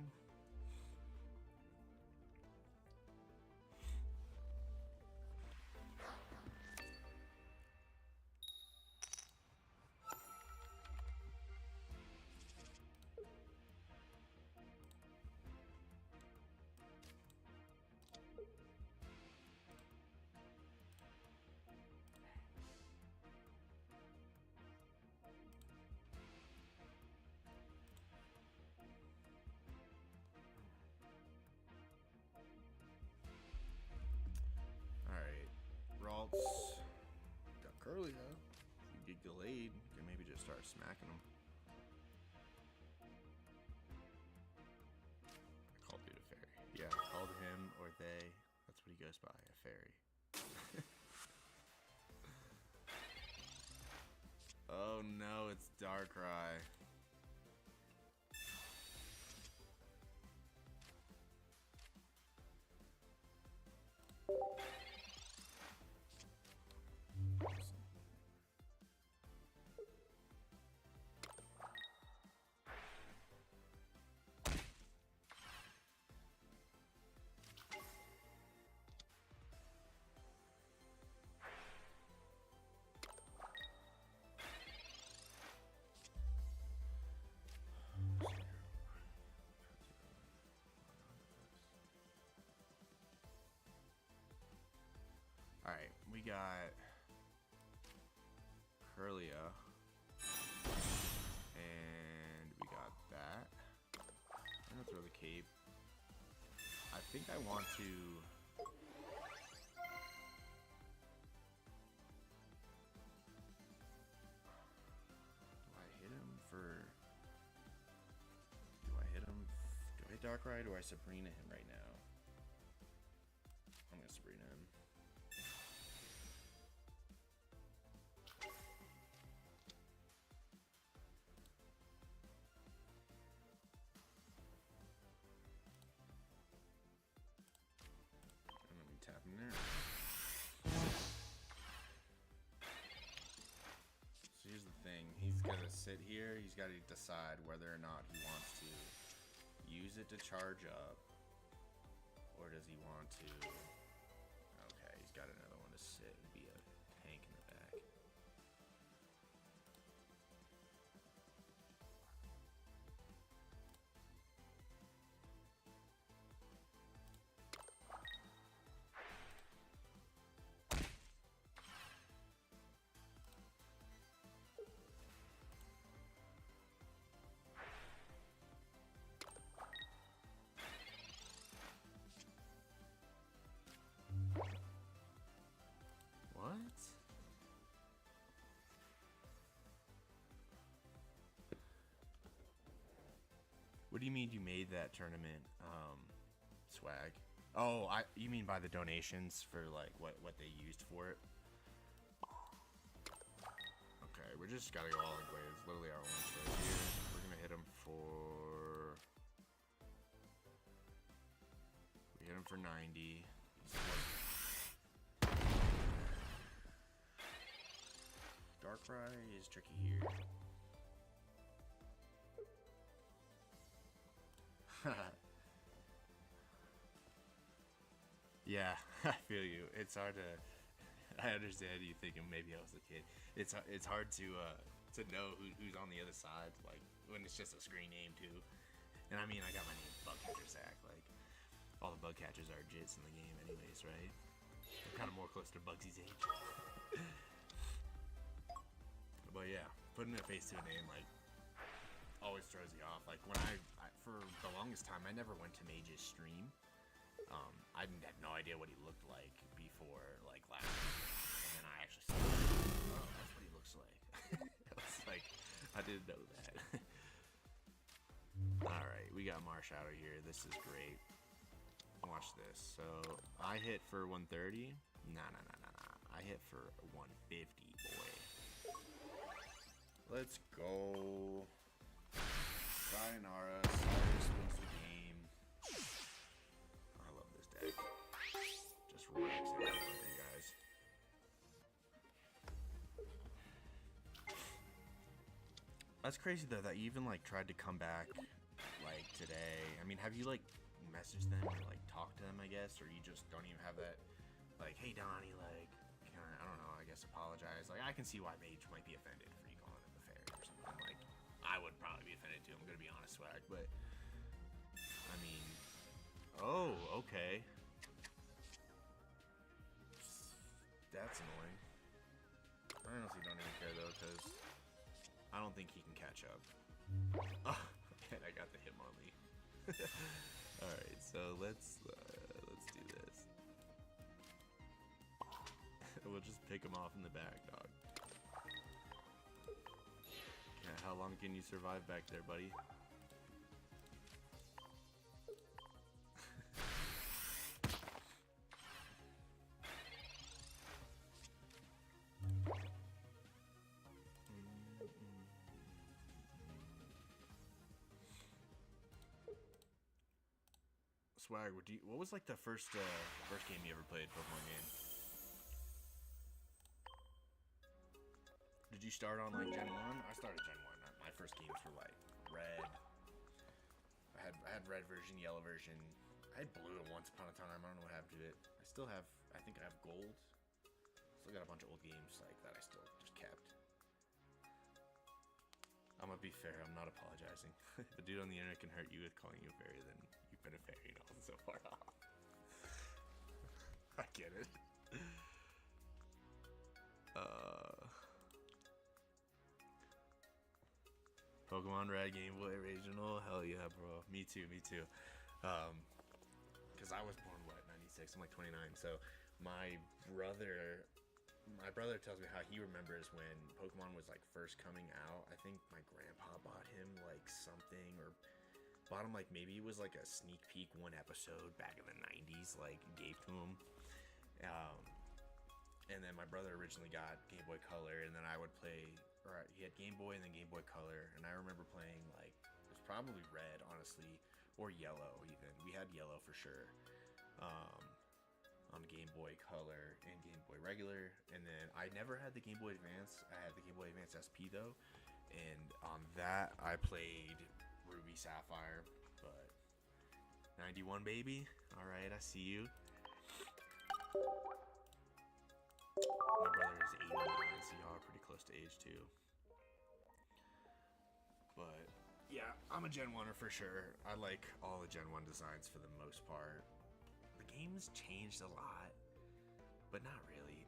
got Curly though. If you get Gallade, you can maybe just start smacking him. I called it a fairy. Yeah, I called him or they. That's what he goes by, a fairy. Oh no, it's Darkrai. Alright, we got Curlia. And we got that. I'm gonna throw the cape. I think I want to... Do I hit him for... Do I hit him? Do I hit Darkrai or do I Sabrina him right now? I'm gonna Sabrina him. Tap him there. So here's the thing. He's gonna sit here. He's got to decide whether or not he wants to use it to charge up, or does he want to... Okay, he's got another one to sit and be a tank in the back. What? What do you mean you made that tournament swag? Oh, you mean by the donations for like what they used for it? Okay, we just gotta go all the way. It's literally our only choice here. We're gonna hit him for... We hit him for 90. Darkrai is tricky here. Yeah, I feel you. It's hard to... I understand you thinking maybe I was a kid. It's hard to know who's on the other side, like, when it's just a screen name, too. And I mean, I got my name Bugcatcher Zach. Like, all the Bugcatchers are jits in the game anyways, right? I'm kind of more close to Bugsy's age. But yeah, putting a face to a name, like, always throws you off. Like, when I for the longest time, I never went to Mage's stream. I had no idea what he looked like before, like, last week. And then I actually saw him. Oh, that's what he looks like. I was like, I didn't know that. Alright, we got Marshadow here. This is great. Watch this. So, I hit for 130. Nah. I hit for 150, boy. Let's go. Sayonara. Cyrus wins the game. I love this deck. Just wrecks everything for you guys. That's crazy though that you even like tried to come back like today. I mean, have you like messaged them or like talked to them, I guess, or you just don't even have that like, hey Donnie, like, can I don't know, I guess apologize. Like, I can see why Mage might be offended for you calling him a fairy or something. Like, I would probably be offended too, I'm gonna be honest, swag, but I mean, oh, okay. That's annoying. I honestly don't even care though, because I don't think he can catch up. Oh, and I got the Hitmonlee. Alright, so let's do this. We'll just pick him off in the back, dog. Yeah, how long can you survive back there, buddy? Swag, what was like the first game you ever played, Pokemon game? Did you start on like Gen 1? I started Gen 1. My first games were like Red. I had Red version, Yellow version. I had Blue at once upon a time. I don't know what happened to it. I still have, I think I have Gold. Still got a bunch of old games like that I still just kept. I'm gonna be fair, I'm not apologizing. If a dude on the internet can hurt you with calling you a fairy, then you've been a fairy and all so far off. I get it. Pokemon Red Game Boy Original, hell yeah, bro. Me too. Cause I was born what, 96? I'm like 29. So my brother tells me how he remembers when Pokemon was like first coming out. I think my grandpa bought him like something, or bought him like, maybe it was like a sneak peek one episode back in the 90s, like gave to him. And then my brother originally got Game Boy Color, and then I would play, or he had Game Boy and then Game Boy Color, and I remember playing like, it was probably Red, honestly, or Yellow even. We had Yellow for sure. On Game Boy Color and Game Boy Regular, and then I never had the Game Boy Advance. I had the Game Boy Advance SP though, and on that I played Ruby Sapphire. But 91 baby, all right, I see you. My brother is 89, so y'all are pretty close to age too. But yeah, I'm a Gen 1er for sure. I like all the Gen 1 designs for the most part. Games changed a lot, but not really.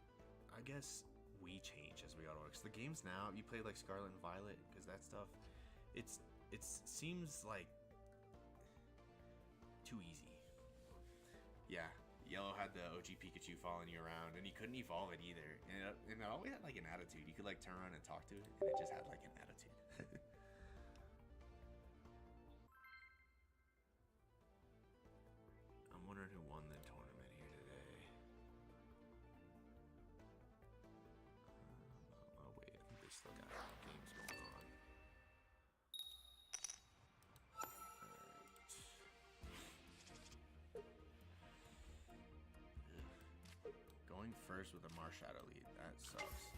I guess we change as we got older. Cause the games now, you play like Scarlet and Violet, because that stuff, it seems like too easy. Yeah, Yellow had the OG Pikachu following you around, and you couldn't evolve it either. And it always had like an attitude. You could like turn around and talk to it, and it just had like an attitude. I'm wondering who won the tournament here today. Oh wait, I think they still got games going on. Alright. Going first with a Marshadow lead, that sucks.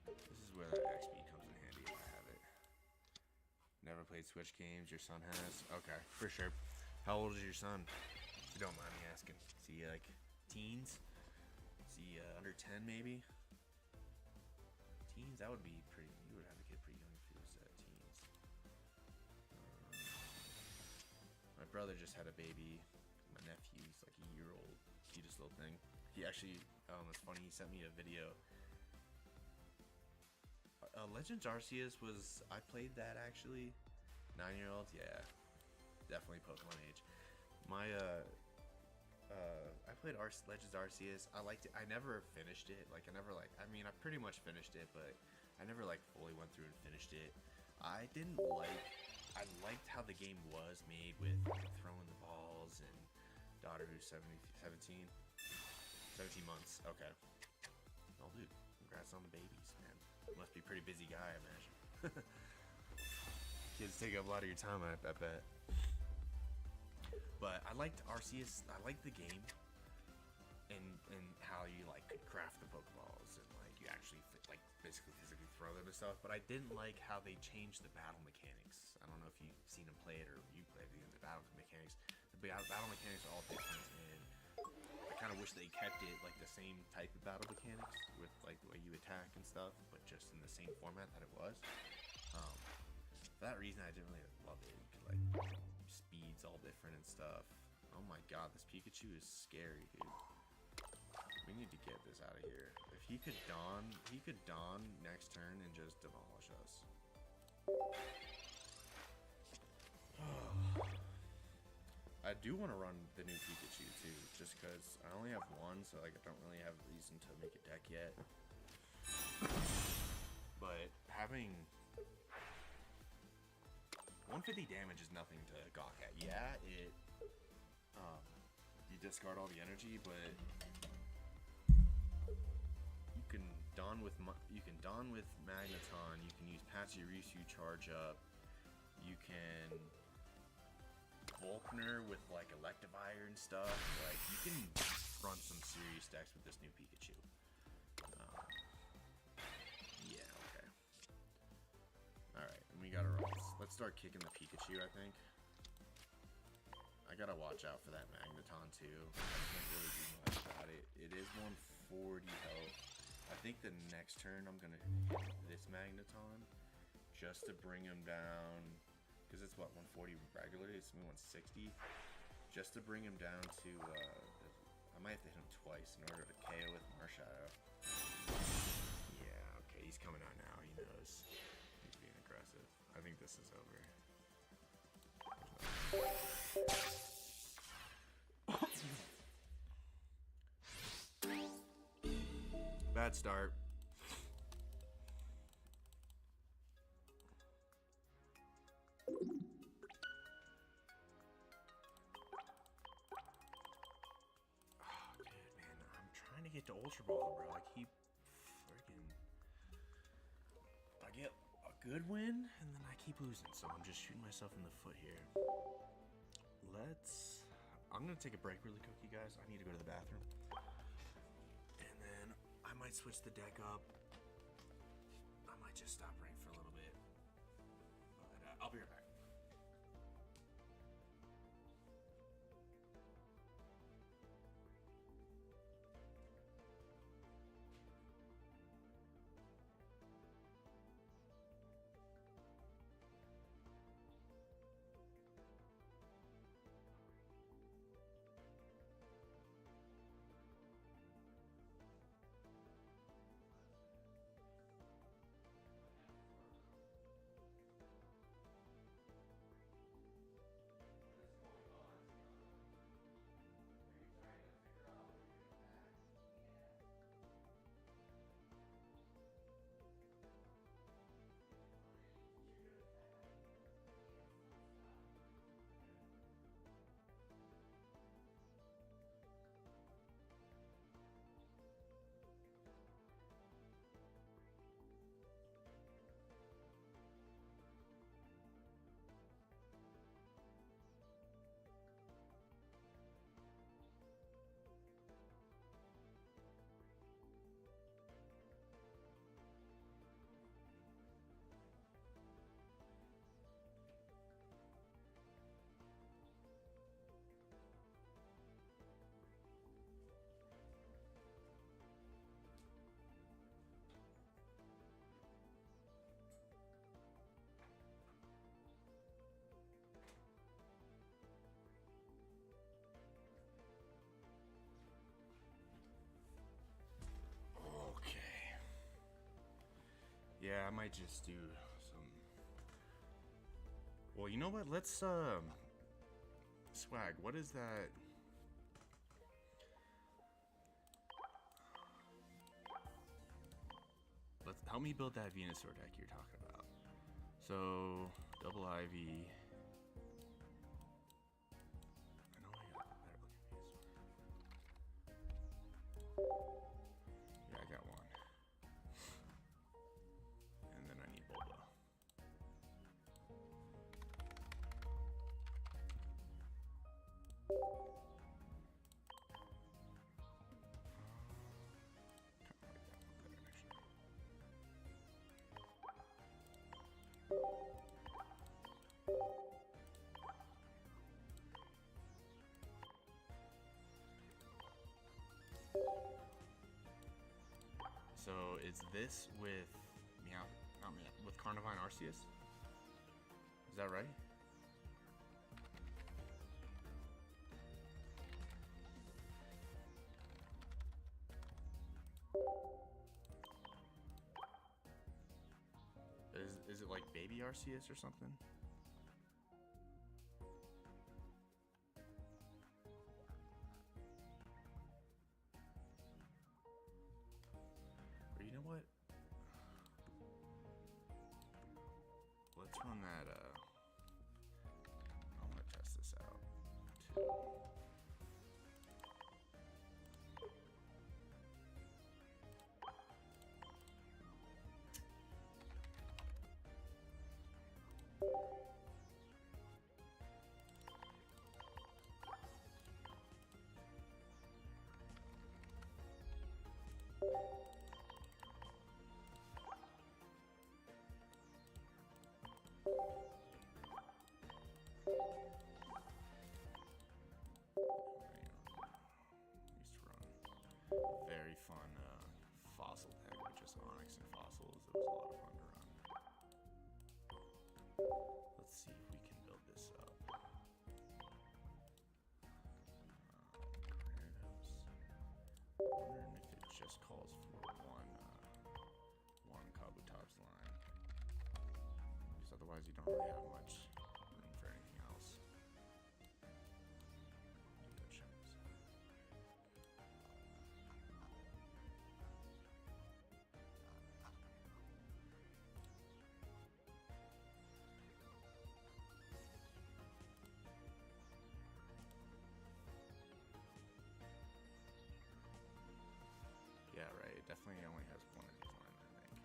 This is where that XP comes in handy if I have it. Never played Switch games, your son has? Okay, for sure. How old is your son? If you don't mind me asking. Is he like teens? Is he under 10 maybe? Teens? That would be pretty, you would have a kid pretty young if he was teens. My brother just had a baby. My nephew, he's like a year old. Cutest little thing. He actually, it's funny, he sent me a video. Legends Arceus was, I played that actually. 9-year-old, yeah. Definitely Pokemon age. My I played Legends Arceus. I liked it. I never finished it. Like I pretty much finished it, but I never like fully went through and finished it. I liked how the game was made with throwing the balls, and daughter who's 17 months. Okay. Oh dude, congrats on the babies, man. Must be a pretty busy guy, I imagine. Kids take up a lot of your time, I bet. But I liked Arceus. I liked the game, and how you like could craft the Pokeballs, and like you actually like basically physically throw them and stuff. But I didn't like how they changed the battle mechanics. I don't know if you've seen them play it or you played the battle mechanics. The battle mechanics are all different, and I kind of wish they kept it like the same type of battle mechanics with like the way you attack and stuff, but just in the same format that it was. For that reason, I didn't really love it. You could, like, speed's all different and stuff. Oh my god, this Pikachu is scary, dude. We need to get this out of here. If he could dawn next turn and just demolish us. I do want to run the new Pikachu too, just because I only have one, so like I don't really have a reason to make a deck yet. But having 150 damage is nothing to gawk at. Yeah, you discard all the energy, but you can Dawn with Magneton. You can use Pachirisu charge up. You can Volkner with like Electivire and stuff. Like you can run some serious decks with this new Pikachu. Yeah, okay. Alright, we gotta run. Let's start kicking the Pikachu, I think. I gotta watch out for that Magneton too. I can't really do much about it. It is 140 health. I think the next turn I'm gonna hit this Magneton just to bring him down, because it's what, 140 regularly, it's 160. Just to bring him down to, I might have to hit him twice in order to KO with Marshadow. Yeah, okay, he's coming out now, he knows. He's being aggressive. I think this is over. Bad start. Get to Ultra Ball, bro. I keep freaking. I get a good win, and then I keep losing, so I'm just shooting myself in the foot here. I'm gonna take a break really quick, you guys. I need to go to the bathroom. And then I might switch the deck up. I might just stop playing for a little bit. But I'll be right back. Yeah, I might just do some. Well, you know what? Let's swag. What is that? Let's help me build that Venusaur deck you're talking about. So double Ivy. I know I got a better looking Venusaur. Yeah, I got one. And then I need Bulba. So is this with with Carnivine Arceus? Is that right? Is it like baby Arceus or something? very fun fossil deck with just Onyx and fossils. It was a lot of fun to run. Let's see if we can build this up. Wondering if it just calls for one Kabutops line, because otherwise you don't really have much room for anything else. Yeah, right. It definitely only has one of these lines, I think.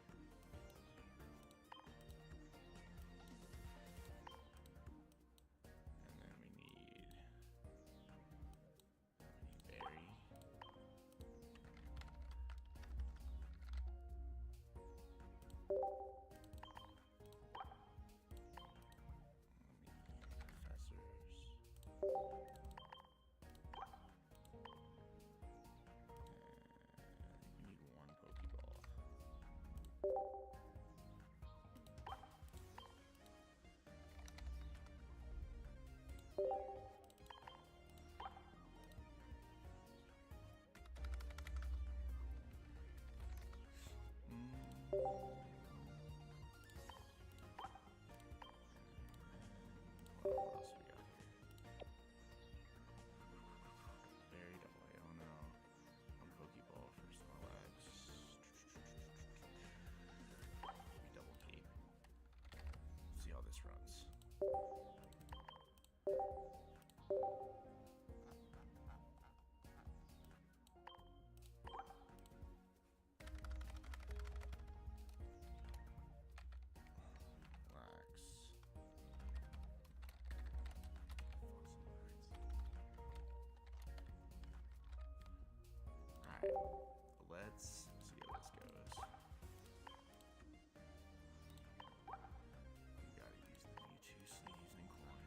And then we need berry. Professors. We need one Pokeball. What else we got here? Berry double A. Oh no. One Pokeball for Snorlax. Maybe double Cape. See how this runs. Relax. Alright, let's see how this goes. We gotta use the Mewtwo Sneeze and Coin.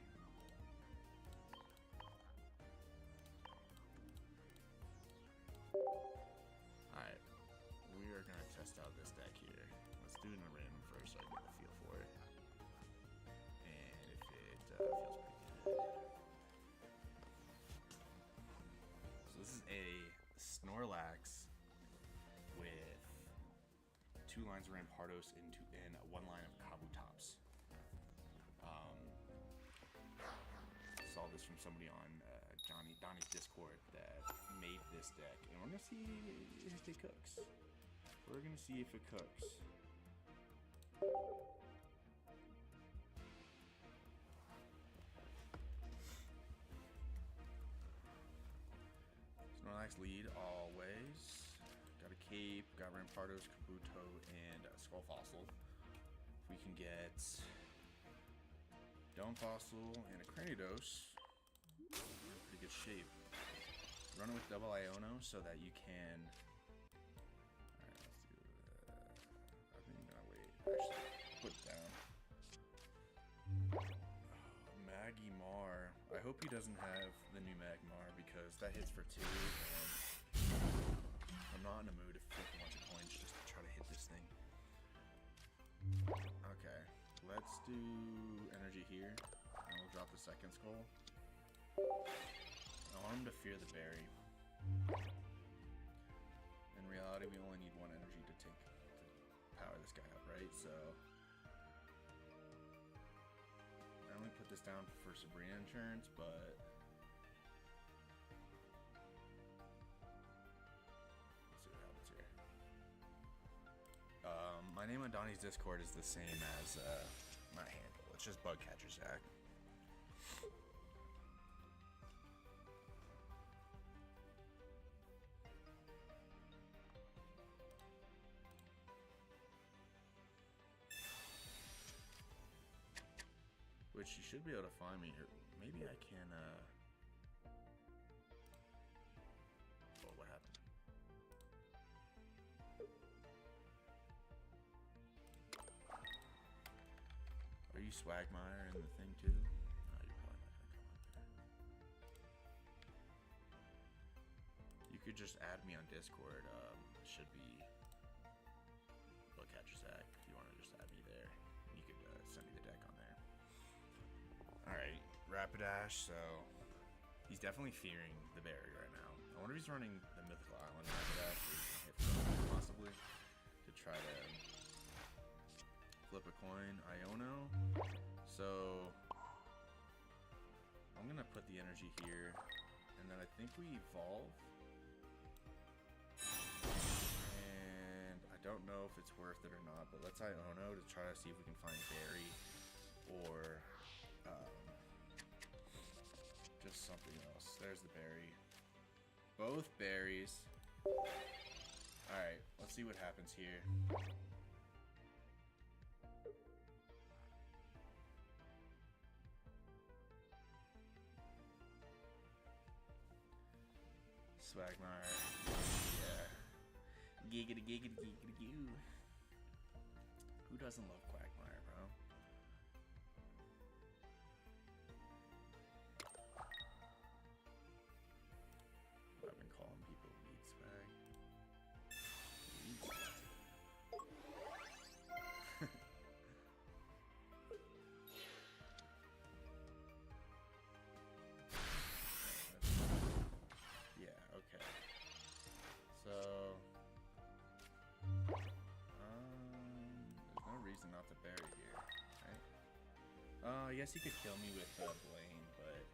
Alright, we are gonna test out this deck here. Let's do it in a random first so I get a feel for it. And if it feels pretty good. So this is a Snorlax with 2 lines of Rampardos and one line of Kabutops. Saw this from somebody on Donnis Discord that made this deck, and we're gonna see if it cooks. We're gonna see if it cooks. Snorlax lead always. Got a Cape, got Rampardos, Kabuto, and Skull Fossil. If we can get Dome Fossil and a Cranidos, we're in pretty good shape. Run it with double Iono so that you can. Alright, let's do I think I'm gonna wait. Actually, put it down. Magmar. I hope he doesn't have the new Magmar because that hits for 2 and I'm not in the mood to flip a bunch of coins just to try to hit this thing. Okay, let's do energy here and we'll drop the second skull. I want him to fear the berry. In reality, we only need 1 energy to power this guy up, right? So I only put this down for Sabrina insurance, but let's see what happens here. My name on Donnie's Discord is the same as my handle. It's just Bugcatcher Zach. Which you should be able to find me here. Maybe I can, oh, what happened? Are you Swagmire in the thing too? No, you're probably not gonna come up here. You could just add me on Discord. It should be Bookcatcher Zach. If you want to just add me there, you could send me the deck on there. All right, Rapidash. So he's definitely fearing the berry right now. I wonder if he's running the Mythical Island Rapidash or he's gonna hit Frozen, possibly to try to flip a coin. Iono. So I'm gonna put the energy here, and then I think we evolve. And I don't know if it's worth it or not, but let's Iono to try to see if we can find berry or just something else. There's the berry. Both berries. Alright, let's see what happens here. Swagmire. Yeah. Giggity giggity giggity goo. Who doesn't love Quagmire, bro? I've been calling people weed swag. Weed swag. Yeah, okay. So, there's no reason not to bury here, right? I guess he could kill me with Blaine, but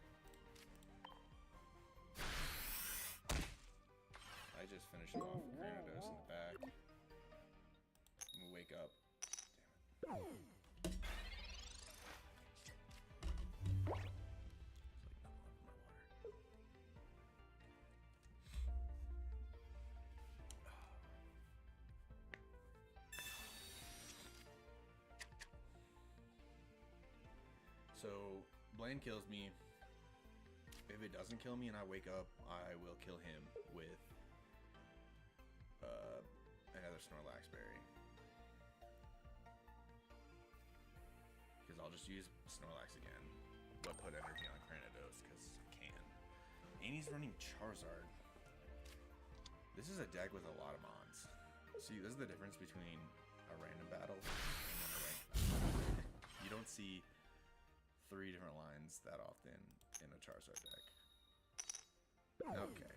I just finished him off with Granados in the back. I'm gonna wake up. Damn it. It's like not loving my water. So Blaine kills me. If it doesn't kill me and I wake up, I will kill him with another Snorlax berry. Because I'll just use Snorlax again, but put energy on Granados because I can. And he's running Charizard. This is a deck with a lot of mons. See, this is the difference between a random battle and then a ranked battle. You don't see 3 different lines that often in a Charizard deck. Okay.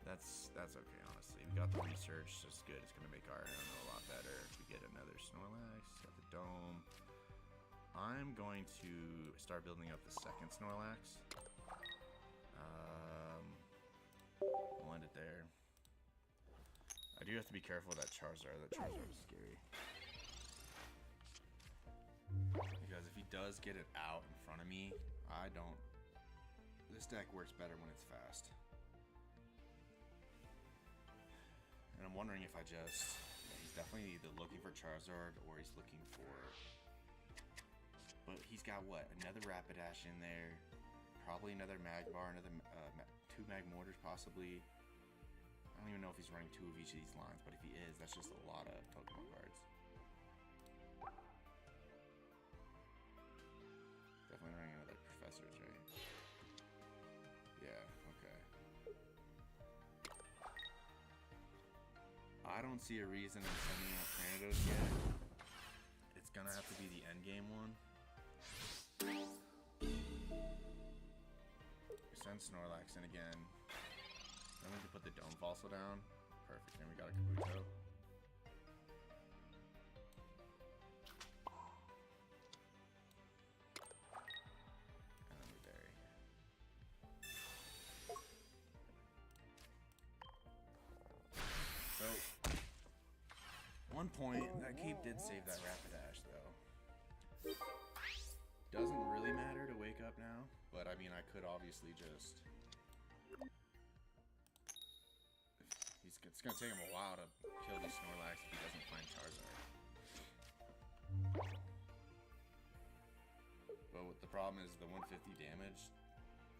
That's okay, honestly. We got the research, that's good. It's gonna make our Iono a lot better. If we get another Snorlax, got the dome. I'm going to start building up the second Snorlax. I'll end it there. I do have to be careful with that Charizard. That Charizard is scary. Because if he does get it out in front of me, this deck works better when it's fast. And I'm wondering if he's definitely either looking for Charizard or he's looking for, but he's got what? Another Rapidash in there, probably another Magmar, another 2 Magmortars possibly. I don't even know if he's running 2 of each of these lines, but if he is, that's just a lot of Pokemon cards. Definitely running another Professors, right? Yeah, okay. I don't see a reason in sending out Granados yet. It's gonna have to be the endgame one. We send Snorlax in again. Then we can put the Dome Fossil down. Perfect, then we got a Kabuto. One point, that cape did save that Rapidash though. Doesn't really matter to wake up now, but I mean I could obviously just... It's gonna take him a while to kill these Snorlax if he doesn't find Charizard. But the problem is the 150 damage,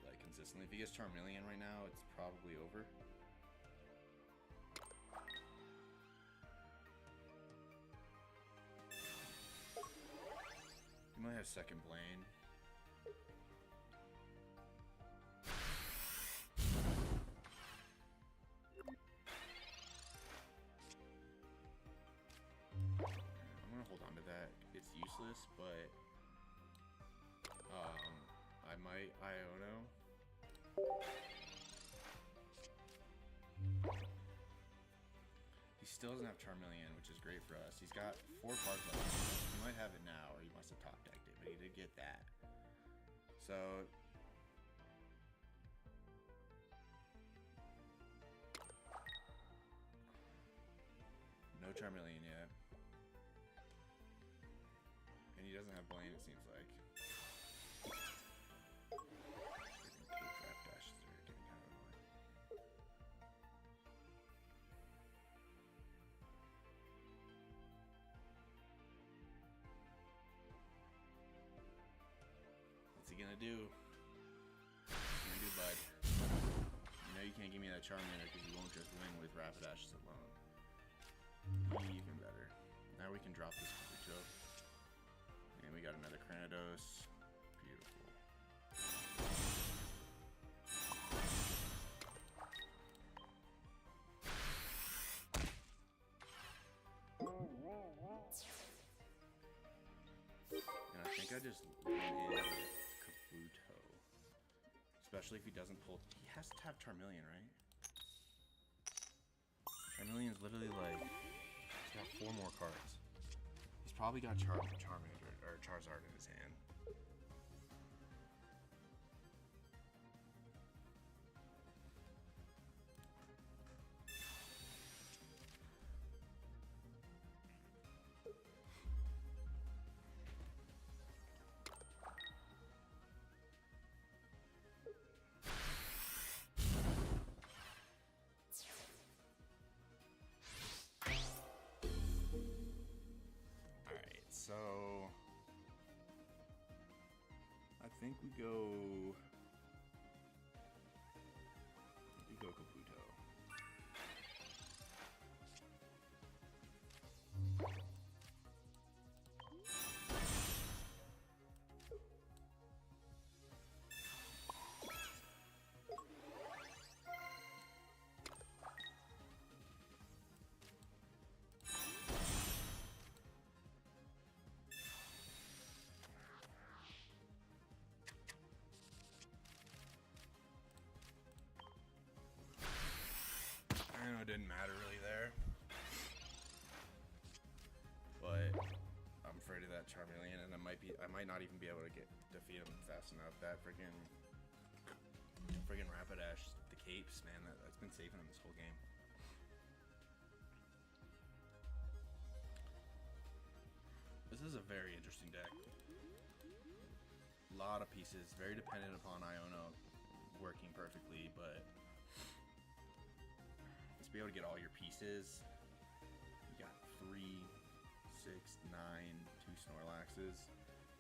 like consistently. If he gets Charmeleon right now, it's probably over. He might have second Blaine. useless, but I might Iono. He still doesn't have Charmeleon, which is great for us. He's got 4 cards left. He might have it now, or he must have top decked it, but he did get that. So no Charmeleon yet. And he doesn't have Blaine, it seems like. Freaking Cape Trap dashes are getting kind of annoying. What's he gonna do? What's he gonna do, bud? You know you can't give me that Charmander because you won't just win with Rapidash alone. Even better. Now we can drop this Kabuto. And we got another Cranidos. Beautiful. And I think I just went in with Kabuto. Especially if he doesn't pull. He has to have Charmeleon, right? Charmeleon's literally like, he's got 4 more cards. He's probably got Charmander or Charizard in his hand. So I think we go Kabuto. I know it didn't matter really there, but I'm afraid of that Charmeleon, and I might not even be able to defeat him fast enough. That friggin' Rapidash, the capes, man, that's been saving him this whole game. This is a very interesting deck. A lot of pieces, very dependent upon Iono working perfectly, but to be able to get all your pieces, you got 3, 6, 9, 2 Snorlaxes.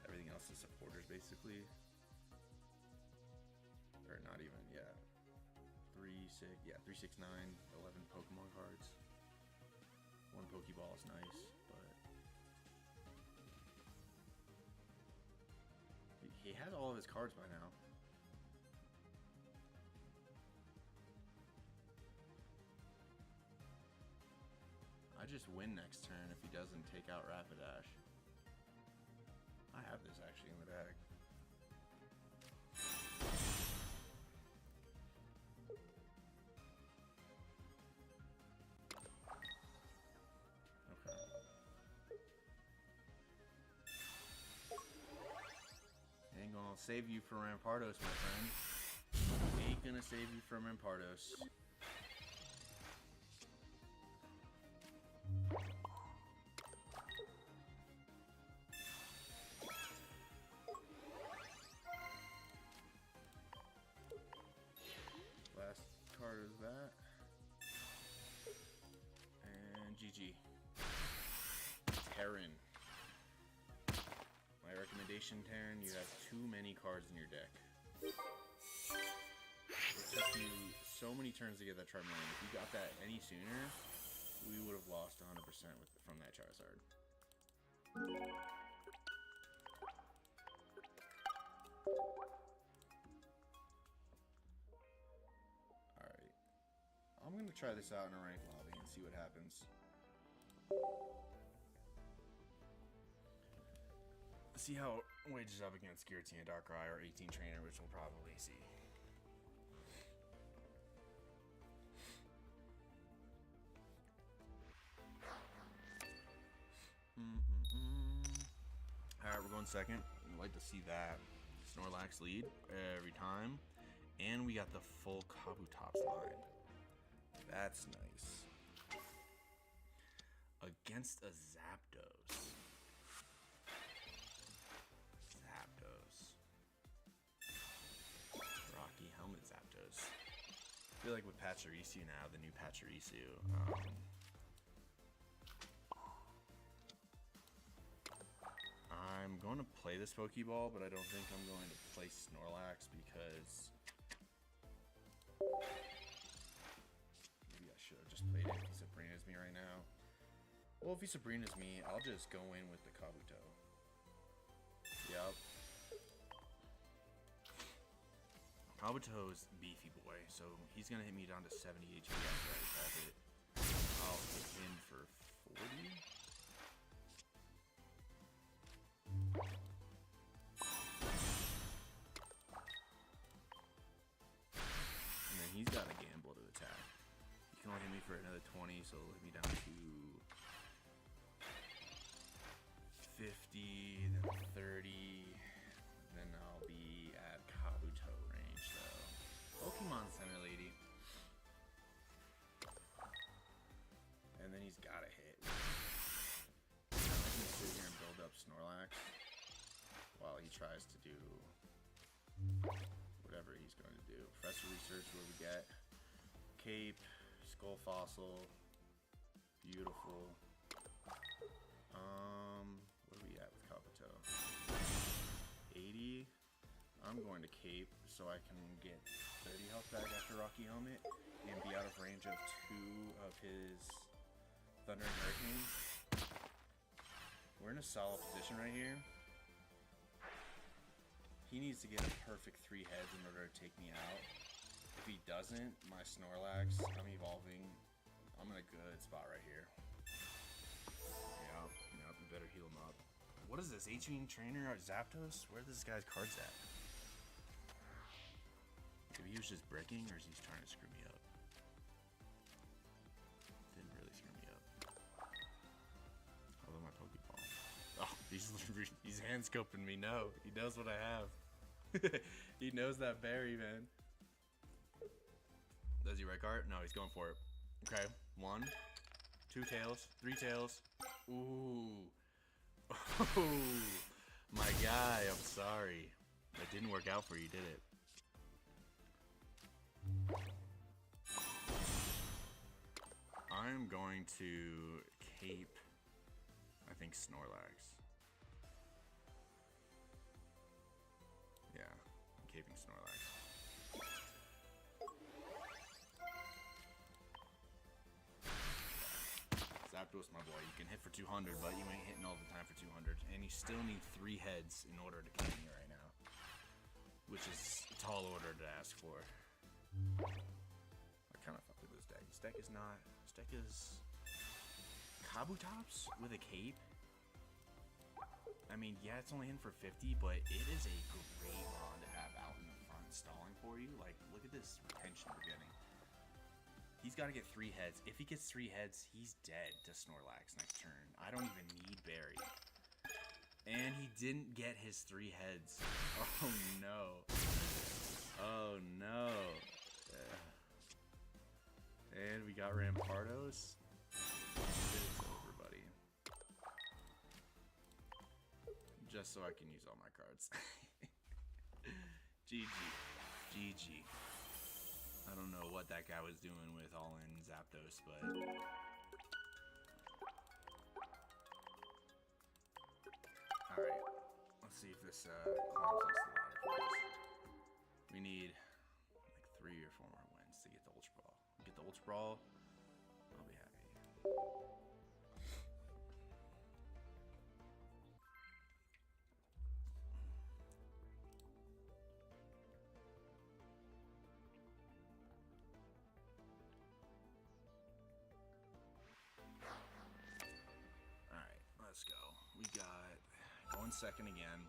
Everything else is supporters, basically. Or not even, yeah. 3, 6, 9, 11 Pokemon cards. 1 Pokeball is nice, but he has all of his cards by now. I just win next turn if he doesn't take out Rapidash. I have this actually in the bag. Okay. Ain't gonna save you from Rampardos, my friend. Ain't gonna save you from Rampardos. Last card is that. And GG. Terran. My recommendation, Terran, you have too many cards in your deck. It took you so many turns to get that Charmeleon. If you got that any sooner, we would have lost 100% from that Charizard. Alright. I'm going to try this out in a ranked lobby and see what happens. Let's see how Wage is up against Giratina, Darkrai, or 18 Trainer, which we'll probably see. Alright, we're going second. I'd like to see that. Snorlax lead every time. And we got the full Kabutops line. That's nice. Against a Zapdos. Rocky Helmet Zapdos. I feel like with Pachirisu now, the new Pachirisu. I'm going to play this Pokeball, but I don't think I'm going to play Snorlax because maybe I should have just played it if he Sabrina's me right now. Well, if he Sabrina's me, I'll just go in with the Kabuto. Yep. Kabuto's beefy boy, so he's gonna hit me down to 70 HP after I evolve it. I'll hit him for 40. And then he's got a gamble to attack. He can only hit me for another 20, so it'll hit me down to 50, then 30. Then I'll be at Kabuto range, though. Pokemon Center Lady. And then he's gotta hit. Now I can sit here and build up Snorlax while he tries to do whatever he's going to do. Professor Research, what we get? Cape, Skull Fossil, beautiful. What are we at with Kabuto? 80. I'm going to Cape so I can get 30 health back after Rocky Helmet and be out of range of 2 of his Thunder and Hurricane. We're in a solid position right here. He needs to get a perfect 3 heads in order to take me out. If he doesn't, my Snorlax, I'm evolving. I'm in a good spot right here. Yep, you better heal him up. What is this, 18 Trainer or Zapdos? Where are this guy's cards at? Maybe he was just breaking, or is he trying to screw me up? Didn't really screw me up. Although my Pokeball. Oh, he's hand scoping me. No, he knows what I have. He knows that berry, man. Does he red card? No, he's going for it. Okay, 1, 2 tails, 3 tails. Ooh. Oh, my guy, I'm sorry. That didn't work out for you, did it? I'm going to Cape, I think, Snorlax. Yeah, I'm caping Snorlax. Zapdos, my boy, you can hit for 200, but you ain't hitting all the time for 200. And you still need 3 heads in order to kill me right now. Which is a tall order to ask for. I kind of fucked with this deck. This deck is not... This deck is... Kabutops with a cape? I mean, yeah, it's only in for 50, but it is a great mon to have out in the front stalling for you. Like, look at this retention we're getting. He's got to get 3 heads. If he gets 3 heads, he's dead to Snorlax next turn. I don't even need Berry. And he didn't get his 3 heads. Oh, no. Oh, no. And we got Rampardos. It's over, buddy. Just so I can use all my cards. GG. GG. I don't know what that guy was doing with all-in Zapdos, but... Alright, let's see if this climbs us the ladder for us. We need like 3 or 4 more wins to get the Ultra Ball. Get the Ultra Ball, I'll be happy. Let's go. We got 1 second again.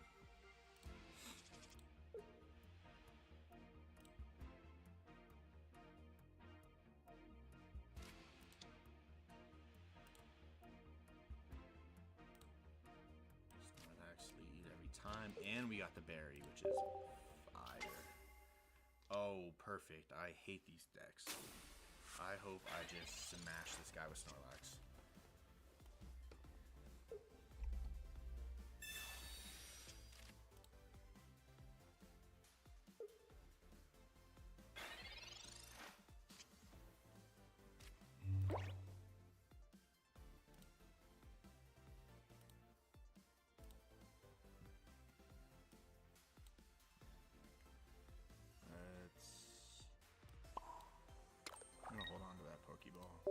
Snorlax lead every time, and we got the berry, which is fire. Oh, perfect. I hate these decks. I hope I just smash this guy with Snorlax. I'm gonna hold on to that Pokeball.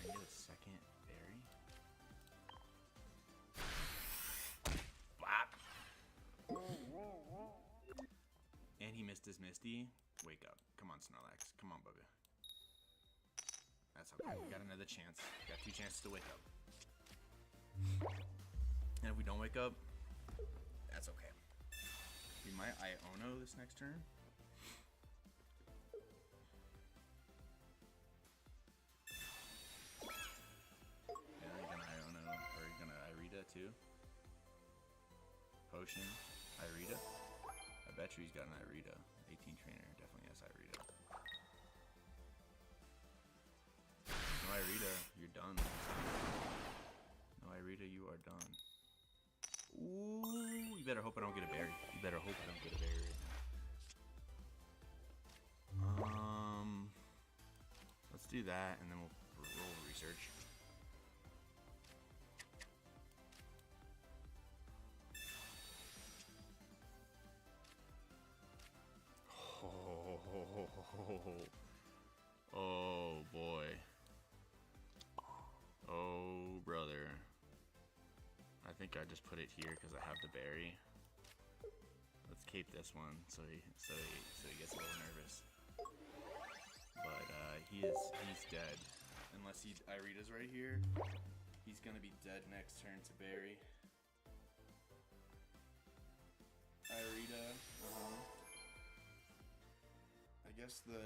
Get a second berry. Bop. And he missed his Misty. Wake up. Come on, Snorlax. Come on, bugger. That's okay. We got another chance. We got 2 chances to wake up. And if we don't wake up, that's okay. We might Iono this next turn. Too. Potion, Irida. I bet you he's got an Irida. 18 trainer definitely has Irida. No Irida, you're done. No Irida, you are done. Ooh, you better hope I don't get a berry. You better hope I don't get a berry right now. Let's do that and then we'll roll research. Oh boy. Oh brother. I think I just put it here because I have the berry. Let's keep this one so he gets a little nervous. But he's dead. Unless Irida's right here. He's gonna be dead next turn to berry. Irida. I guess I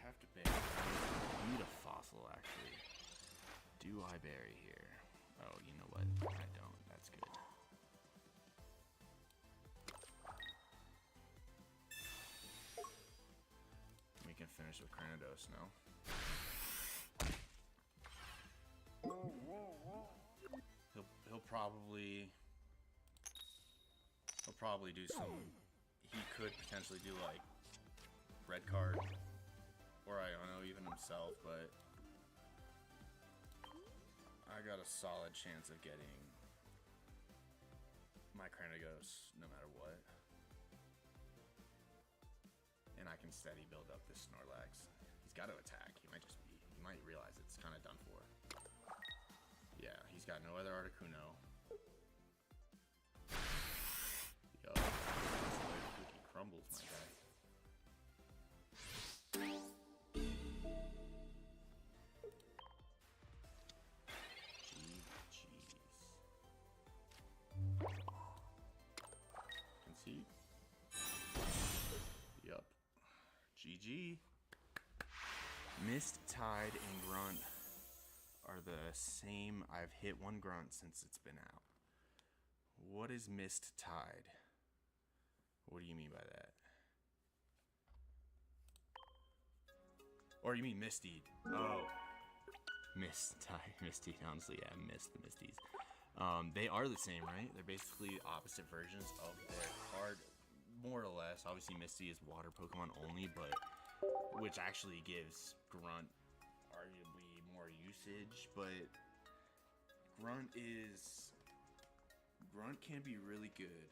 have to bury. I need a fossil actually. Do I bury here? Oh, you know what? I don't. That's good. We can finish with Cranidos now. He'll probably do some. He could potentially do like red card, or I don't know, even himself. But I got a solid chance of getting my Cranidos no matter what, and I can steady build up this Snorlax. He's got to attack. He might realize it's kind of done for. Yeah, he's got no other Articuno. Yo, this cookie crumbles, my guy. Jeez. Concede. Yup. GG. Mist, Tide, and Grunt are the same. I've hit one Grunt since it's been out. What is Mist Tide? What do you mean by that? Or you mean Misty? Oh. Mist Tide. Misty, honestly, yeah, Mist, the Misties. They are the same, right? They're basically opposite versions of their card, more or less. Obviously, Misty is water Pokemon only, but which actually gives Grunt arguably more usage, but Grunt can be really good.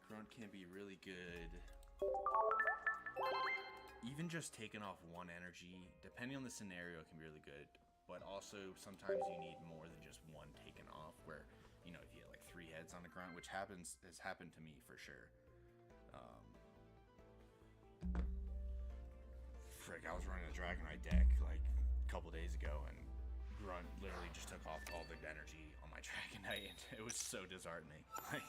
Grunt can be really good. Even just taking off one energy, depending on the scenario, can be really good. But also, sometimes you need more than just one taken off, where, you know, if you get like 3 heads on a Grunt, which has happened to me for sure. Frick, I was running a Dragonite deck like a couple days ago, and Grunt literally just took off all the energy on my Dragonite, and it was so disheartening. Like,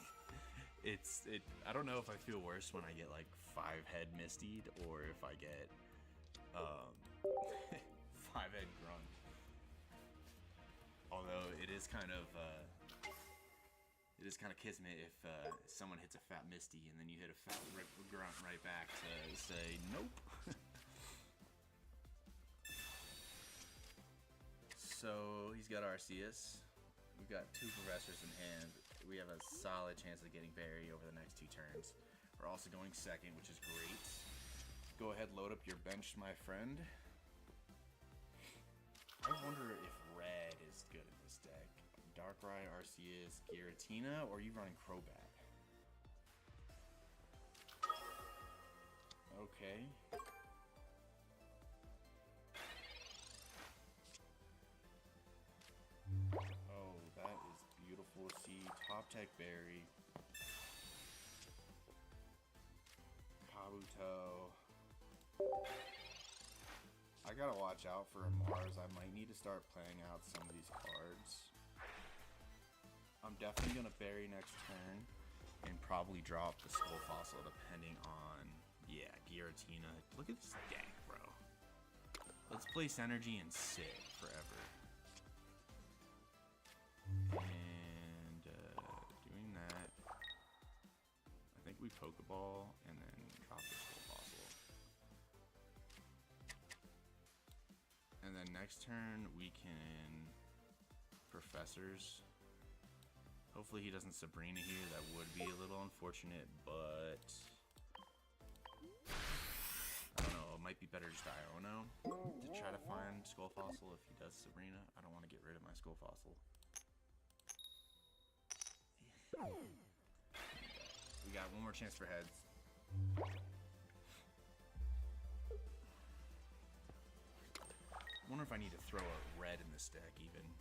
I don't know if I feel worse when I get like 5-head Mistied, or if I get 5-head Grunt. Although it is kind of kismet if someone hits a fat Misty and then you hit a fat Grunt right back to say nope. So he's got Arceus. We've got 2 Professors in hand. We have a solid chance of getting Barry over the next 2 turns. We're also going second, which is great. Go ahead, load up your bench, my friend. I wonder if red is good in this deck. Darkrai, Arceus, Giratina, or are you running Crobat? Okay. Oh, that is beautiful to see. Top Tech Berry. Kabuto. I gotta watch out for a Mars. I might need to start playing out some of these cards. I'm definitely gonna bury next turn and probably drop the Skull Fossil depending on, yeah, Giratina. Look at this deck, bro. Let's place energy and sit forever. And doing that, I think we Pokeball and then drop the Skull Fossil. And then next turn we can Professors. Hopefully he doesn't Sabrina here. That would be a little unfortunate, but I don't know. It might be better just Iono to try to find Skull Fossil if he does Sabrina. I don't want to get rid of my Skull Fossil. We got one more chance for heads. I wonder if I need to throw a red in this deck even.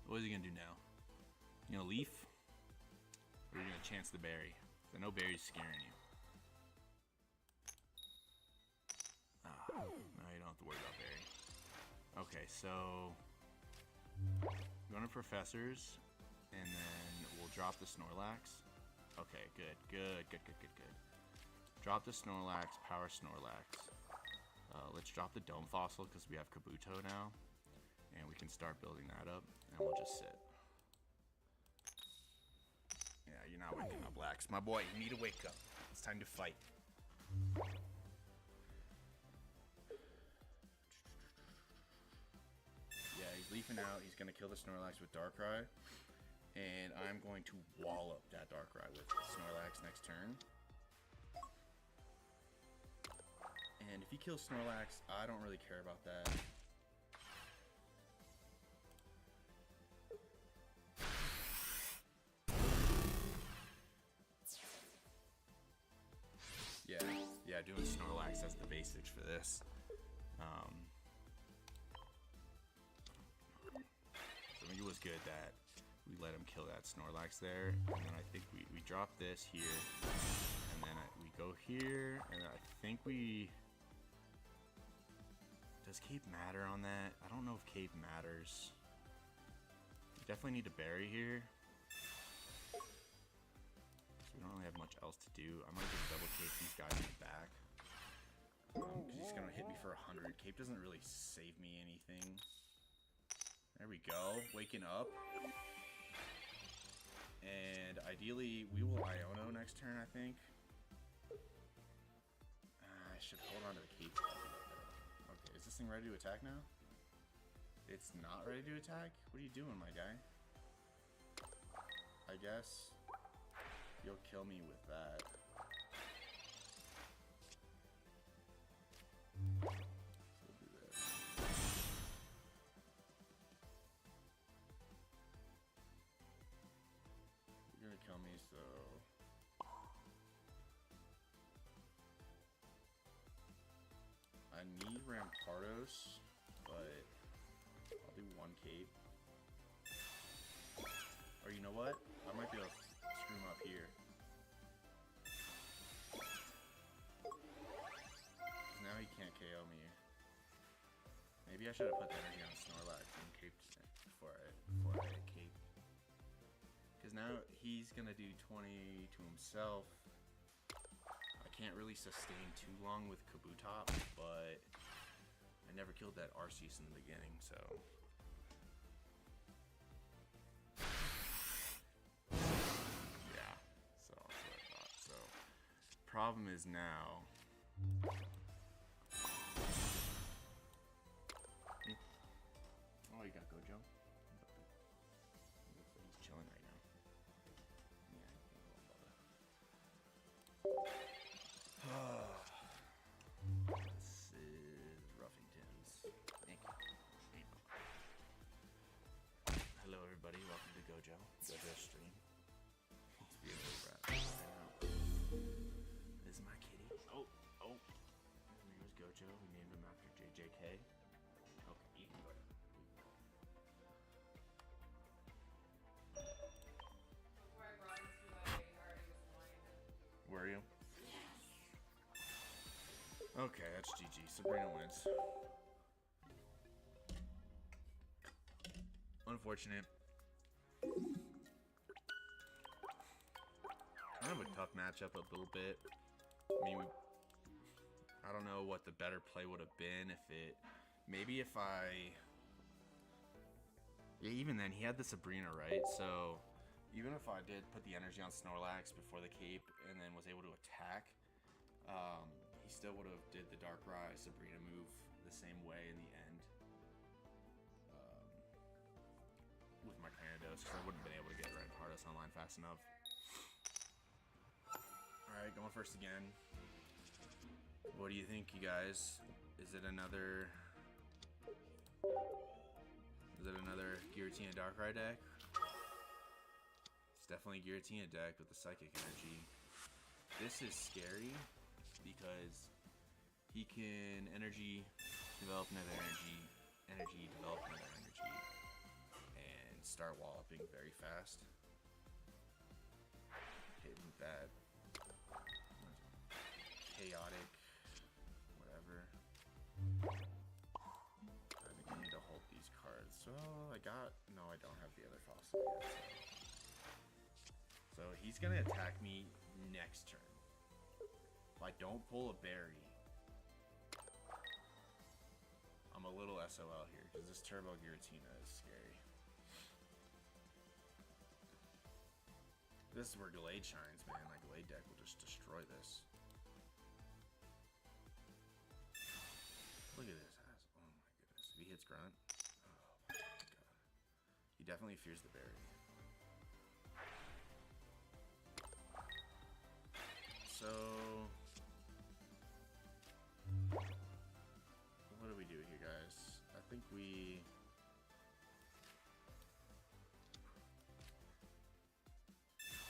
What is he gonna do now? You gonna leaf? Or are you gonna chance the berry? I know berry's scaring you. Ah, no, you don't have to worry about berry. Okay, so going to Professors, and then we'll drop the Snorlax. Okay, good. Drop the Snorlax, power Snorlax. Let's drop the Dome Fossil because we have Kabuto now, and we can start building that up, and we'll just sit. Yeah, you're not waking up, Lax. My boy, you need to wake up. It's time to fight. Yeah, he's leafing out. He's going to kill the Snorlax with Darkrai. And I'm going to wall up that Darkrai with Snorlax next turn. And if he kills Snorlax, I don't really care about that. Yeah, doing Snorlax as the basics for this. So it was good that we let him kill that Snorlax there, and then I think we drop this here, and then we go here, and then I think we... Does Cape matter on that? I don't know if Cape matters. We definitely need to bury here. So we don't really have much else to do. I might just double Cape these guys in the back. Because he's going to hit me for 100. Cape doesn't really save me anything. There we go. Waking up. And ideally, we will Iono next turn, I think. I should hold on to the Cape. Okay, is this thing ready to attack now? It's not ready to attack? What are you doing, my guy? I guess you'll kill me with that. So kill me, so... I need Rampardos, but I'll do one cape. Or you know what? I might be able to screw him up here. Now he can't KO me. Maybe I should have put the energy on Snorlax and caped before I cape. Because now he's gonna do 20 to himself. I can't really sustain too long with Kabutops, but I never killed that Arceus in the beginning, so. Yeah, so that's what I thought. So, problem is now. Oh, you got Gojo? He's chilling right now. This is Ruffington's. Hello, everybody. Welcome to Gojo stream. He's being a little rat right now. This is my kitty. Oh. His name is Gojo. We named him after JJK. Okay, you can go ahead. Before I brought him to my already was blinded. Were you? Okay, that's GG. Sabrina wins. Unfortunate. Kind of a tough matchup a little bit. I mean, I don't know what the better play would have been if it... Maybe if I... Yeah, even then, he had the Sabrina, right? So, even if I did put the energy on Snorlax before the cape and then was able to attack, he still would have did the Darkrai Sabrina move the same way in the end. With my Cranidos, because I wouldn't have been able to get Rampardos online fast enough. Alright, going first again. What do you think, you guys? Is it another Giratina Darkrai deck? It's definitely a Giratina deck with the Psychic Energy. This is scary because he can energy, develop another energy, develop another energy, and start walloping very fast. Hit with that chaotic, whatever. I think I need to hold these cards. So no, I don't have the other fossil yet. So he's gonna attack me next turn. If I don't pull a berry, I'm a little SOL here because this Turbo Giratina is scary. This is where Gallade shines, man. My Gallade deck will just destroy this. Look at this ass. Oh my goodness. If he hits Grunt, oh my god. He definitely fears the berry. So, what do we do here, guys? I think we...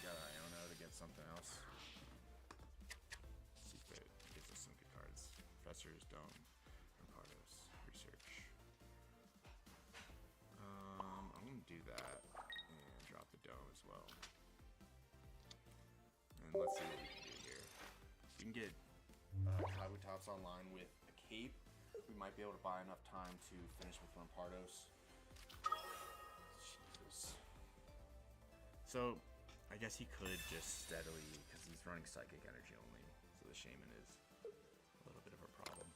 got Iona to get something else. Let's see if it gives us some good cards. Professor's Dome, Rampardos, Research. I'm gonna do that and drop the Dome as well. And let's see what we can do here. We can get Kabutops online with a cape. We might be able to buy enough time to finish with Rampardos. Jesus. So, I guess he could just steadily, because he's running Psychic Energy only, so the Shaman is a little bit of a problem.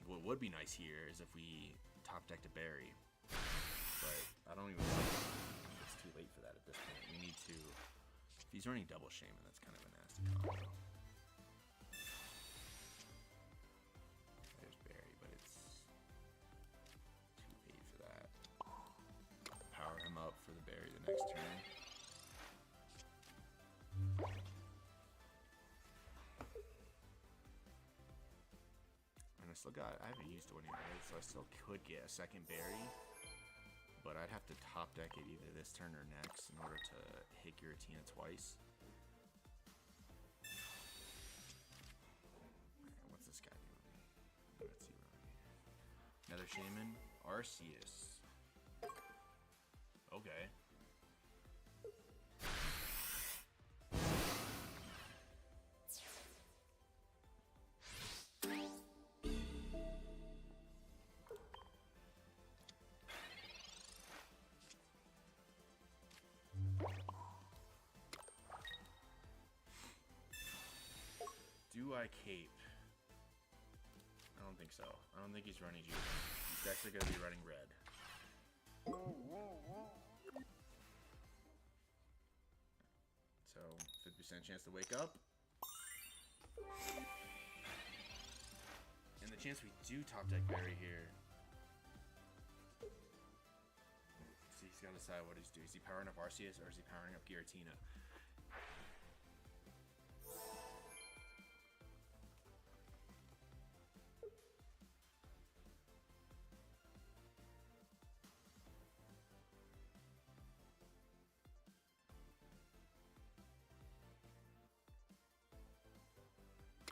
What would be nice here is if we top decked a berry, but I don't even know if it's too late for that at this point. We need to, if he's running double Shaman, that's kind of a nasty combo. There's berry, but it's too late for that. Power him up for the berry the next turn. And I haven't used one yet, right? So I still could get a second berry, but I'd have to top deck it either this turn or next in order to hit Giratina twice. What's this guy doing? Let's see. Another Shaman. Arceus. Okay. Do I cape? I don't think so. I don't think he's running G. These decks are going to be running red. So, 50% chance to wake up. And the chance we do top deck Berry here. So he's got to decide what he's doing. Is he powering up Arceus or is he powering up Giratina?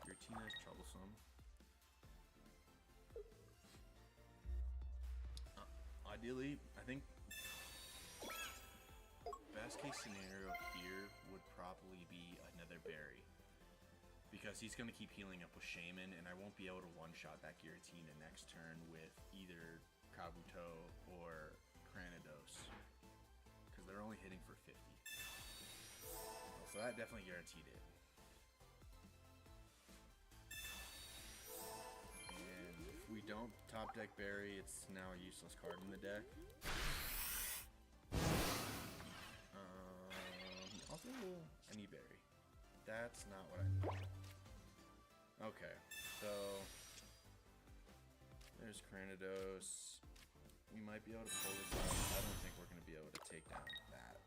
Giratina is troublesome. Ideally, I think best case scenario here would probably be another Berry. Because he's going to keep healing up with Shaman, and I won't be able to one-shot that Giratina next turn with either Kabuto or Cranidos. Because they're only hitting for 50. So that definitely guaranteed it. If we don't top deck Berry, it's now a useless card in the deck. Also, I need Berry. That's not what I need. Okay, so there's Cranidos. We might be able to pull this out. I don't think we're going to be able to take down that.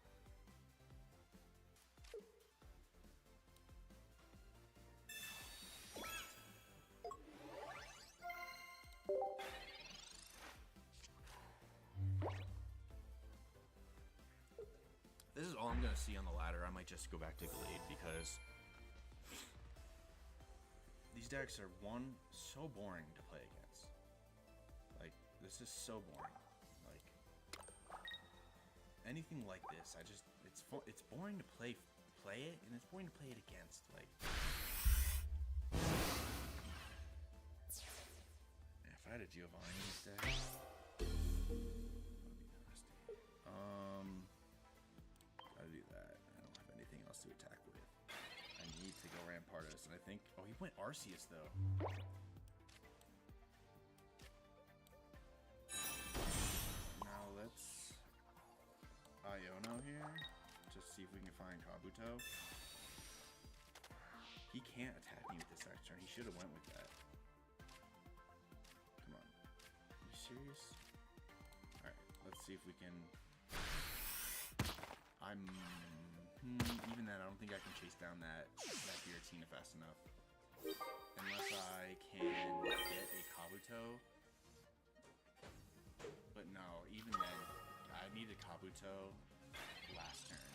This is all I'm going to see on the ladder. I might just go back to Gallade because these decks are, one, so boring to play against. Like, this is so boring. Like, anything like this, it's boring to play it, and it's boring to play it against. Like, if I had a Giovanni in this deck, that'd be nasty. Gotta do that. I don't have anything else to attack with. I need to go Rampardos, and I think... Oh, he went Arceus, though. Now let's... Iono here. Just see if we can find Kabuto. He can't attack me with this next turn. He should have went with that. Come on. Are you serious? Alright, let's see if we can... even then, I don't think I can chase down that Giratina fast enough. Unless I can get a Kabuto. But no, even then, I need a Kabuto last turn.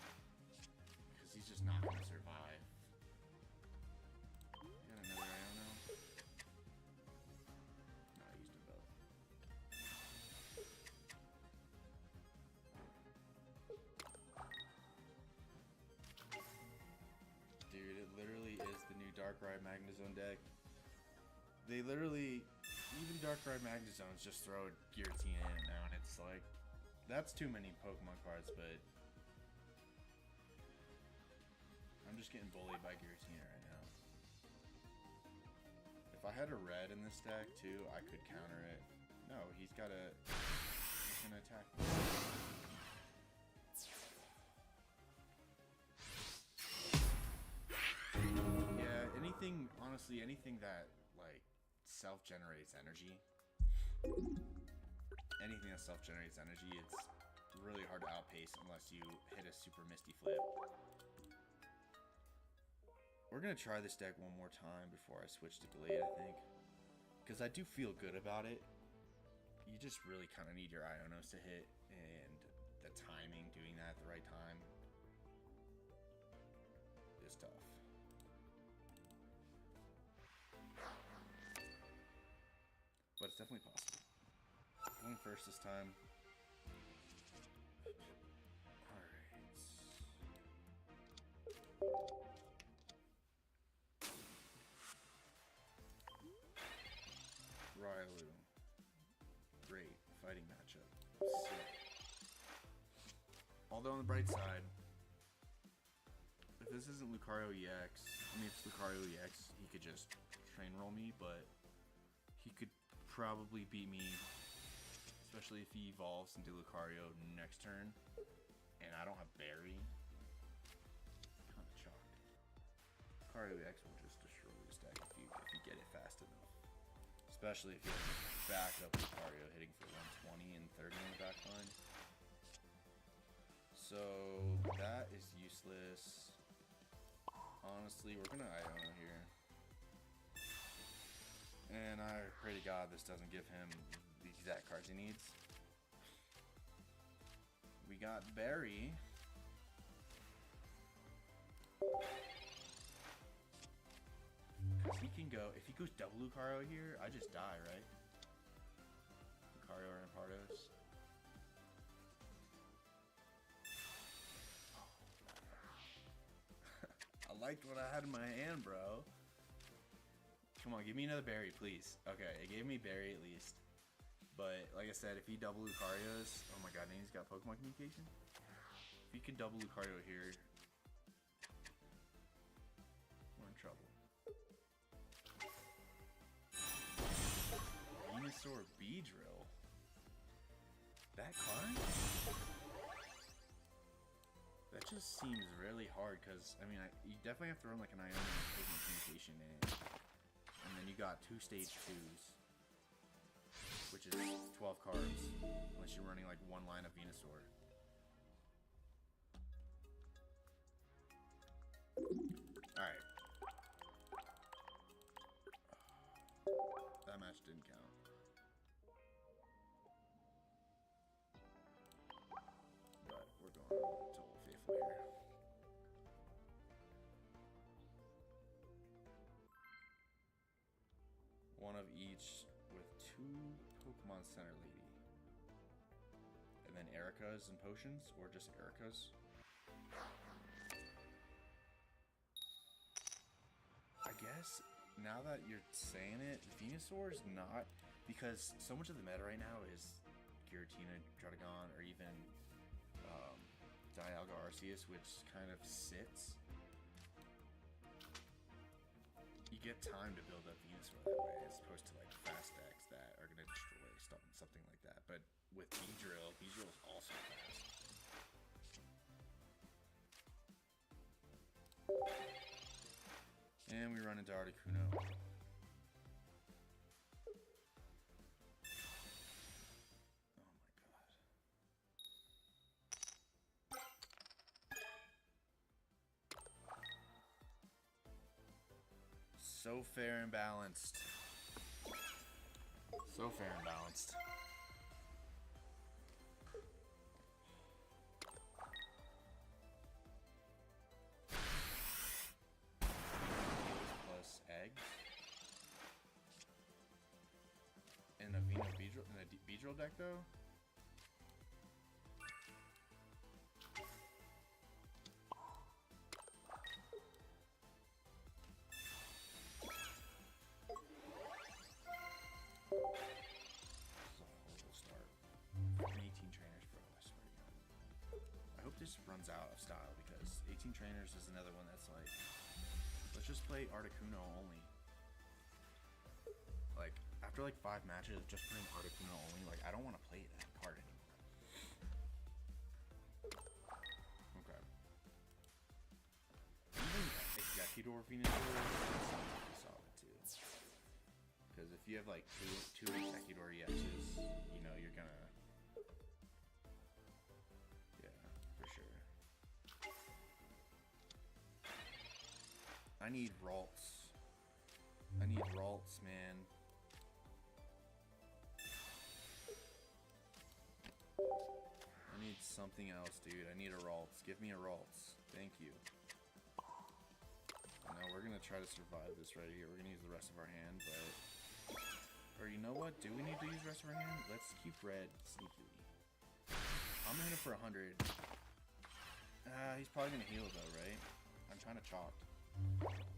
Because he's just not going to survive. Got another Iono? No, I used them both. Dude, it literally is the new Darkrai Magnezone deck. They literally, even Darkrai Magnezones just throw a Giratina in it now, and it's like, that's too many Pokemon cards, but I'm just getting bullied by Giratina right now. If I had a red in this deck too, I could counter it. No, he's gonna attack me. Honestly, anything that like self-generates energy, it's really hard to outpace unless you hit a super Misty Flip. We're gonna try this deck one more time before I switch to Gallade, I think, because I do feel good about it. You just really kind of need your Ionos to hit, and the timing, doing that at the right time is tough. But it's definitely possible. Going first this time. Alright. Railu. Great fighting matchup. Sick. Although on the bright side, if this isn't Lucario EX, I mean, if it's Lucario EX, he could just train roll me, but he could probably beat me, especially if he evolves into Lucario next turn, and I don't have Berry. Kind of chalk. Lucario EX will just destroy this deck if you get it fast enough. Especially if you have backup Lucario hitting for 120 and 30 in the back line. So that is useless. Honestly, we're gonna Iona here. And I pray to God this doesn't give him the exact cards he needs. We got Berry. Because he can go, if he goes double Lucario here, I just die, right? Lucario or Rampardos. I liked what I had in my hand, bro. Come on, give me another berry, please. Okay, it gave me berry at least. But, like I said, if he double Lucarios... Oh my god, and he's got Pokemon Communication? If he could double Lucario here... we're in trouble. Venusaur Beedrill? That card? That just seems really hard, because, I mean, you definitely have to run like an Iona Pokemon Communication in it. And then you got 2 stage 2s, which is 12 cards, unless you're running like one line of Venusaur. Alright. That match didn't count. But we're going total faithful here. One of each with 2 Pokemon Center Lady. And then Erika's and potions, or just Erika's. I guess, now that you're saying it, Venusaur is not, because so much of the meta right now is Giratina, Druddigon, or even Dialga Arceus, which kind of sits. You get time to build up Venusaur that way, as opposed to like fast decks that are gonna destroy something like that. But with Beedrill, Beedrill is also fast. And we run into Articuno. Oh my god. So fair and balanced. So fair and balanced. Plus eggs. And a Veno Beedrill in a Beedrill deck though? Just runs out of style, because 18 trainers is another one that's like, let's just play Articuno only. Like, after like 5 matches of just playing Articuno only, like, I don't want to play that card anymore. Okay. Even Executor Venusaur is solid too. Because if you have like two Executor EXs, you know, you're gonna... I need Ralts. I need Ralts, man. I need something else, dude. I need a Ralts. Give me a Ralts. Thank you. Now we're gonna try to survive this right here. We're gonna use the rest of our hand, but... Or you know what? Do we need to use the rest of our hand? Let's keep red sneakily. I'm gonna hit him for 100. He's probably gonna heal though, right? I'm trying to chalk.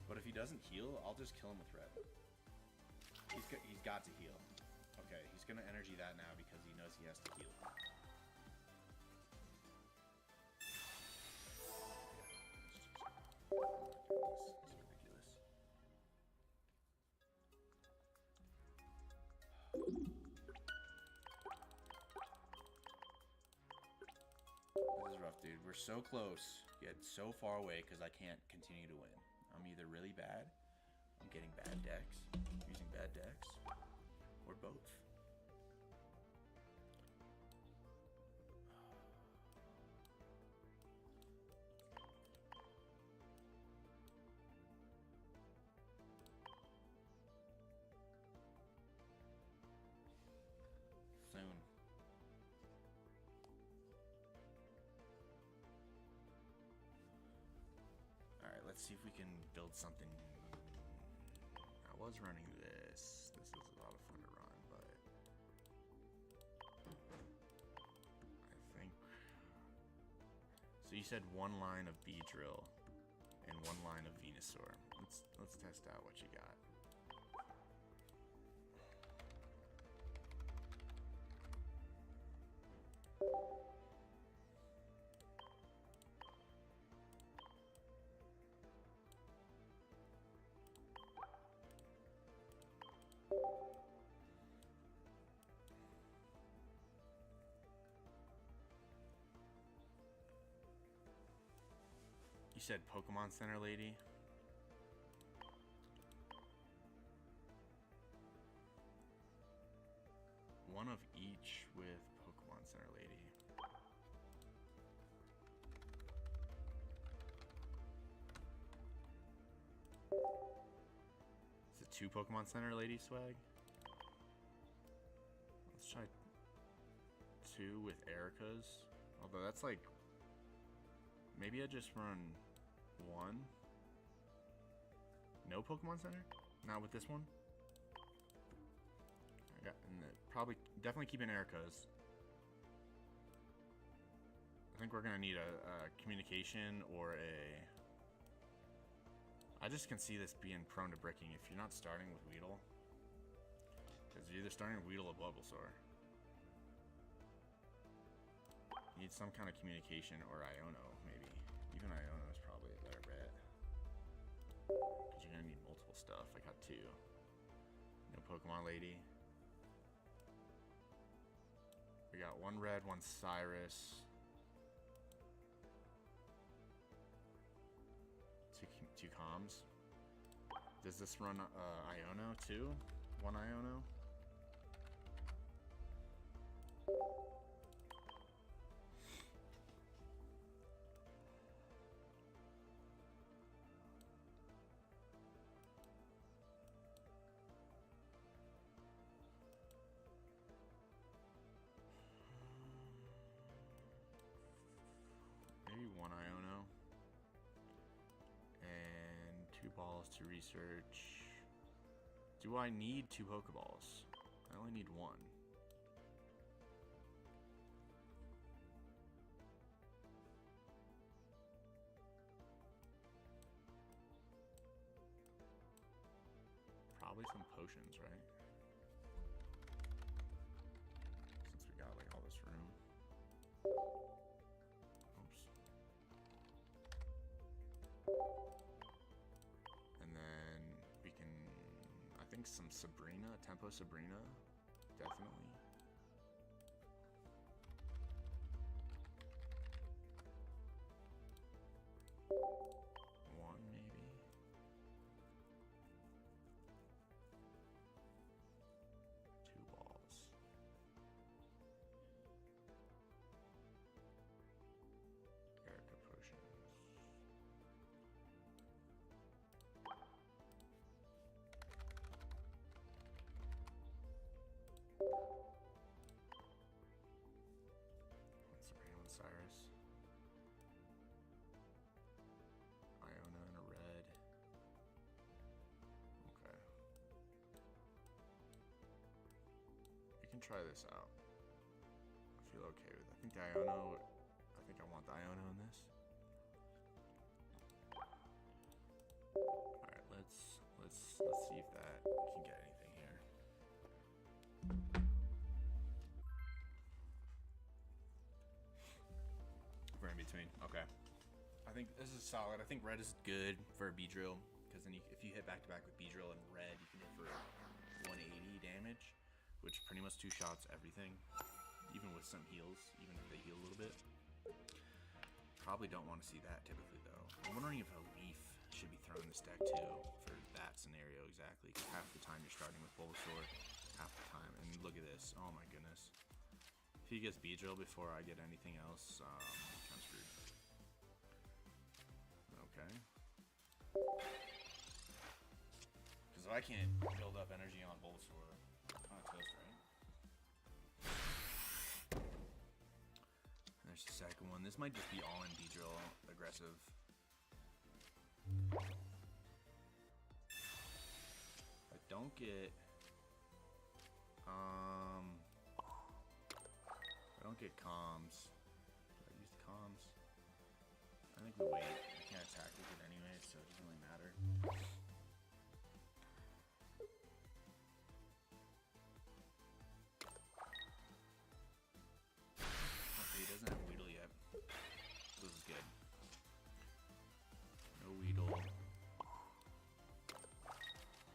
But if he doesn't heal, I'll just kill him with red. He's got to heal. Okay, he's gonna energy that now because he knows he has to heal. It's ridiculous. This is rough, dude. We're so close, yet so far away because I can't continue to win. I'm either really bad, I'm getting bad decks, using bad decks, or both. Soon. Alright, let's see if we can build something. I was running this. This was a lot of fun to run, but I think... So you said one line of Beedrill and one line of Venusaur. Let's test out what you got. You said Pokemon Center Lady? One of each with Pokemon Center Lady. Is it 2 Pokemon Center Lady swag? Let's try 2 with Erica's. Although that's like... Maybe I just run 1. No Pokemon Center? Not with this one? I got, and probably, definitely keeping Erica's. I think we're gonna need a communication or a... I just can see this being prone to bricking if you're not starting with Weedle. Because you're either starting with Weedle or Bulbasaur. You need some kind of communication or Iono, maybe. Even Iono is probably a better bet. Because you're gonna need multiple stuff. I got 2. No Pokemon Lady. We got 1 red, 1 Cyrus. 2 comms. Does this run Iono too? 1 Iono? Maybe 1 Iono. And 2 balls to research. Do I need 2 Pokeballs? I only need 1. Probably some potions, right? Since we got like all this room. Oops. And then we can, I think some Sabrina, Tempo Sabrina, definitely. One maybe. Two balls. Erica potions. try this out. I feel okay with it. I think the Iono. I think I want the Iono in this. All right, let's see if that can get anything here. We're in between. Okay. I think this is solid. I think red is good for a Beedrill because then if you hit back to back with Beedrill and red, you can hit for 180 damage, which pretty much two shots everything, even with some heals, even if they heal a little bit. Probably don't want to see that typically though. I'm wondering if a leaf should be thrown in this deck too for that scenario exactly. Because half the time you're starting with Bulbasaur, half the time, and look at this. Oh my goodness. If he gets Beedrill before I get anything else, I'm screwed. Okay. Because if I can't build up energy on Bulbasaur, I'm toast, right? There's the second one. This might just be all in Beedrill aggressive. I don't get comms. Do I use the comms? I think we wait. I can't attack with it anyway, so it doesn't really matter. Okay, he doesn't have Weedle yet. This is good. No Weedle.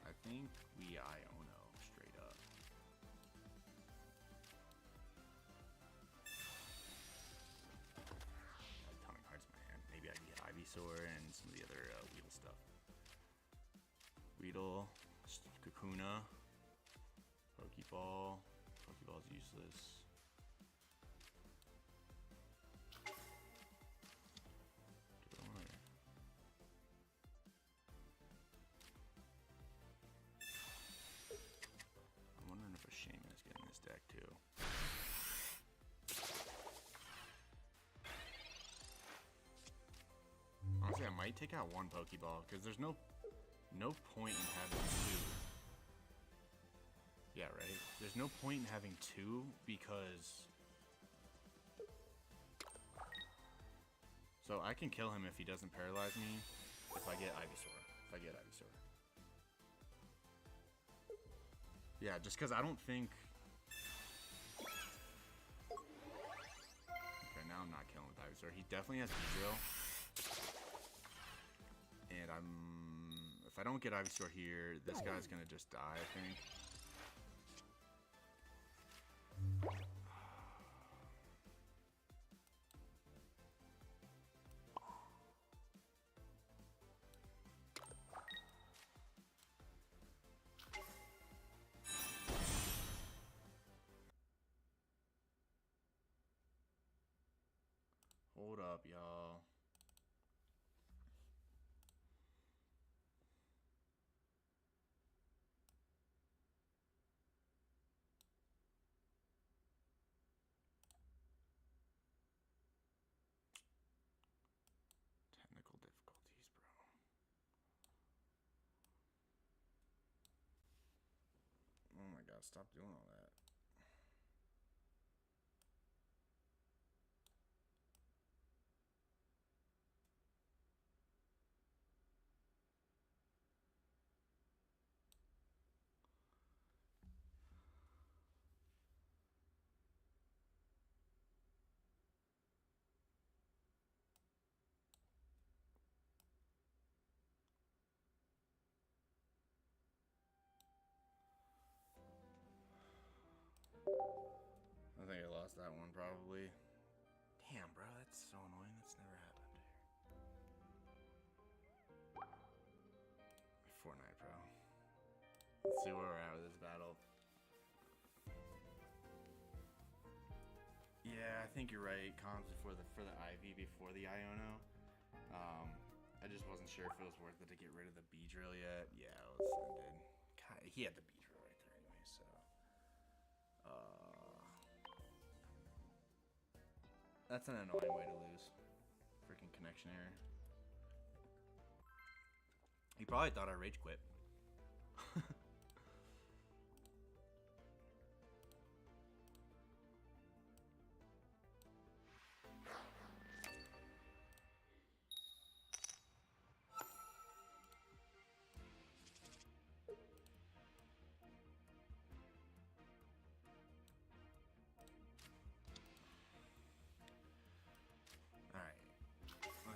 I think we Iono straight up. Atomic Heart's my hand. Maybe I can get Ivysaur and some of the other Weedle stuff. Weedle, Kakuna, Pokeball. Pokeball's useless. I'm wondering if a Shaman is getting this deck too. Honestly, I might take out one Pokeball because there's no point in having two. Yeah, right? There's no point in having two because... So I can kill him if he doesn't paralyze me if I get Ivysaur. Yeah, just because I don't think... Okay, now I'm not killing with Ivysaur. He definitely has Beedrill. And if I don't get Ivysaur here, this guy's gonna just die, I think. Hold up, y'all. Technical difficulties, bro. Oh my god, stop doing all that. I think I lost that one probably. Damn, bro, that's so annoying. That's never happened. Fortnite, bro. Let's see where we're at with this battle. Yeah, I think you're right. Comms for the Ivy before the Iono. I just wasn't sure if it was worth it to get rid of the Beedrill yet. Yeah, it did. God, he had the Beedrill right there anyway, so. That's an annoying way to lose. Freaking connection error. He probably thought I rage quit.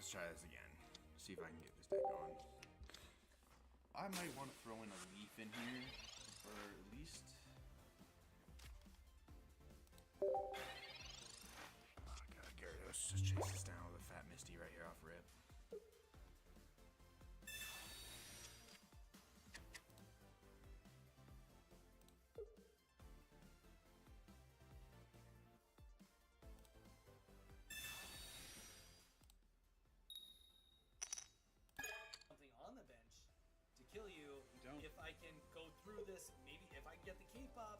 let's try this again. See if I can get this deck going. I might want to throw in a leaf in here, or at least. Oh god, Gyarados just chases down with a fat Misty right here off rip. Something on the bench to kill you. Don't. If I can go through this, maybe if I can get the cape up.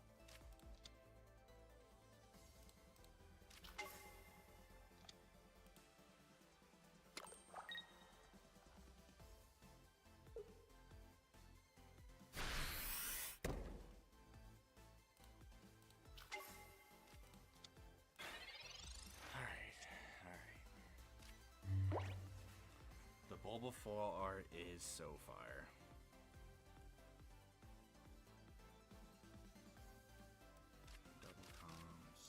Alright. The Bulbasaur art is so fire. Double comms.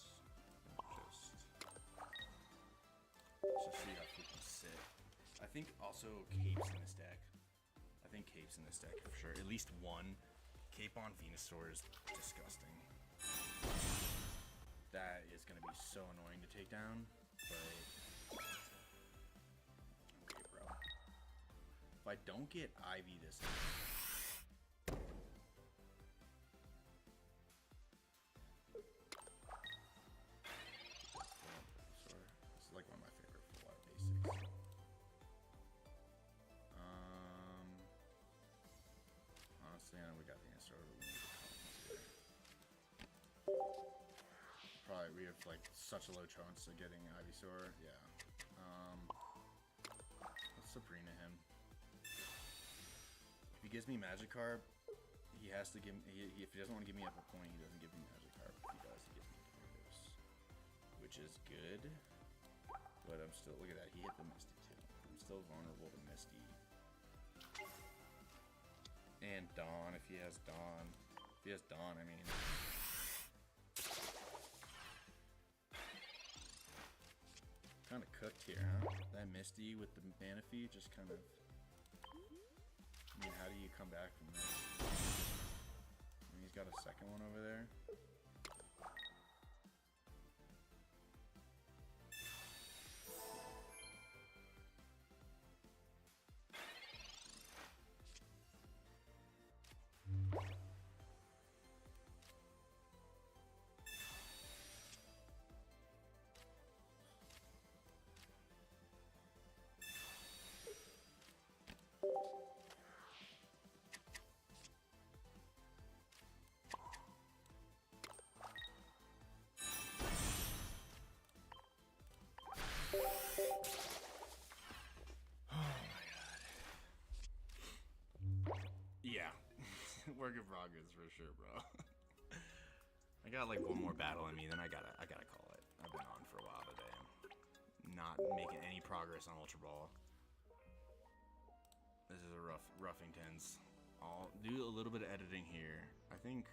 Let's just see how we can sit. I think also Capes in this deck. I think Capes in this deck for sure. At least one. Cape on Venusaur is disgusting. That is going to be so annoying to take down, but okay, bro. If I don't get Ivy this time, this is like one of my favorite full art basics. Honestly, I know we got Venusaur, but we need to here. Probably we have like such a low chance of getting Ivysaur. Yeah. Let's Sabrina him. If he gives me Magikarp, he has to give me. If he doesn't want to give me up a point, he doesn't give me Magikarp. If he does, he gives me Gyarados, which is good. But I'm still. Look at that. He hit the Misty too. I'm still vulnerable to Misty. And Dawn, if he has Dawn. If he has Dawn, I mean. Kind of cooked here, huh? That Misty with the Manaphy just kind of. I mean, how do you come back from this? I mean, he's got a second one over there. Yeah, work in progress for sure, bro. I got like one more battle in me, then I gotta call it. I've been on for a while today. Not making any progress on Ultra Ball. This is a Ruffingtons. I'll do a little bit of editing here. I think.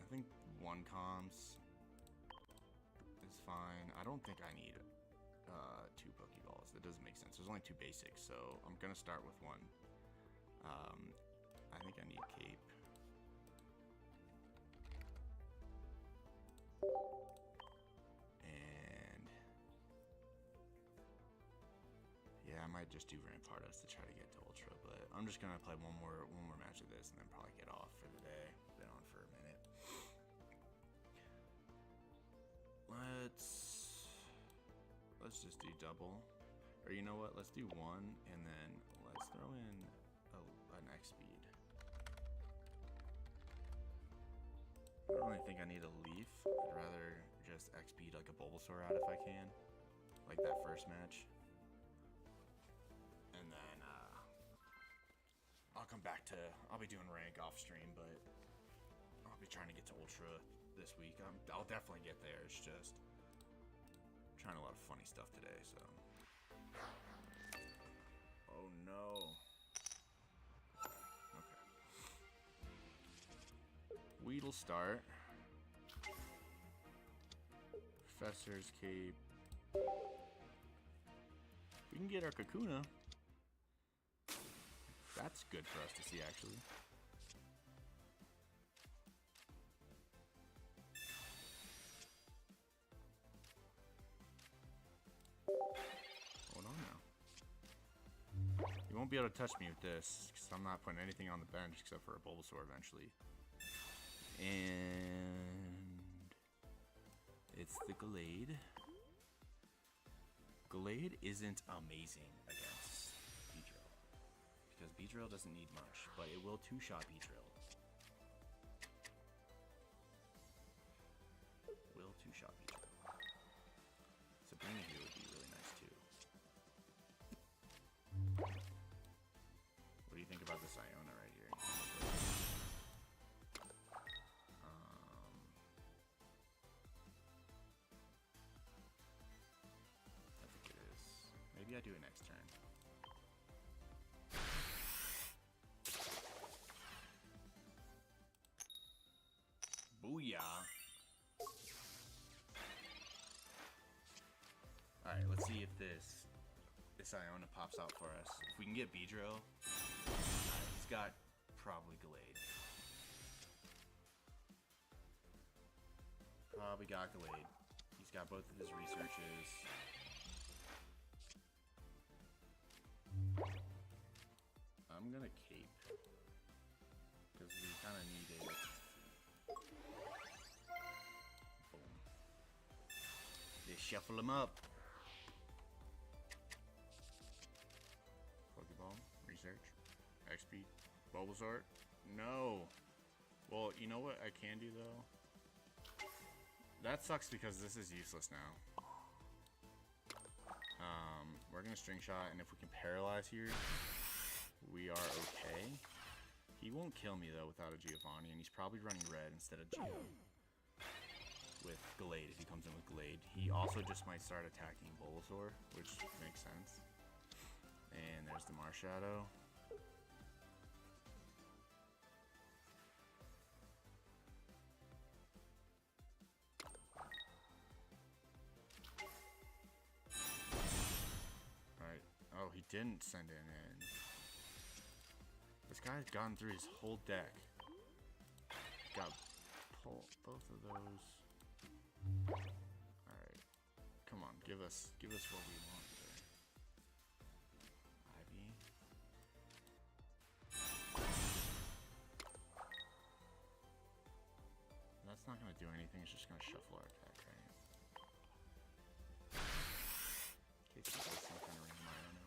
I think one comms is fine. I don't think I need two Pokeballs. That doesn't make sense. There's only two basics, so I'm gonna start with one. I think I need Cape. And yeah, I might just do Rampardos to try to get to Ultra, but I'm just gonna play one more match of this and then probably get off for the day. Been on for a minute. Let's just do double, or you know what? Let's do one, and then let's throw in an X speed. I don't really think I need a leaf. I'd rather just X speed like a Bulbasaur out if I can, like that first match, and then I'll come back to. I'll be doing rank off stream, but I'll be trying to get to Ultra this week. I'll definitely get there. It's just trying a lot of funny stuff today, so. Oh no. Okay. Weedle start. Professor's Cape. We can get our Kakuna. That's good for us to see, actually. Hold on now. You won't be able to touch me with this, because I'm not putting anything on the bench except for a Bulbasaur eventually. And it's the Gallade. Gallade isn't amazing against Beedrill, because Beedrill doesn't need much, but it will two-shot Beedrill. Will two-shot Beedrill. Sabrina here would be really nice too. What do you think about this Iona right here? I think it is. Maybe I do it next turn. Booyah! Alright, let's see if this Iona pops out for us. If we can get Beedrill, he's got probably Gallade. Probably got Gallade. He's got both of his researches. I'm gonna cape, because we kind of need it. Boom. Just shuffle him up. Pokeball, research, XP, Bulbasaur. No. Well, you know what I can do though? That sucks because this is useless now. We're gonna string shot, and if we can paralyze here, we are okay. He won't kill me though without a Giovanni, and he's probably running red instead of Geo. With Gallade, if he comes in with Gallade. He also just might start attacking Bulbasaur, which makes sense. And there's the Marshadow. Alright. Oh, he didn't send it in. This guy's gone through his whole deck. Got both of those. Alright. Come on, give us what we want there. Ivy. That's not gonna do anything, it's just gonna shuffle our deck, right? In case he does some kind of random Iona.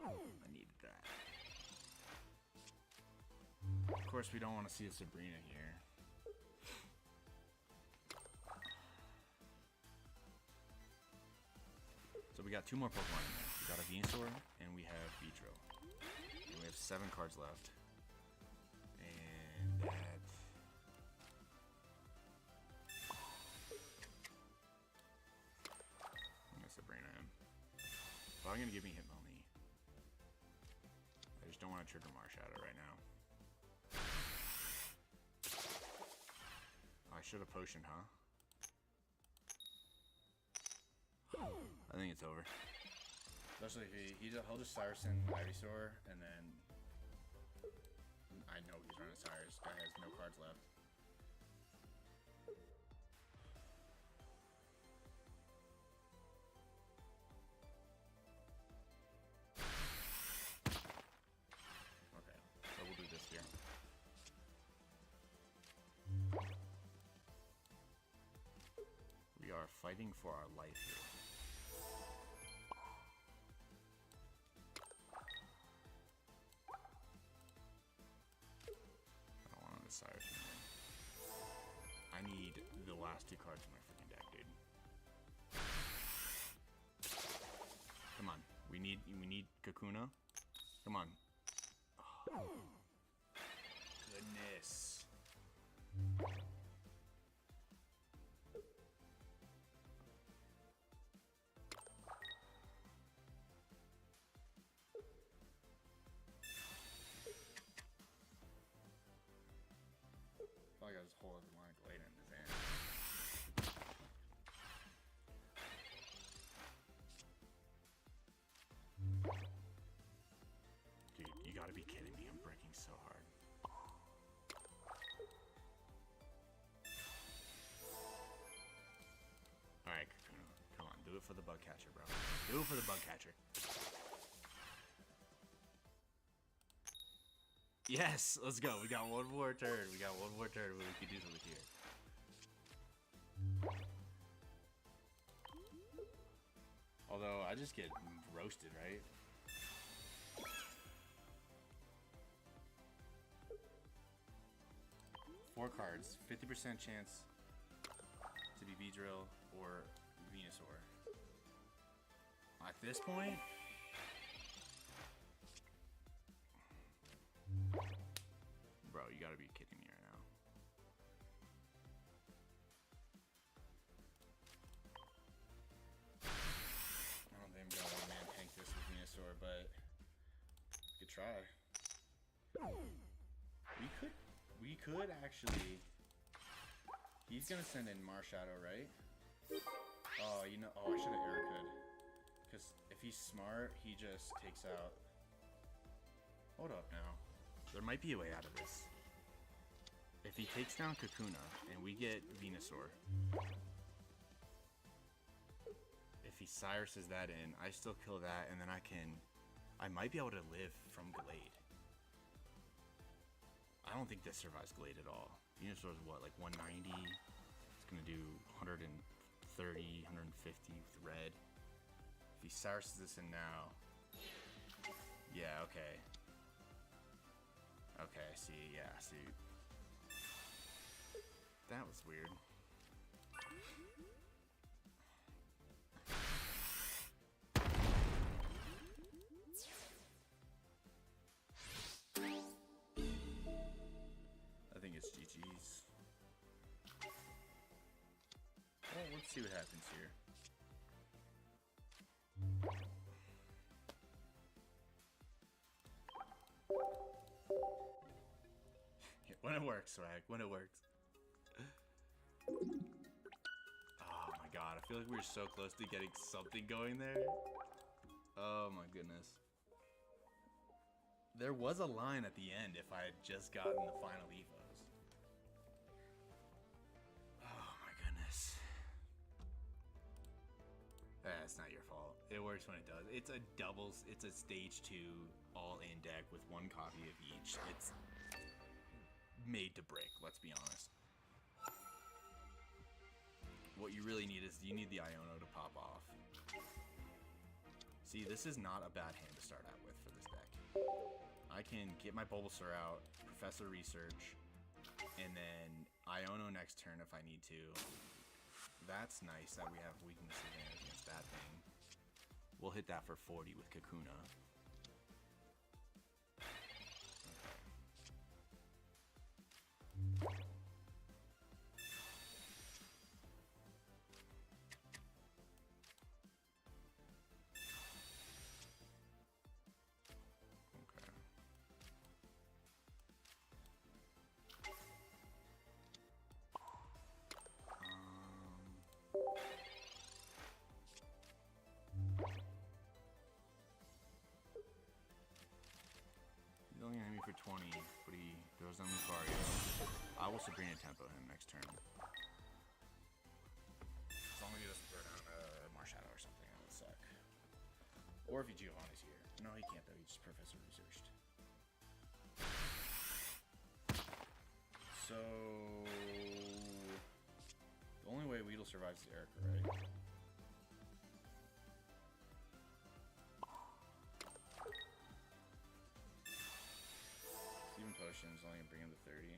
Oh, I needed that. Of course, we don't want to see a Sabrina here. So we got two more Pokemon in there. We got a Venusaur and we have Beedrill. And we have 7 cards left. And that... I'm gonna Sabrina him. Probably gonna give me Hitmonlee. I just don't want to trigger Marshadow right now. I should have potioned, huh? I think it's over. Especially if he'll just Cyrus in Ivysaur, and then I know he's running Cyrus. Guy has no cards left. Okay, so we'll do this here. We are fighting for our life here. Cyrus. I need the last 2 cards in my freaking deck, dude. Come on, we need Kakuna. Come on. Oh. Goodness. Probably got his whole other line of Gallade in his hand. catcher, bro. Do it for the bug catcher. Yes, let's go. We got one more turn. We got one more turn where we can do something here. Although I just get roasted, right? Four cards, 50% chance to be Beedrill or Venusaur. At this point, bro, you gotta be kidding me right now. I don't think I'm gonna one-man tank this with Venusaur, but we could try. We could actually. He's gonna send in Marshadow, right? Oh, you know. Oh, I should have Air-Could. Because if he's smart, he just takes out. Hold up now. There might be a way out of this. If he takes down Kakuna and we get Venusaur, if he Cyruses that in, I still kill that, and then I might be able to live from Gallade. I don't think this survives Gallade at all. Venusaur's what, like 190? It's gonna do 130, 150 with red. If he Cyruses this in now, yeah, okay. Okay, see, yeah, see. That was weird. I think it's GG's. Well, let's see what happens here. When it works, Swag. When it works. Oh my god, I feel like we were so close to getting something going there. Oh my goodness. There was a line at the end if I had just gotten the final evos. Oh my goodness. That's not your fault. It works when it does. It's a doubles, it's a stage 2 all-in deck with one copy of each. It's made to break, let's be honest. What you really need is you need the Iono to pop off. See, this is not a bad hand to start out with for this deck. I can get my Bulbasaur out, Professor Research, and then Iono next turn if I need to. That's nice that we have weakness advantage against that thing. We'll hit that for 40 with Kakuna. He's only gonna hit me for 20, but he goes on Lucario. I will Sabrina Tempo him next turn. As long as he doesn't throw down a Marshadow or something, that would suck. Or if he Giovanni's here. No, he can't though, he just Professor Researched. So the only way Weedle survives is Erica, right? Even potions only gonna bring him to 30.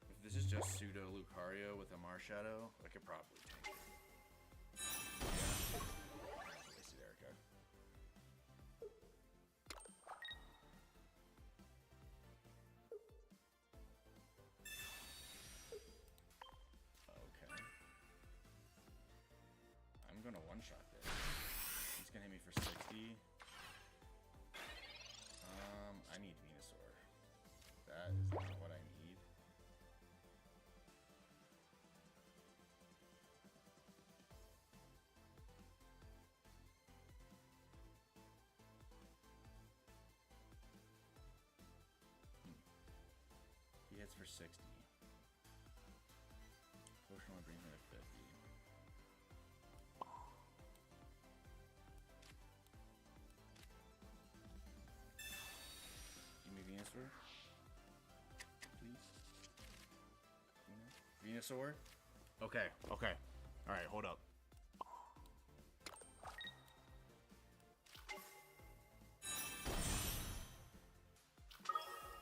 If this is just pseudo Lucario with a Marshadow, I could probably tank it. Yeah. Wasted Erica. Okay. I'm gonna one-shot this. He's gonna hit me for 60. I need Venusaur. That is not what I need. He hits for 60. I'm gonna bring her to 50. Give me Venusaur, please. Venusaur. Okay. Okay. All right. Hold up.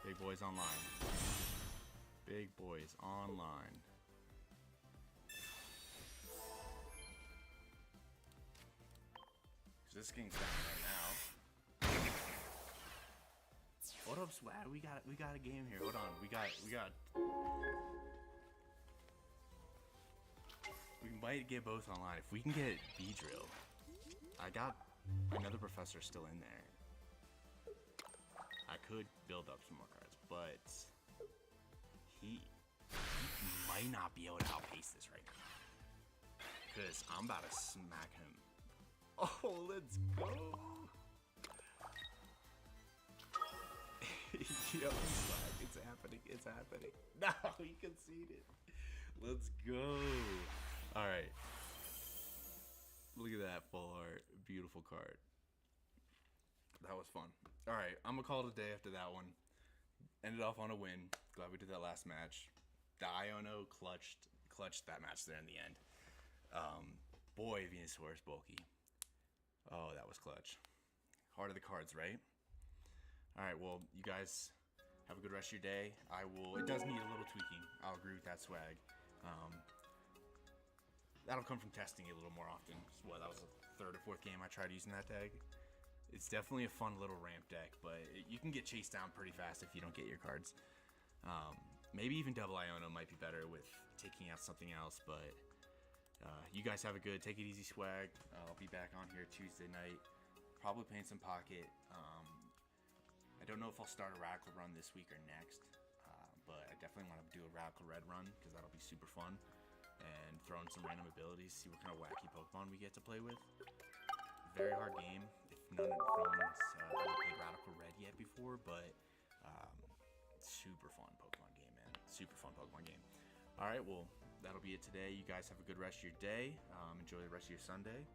Big boys online. Big boys online. This game's down right now. Hold up, Swag. We got a game here. Hold on. We might get both online. If we can get B-Drill. I got another professor still in there. I could build up some more cards, but he might not be able to outpace this right now. Because I'm about to smack him. Oh, let's go! Yo, Swag, it's happening, it's happening. No, he conceded. Let's go. Alright. Look at that full art. Beautiful card. That was fun. Alright, I'm gonna call it a day after that one. Ended off on a win. Glad we did that last match. The Iono clutched that match there in the end. Boy, Venusaur is bulky. Oh, that was clutch. Heart of the cards, right? Alright, well, you guys have a good rest of your day. It does need a little tweaking. I'll agree with that, Swag. That'll come from testing it a little more often. Well, that was the third or fourth game I tried using that deck. It's definitely a fun little ramp deck, but you can get chased down pretty fast if you don't get your cards. Maybe even double Iono might be better with taking out something else, but you guys have a good, take it easy, Swag. I'll be back on here Tuesday night, probably playing some Pocket. I don't know if I'll start a Radical run this week or next, but I definitely want to do a Radical Red run because that'll be super fun. And throw in some random abilities, see what kind of wacky Pokemon we get to play with. Very hard game. If no one's ever played Radical Red yet before, but super fun Pokemon game, man. Super fun Pokemon game. All right, well, that'll be it today. You guys have a good rest of your day. Enjoy the rest of your Sunday.